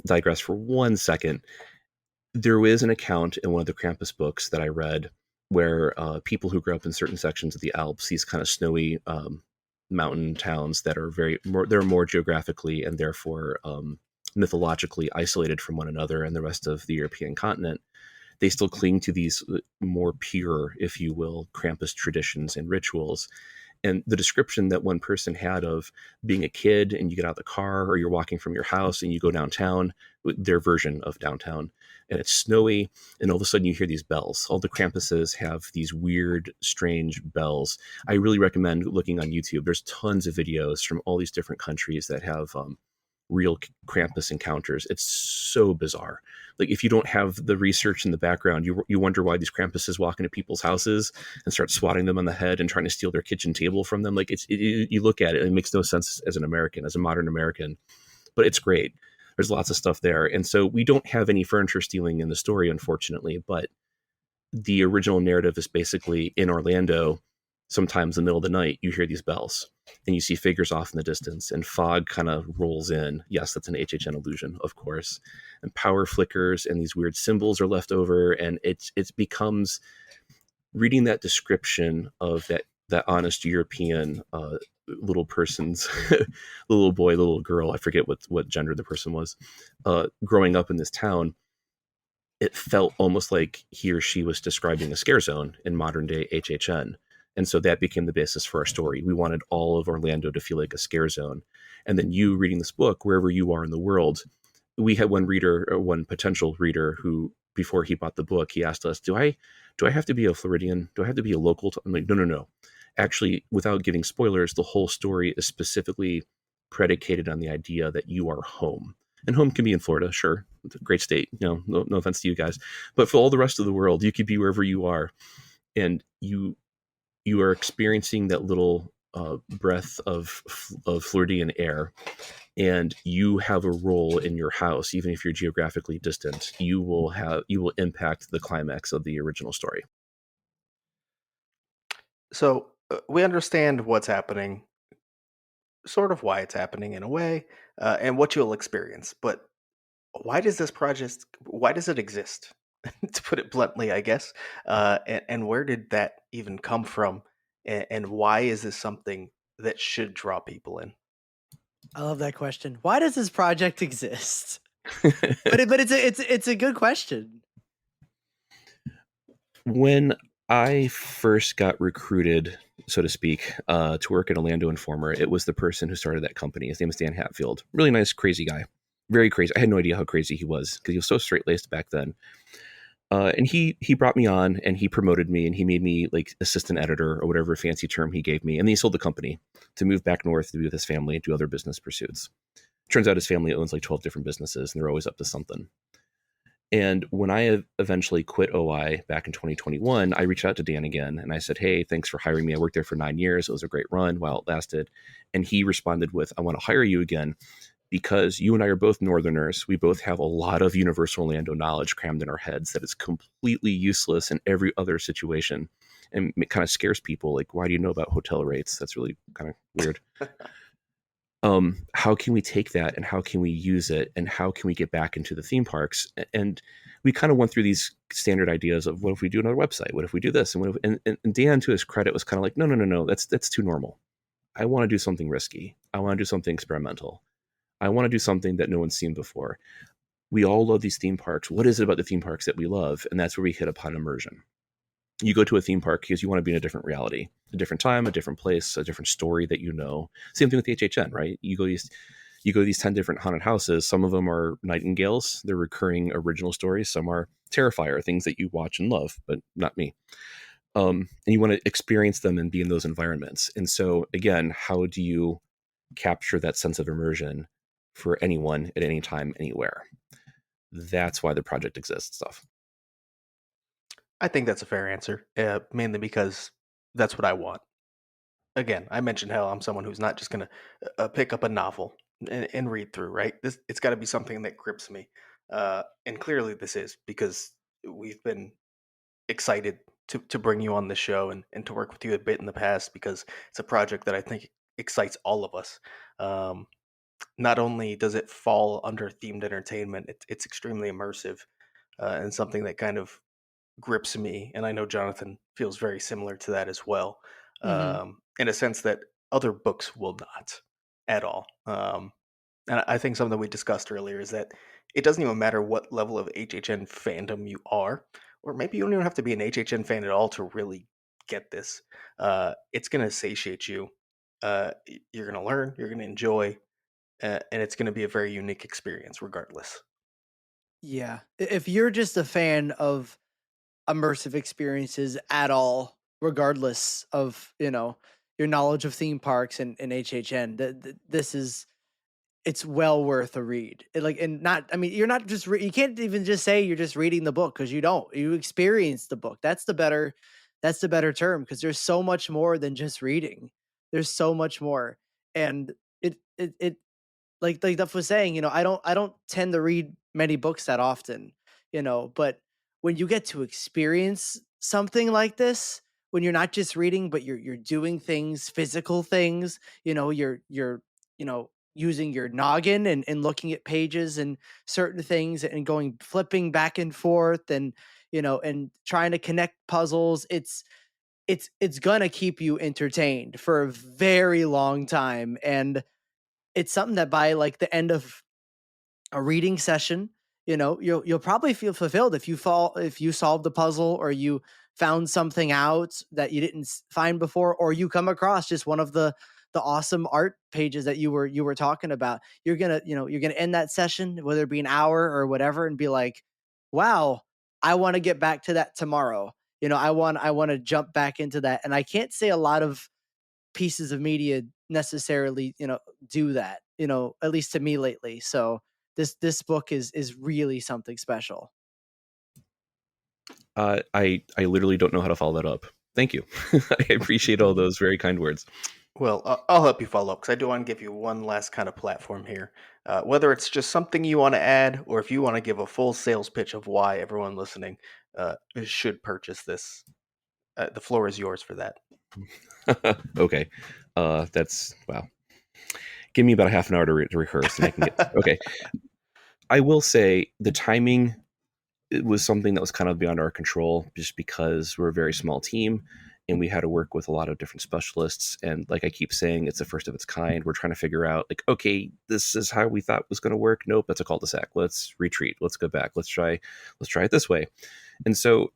digress for 1 second, there is an account in one of the Krampus books that I read where people who grew up in certain sections of the Alps, these kind of snowy mountain towns that are they're more geographically and therefore mythologically isolated from one another and the rest of the European continent, they still cling to these more pure, if you will, Krampus traditions and rituals. And the description that one person had of being a kid and you get out of the car or you're walking from your house and you go downtown, their version of downtown, and it's snowy, and all of a sudden you hear these bells. All the Krampuses have these weird, strange bells. I really recommend looking on YouTube. There's tons of videos from all these different countries that have real Krampus encounters. It's so bizarre. Like if you don't have the research in the background, you wonder why these Krampuses walk into people's houses and start swatting them on the head and trying to steal their kitchen table from them. Like you look at it, and it makes no sense as an American, as a modern American, but it's great. There's lots of stuff there. And so we don't have any furniture stealing in the story, unfortunately, but the original narrative is basically in Orlando, sometimes in the middle of the night, you hear these bells and you see figures off in the distance and fog kind of rolls in. Yes, that's an HHN illusion, of course. And power flickers and these weird symbols are left over. And it becomes reading that description of that honest European little person's little boy, little girl, I forget what gender the person was, growing up in this town. It felt almost like he or she was describing a scare zone in modern day HHN. And so that became the basis for our story. We wanted all of Orlando to feel like a scare zone. And then you reading this book, wherever you are in the world, we had one reader or one potential reader who, before he bought the book, he asked us, do I have to be a Floridian? Do I have to be a local? I'm like, no. Actually, without giving spoilers, the whole story is specifically predicated on the idea that you are home. And home can be in Florida, sure. It's a great state. No offense to you guys. But for all the rest of the world, you could be wherever you are. And you are experiencing that little breath of Floridian air. And you have a role in your house, even if you're geographically distant. You will impact the climax of the original story. So we understand what's happening, sort of why it's happening in a way, and what you'll experience. But why does this project? Why does it exist? To put it bluntly, I guess. And where did that even come from? And why is this something that should draw people in? I love that question. Why does this project exist? But it's a good question. When I first got recruited, so to speak, to work at Orlando Informer, it was the person who started that company. His name is Dan Hatfield. Really nice, crazy guy. Very crazy. I had no idea how crazy he was because he was so straight-laced back then. And he brought me on and he promoted me and he made me like assistant editor or whatever fancy term he gave me. And then he sold the company to move back north to be with his family and do other business pursuits. Turns out his family owns like 12 different businesses and they're always up to something. And when I eventually quit OI back in 2021, I reached out to Dan again and I said, hey, thanks for hiring me. I worked there for 9 years. It was a great run while it lasted. And he responded with, I want to hire you again because you and I are both Northerners. We both have a lot of Universal Orlando knowledge crammed in our heads that is completely useless in every other situation. And it kind of scares people. Like, why do you know about hotel rates? That's really kind of weird. How can we take that and how can we use it and how can we get back into the theme parks? And we kind of went through these standard ideas of what if we do another website? What if we do this? And and Dan, to his credit, was kind of like, no, that's too normal. I want to do something risky. I want to do something experimental. I want to do something that no one's seen before. We all love these theme parks. What is it about the theme parks that we love? And that's where we hit upon immersion. You go to a theme park because you want to be in a different reality, a different time, a different place, a different story that you know. Same thing with the HHN, right? You you go to these 10 different haunted houses. Some of them are Nightingales, they're recurring original stories. Some are Terrifier, things that you watch and love, but not me. And you want to experience them and be in those environments. And so, again, how do you capture that sense of immersion for anyone at any time, anywhere? That's why the project exists. Stuff. I think that's a fair answer, mainly because that's what I want. Again, I mentioned how I'm someone who's not just going to pick up a novel and read through, right? It's got to be something that grips me. And clearly this is, because we've been excited to bring you on the show and to work with you a bit in the past, because it's a project that I think excites all of us. Um, Not only does it fall under themed entertainment, it's extremely immersive, and something that kind of grips me. And I know Jonathan feels very similar to that as well, Hmm. in a sense that other books will not at all. And I think something we discussed earlier is that it doesn't even matter what level of HHN fandom you are, or maybe you don't even have to be an HHN fan at all to really get this. It's going to satiate you. You're going to learn, you're going to enjoy, and it's going to be a very unique experience regardless. Yeah. If you're just a fan of immersive experiences at all, regardless of, your knowledge of theme parks and HHN, this is it's well worth a read. And not, I mean, you're not just you can't even just say you're just reading the book, because you don't. You experience the book. That's the better term, because there's so much more than just reading. There's so much more. And it like Duff was saying, I don't tend to read many books that often, but when you get to experience something like this, when you're not just reading, but you're doing things, physical things, you're using your noggin and looking at pages and certain things and going flipping back and forth and trying to connect puzzles. It's gonna keep you entertained for a very long time. And it's something that by like the end of a reading session, you'll probably feel fulfilled if you solve the puzzle, or you found something out that you didn't find before, or you come across just one of the awesome art pages that you were talking about. You're gonna end that session, whether it be an hour or whatever, and be like, wow, I want to get back to that tomorrow. I want to jump back into that. And I can't say a lot of pieces of media necessarily do that, at least to me lately. So this book is really something special. I literally don't know how to follow that up. Thank you. I appreciate all those very kind words. Well, I'll help you follow up, because I do want to give you one last kind of platform here. Whether it's just something you want to add, or if you want to give a full sales pitch of why everyone listening should purchase this, the floor is yours for that. Okay, that's wow. Give me about a half an hour to rehearse, and I can get okay. I will say the timing, it was something that was kind of beyond our control, just because we're a very small team and we had to work with a lot of different specialists. And like I keep saying, it's the first of its kind. We're trying to figure out, like, okay, this is how we thought was going to work. Nope, that's a cul-de-sac. Let's retreat. Let's go back. Let's try it this way. And so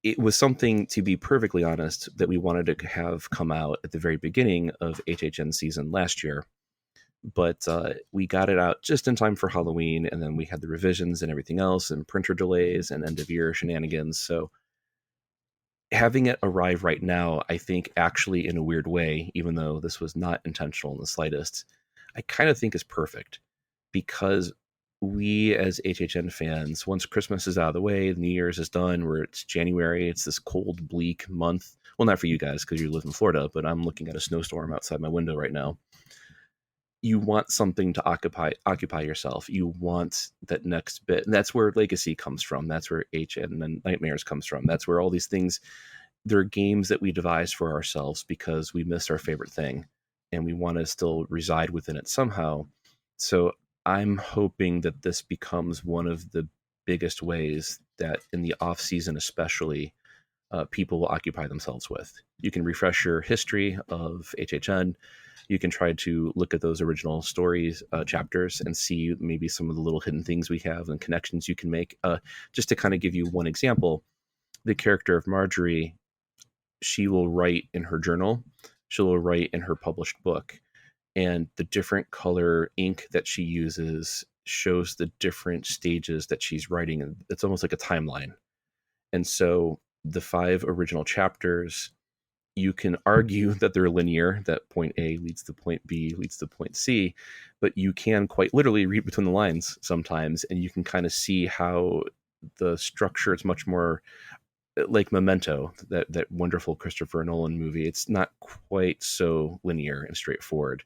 it was something, to be perfectly honest, that we wanted to have come out at the very beginning of HHN season last year. But we got it out just in time for Halloween, and then we had the revisions and everything else, and printer delays and end of year shenanigans. So having it arrive right now, I think actually in a weird way, even though this was not intentional in the slightest, I kind of think is perfect, because we as HHN fans, once Christmas is out of the way, New Year's is done, where it's January, it's this cold, bleak month. Well, not for you guys because you live in Florida, but I'm looking at a snowstorm outside my window right now. You want something to occupy yourself. You want that next bit. And that's where Legacy comes from. That's where HN and Nightmares comes from. That's where all these things, they're games that we devise for ourselves because we miss our favorite thing and we want to still reside within it somehow. So I'm hoping that this becomes one of the biggest ways that in the off season, especially, people will occupy themselves with. You can refresh your history of HHN. You can try to look at those original stories, chapters, and see maybe some of the little hidden things we have and connections you can make. Just to kind of give you one example, the character of Marjorie, she will write in her journal, she will write in her published book. and the different color ink that she uses shows the different stages that she's writing, and it's almost like a timeline. And so the 5 original chapters, you can argue that they're linear, that point A leads to point B, leads to point C, but you can quite literally read between the lines sometimes, and you can kind of see how the structure is much more like Memento, that wonderful Christopher Nolan movie. It's not quite so linear and straightforward.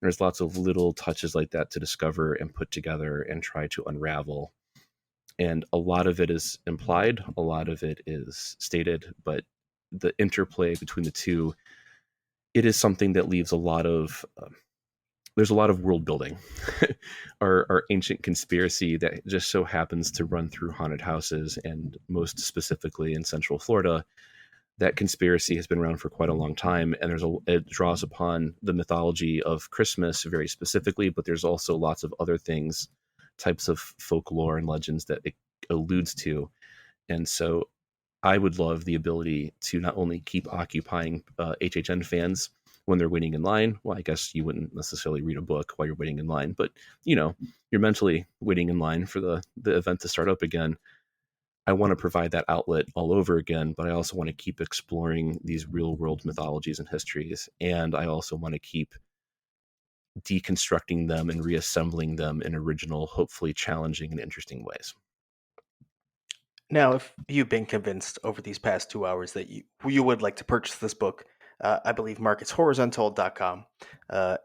There's lots of little touches like that to discover and put together and try to unravel. And a lot of it is implied, a lot of it is stated, but the interplay between the two, it is something that leaves a lot of there's a lot of world building. Our ancient conspiracy that just so happens to run through haunted houses, and most specifically in Central Florida, that conspiracy has been around for quite a long time, and it draws upon the mythology of Christmas very specifically, but there's also lots of other things, types of folklore and legends that it alludes to. And so I would love the ability to not only keep occupying HHN fans when they're waiting in line. Well, I guess you wouldn't necessarily read a book while you're waiting in line, but you're mentally waiting in line for the event to start up again. I want to provide that outlet all over again, but I also want to keep exploring these real world mythologies and histories. And I also want to keep deconstructing them and reassembling them in original, hopefully challenging and interesting ways. Now, if you've been convinced over these past 2 hours that you would like to purchase this book, I believe, Marc, it's horrorsuntold.com.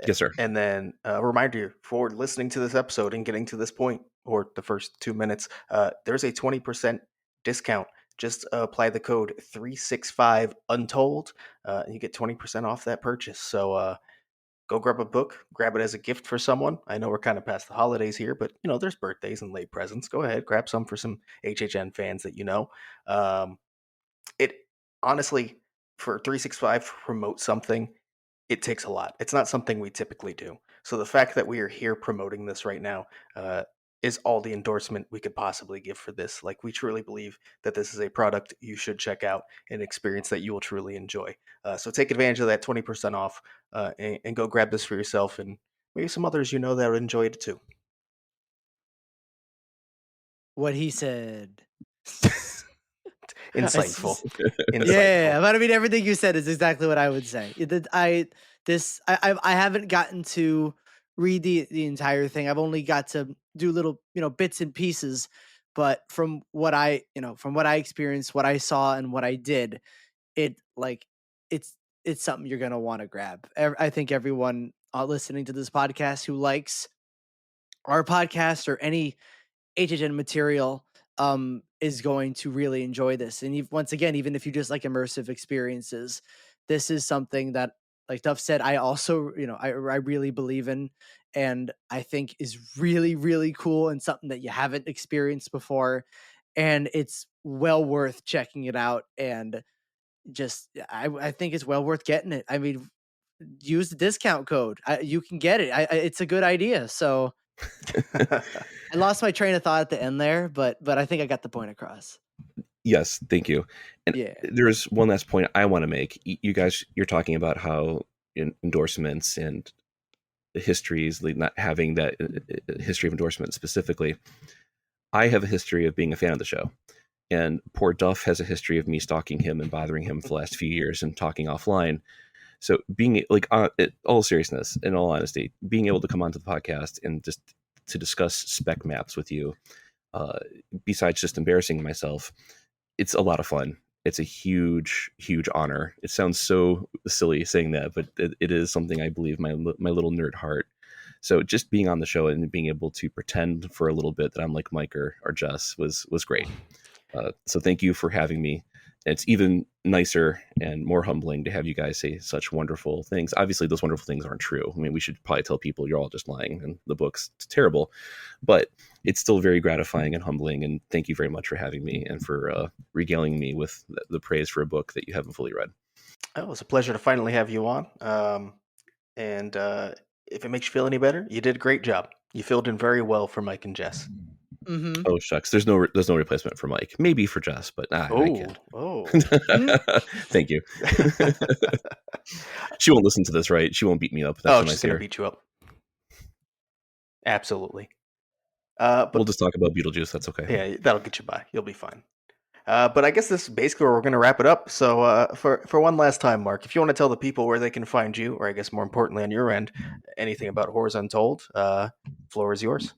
Yes, sir. And then a reminder for listening to this episode and getting to this point, or the first 2 minutes, there's a 20% discount. Just apply the code 365UNTOLD, and you get 20% off that purchase. So go grab a book, grab it as a gift for someone. I know we're kind of past the holidays here, but there's birthdays and late presents. Go ahead, grab some for some HHN fans that you know. It honestly, for 365 to promote something, it takes a lot. It's not something we typically do. So the fact that we are here promoting this right now is all the endorsement we could possibly give for this. Like, we truly believe that this is a product you should check out, an experience that you will truly enjoy. So take advantage of that 20% off and go grab this for yourself and maybe some others that would enjoy it too. What he said. Insightful. Yeah, but I mean, everything you said is exactly what I would say. I haven't gotten to read the entire thing. I've only got to do little bits and pieces, but from what I experienced, what I saw, and what I did, it's something you're gonna want to grab. I think everyone listening to this podcast who likes our podcast or any HHN material is going to really enjoy this. And once again, even if you just like immersive experiences, this is something that, like Duff said, I also, I really believe in, and I think is really, really cool, and something that you haven't experienced before. And it's well worth checking it out. And just, I think it's well worth getting it. I mean, use the discount code. You can get it. It's a good idea. So I lost my train of thought at the end there, but I think I got the point across. Yes, thank you. And Yeah. there's one last point I want to make. You guys, you're talking about how endorsements and histories, not having that history of endorsement specifically. I have a history of being a fan of the show, and poor Duff has a history of me stalking him and bothering him for the last few years and talking offline. So being like, all seriousness, in all honesty, being able to come onto the podcast and just to discuss spec maps with you, besides just embarrassing myself, it's a lot of fun. It's a huge, huge honor. It sounds so silly saying that, but it is something I believe my little nerd heart. So just being on the show and being able to pretend for a little bit that I'm like Mike or Jess was great. So thank you for having me. It's even nicer and more humbling to have you guys say such wonderful things. Obviously, those wonderful things aren't true. I mean, we should probably tell people you're all just lying and the book's terrible, but it's still very gratifying and humbling. And thank you very much for having me and for regaling me with the praise for a book that you haven't fully read. Oh, it was a pleasure to finally have you on. And if it makes you feel any better, you did a great job. You filled in very well for Mike and Jess. Mm-hmm. Oh shucks, there's no replacement for Mike. Maybe for Jess, but I can't. Oh. Thank you. She won't listen to this, right? She won't beat me up. That's Oh, so she's nice gonna here. beat you up. Absolutely. We'll But just talk about Beetlejuice. That's okay. yeah, that'll get you by. You'll be fine. But I guess this is basically where we're going to wrap it up. So for one last time, Mark, if you want to tell the people where they can find you, or I guess more importantly on your end, anything about Horrors Untold, floor is yours.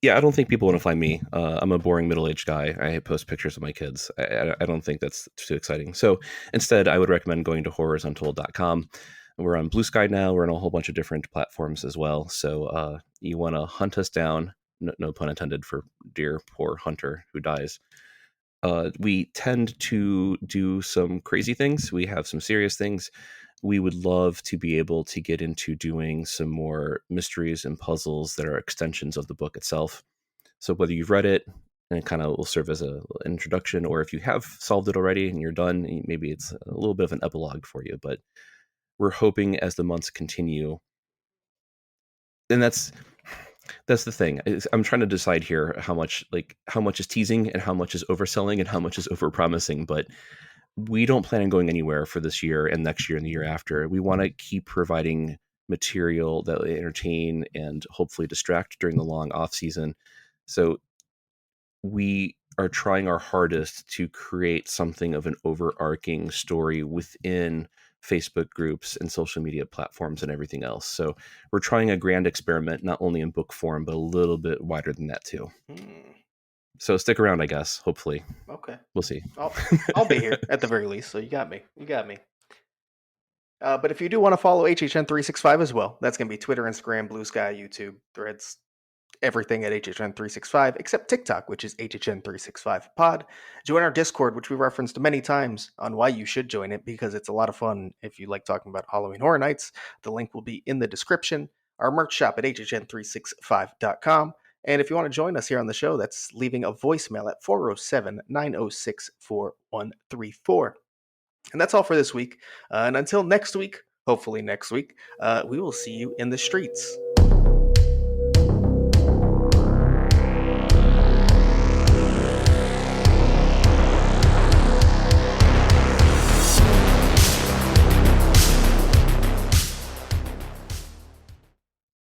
Yeah, I don't think people want to find me. I'm a boring middle-aged guy. I post pictures of my kids. I don't think that's too exciting. So instead, I would recommend going to horrorsuntold.com. We're on Blue Sky now. We're on a whole bunch of different platforms as well. So you want to hunt us down. No pun intended for dear poor hunter who dies. We tend to do some crazy things. We have some serious things. We would love to be able to get into doing some more mysteries and puzzles that are extensions of the book itself. So whether you've read it and it kind of will serve as an introduction, or if you have solved it already and you're done, maybe it's a little bit of an epilogue for you. But we're hoping as the months continue, and that's the thing. I'm trying to decide here how much is teasing and how much is overselling and how much is overpromising. But we don't plan on going anywhere for this year and next year and the year after. We want to keep providing material that will entertain and hopefully distract during the long off season. So we are trying our hardest to create something of an overarching story within Facebook groups and social media platforms and everything else. So we're trying a grand experiment, not only in book form, but a little bit wider than that too. So stick around, I guess. Hopefully, Okay. we'll see. I'll be here at the very least. So you got me. You got me. But if you do want to follow HHN365 as well, that's going to be Twitter, Instagram, Blue Sky, YouTube, Threads, everything at HHN365, except TikTok, which is HHN365pod. Join our Discord, which we referenced many times on why you should join it, because it's a lot of fun if you like talking about Halloween Horror Nights. The link will be in the description. Our merch shop at HHN365.com. And if you want to join us here on the show, that's leaving a voicemail at 407-906-4134. And that's all for this week. And until next week, hopefully next week, we will see you in the streets.